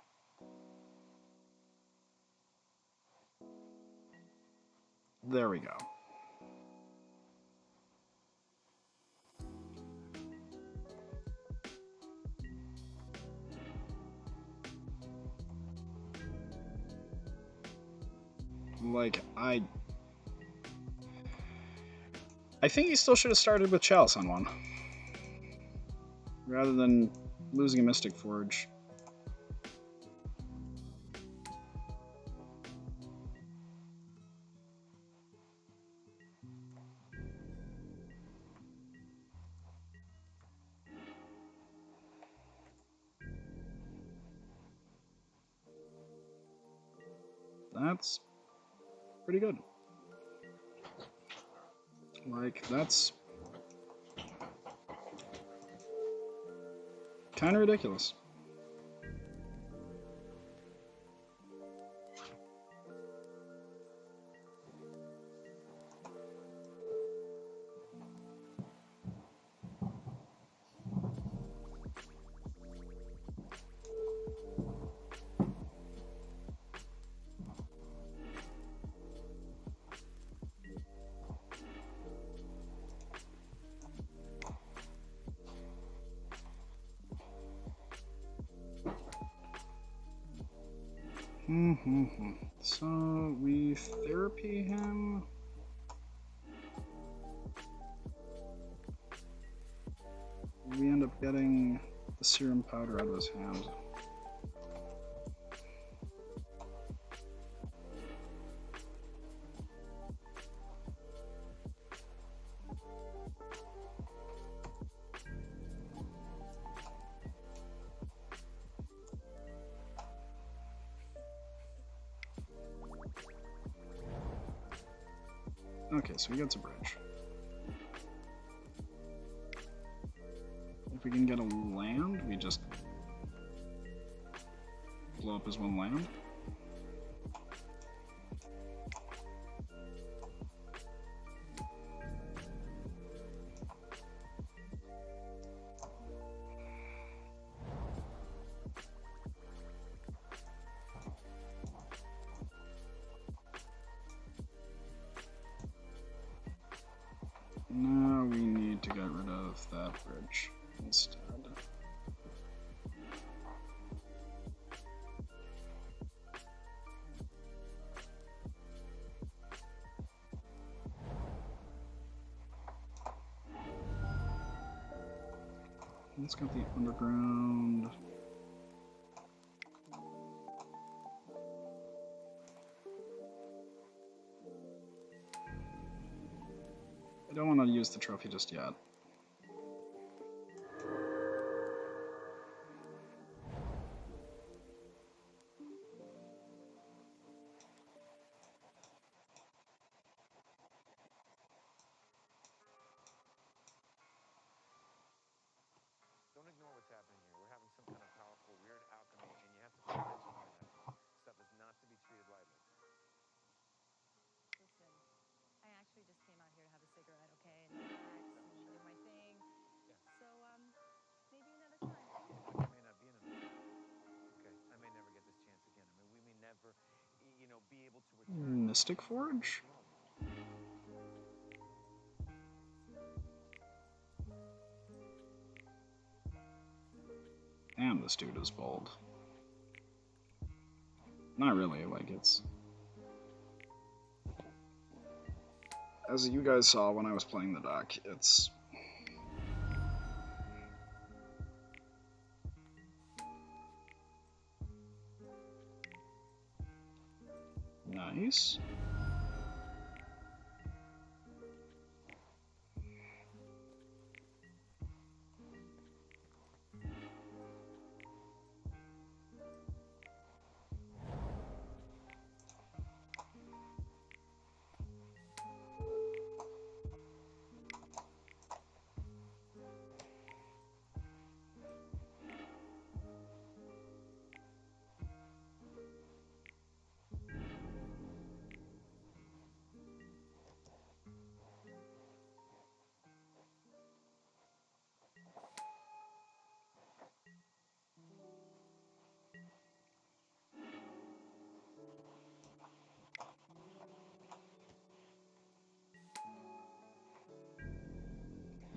There we go. Like, I think he still should have started with Chalice on one. Rather than losing a Mystic Forge. That's pretty good. Like, that's kind of ridiculous. So we therapy him. We end up getting the serum powder out of his hand. Okay, so he gets a bridge. If we can get a land, we just blow up as one land. Now we need to get rid of that bridge instead. Let's get the underground. I don't want to use the trophy just yet. Don't ignore what's happening here. We're having some kind of powerful, weird alchemy, and you have to pay attention to that. Stuff is not to be treated lightly. Listen, I actually just came out here to have a cigarette, okay, and relax and do my thing. Yeah. So, maybe another time. There may not be another time. Okay, I may never get this chance again. I mean, we may never, you know, be able to return. Mystic Forge? Damn, this dude is bold. Not really, like it's... As you guys saw when I was playing the deck, it's... nice.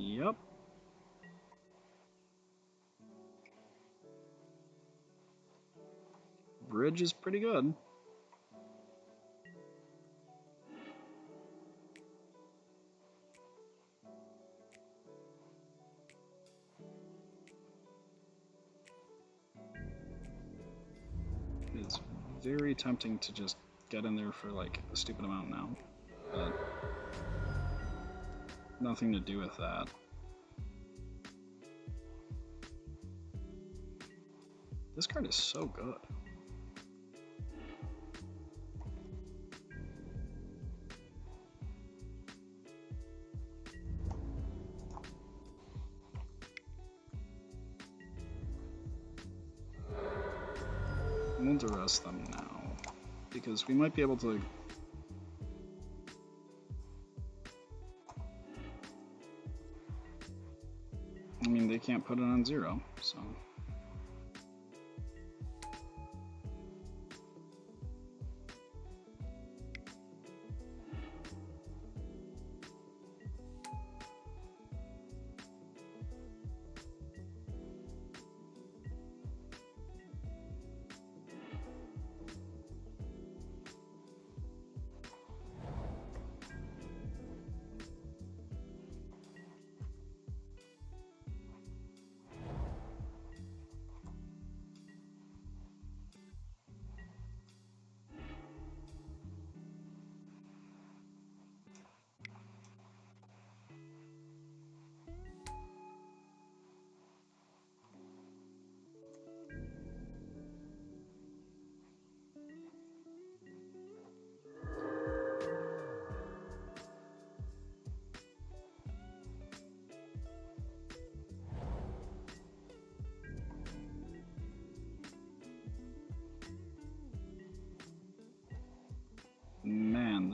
Yep. Bridge is pretty good. It's very tempting to just get in there for like a stupid amount now, but nothing to do with that. This card is so good. We'll duress them now, because we might be able to... I mean, they can't put it on 0, so...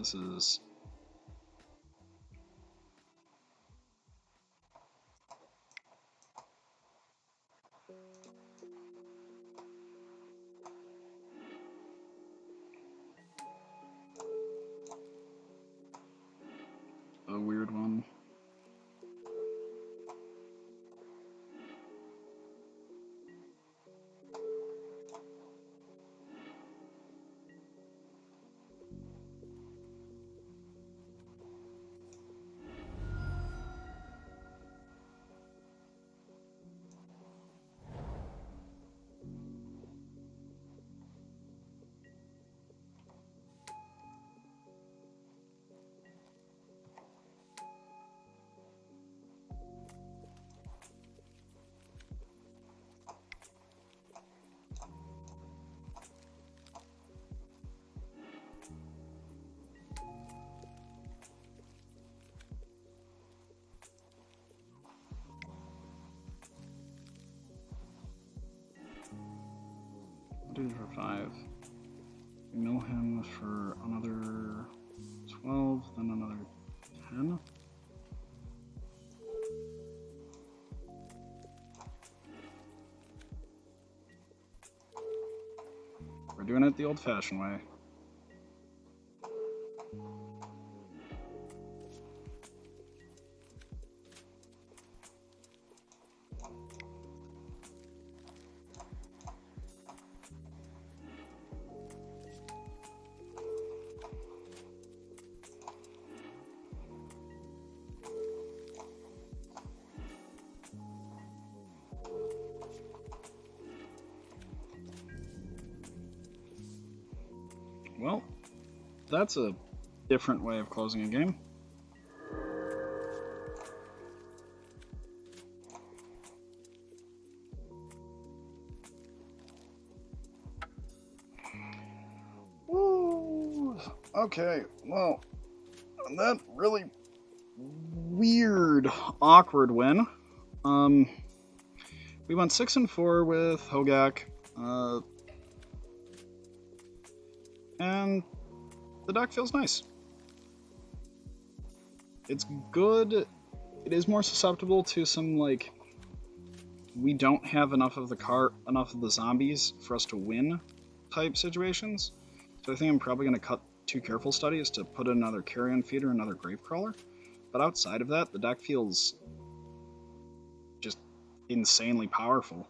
This is... a weird one. Do it for 5. We mill him for another 12, then another 10. We're doing it the old-fashioned way. Well, that's a different way of closing a game. Woo! Okay, well, that really weird, awkward win. We went 6-4 with Hogaak, and the deck feels nice. It's good. It is more susceptible to some, like, we don't have enough of the zombies for us to win type situations. So I think I'm probably going to cut 2 careful studies to put in another carrion feeder, another gravecrawler. But outside of that, the deck feels just insanely powerful.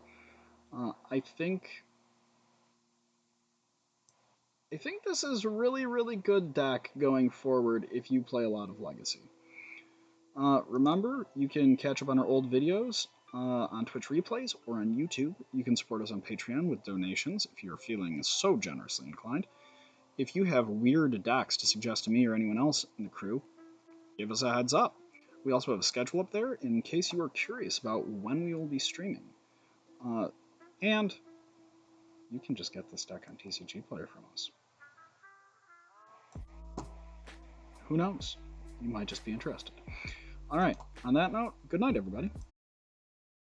I think this is a really, really good deck going forward if you play a lot of Legacy. Remember, you can catch up on our old videos on Twitch replays or on YouTube. You can support us on Patreon with donations if you're feeling so generously inclined. If you have weird decks to suggest to me or anyone else in the crew, give us a heads up. We also have a schedule up there in case you are curious about when we will be streaming. And you can just get this deck on TCG Player from us. Who knows? You might just be interested. Alright, on that note, good night, everybody.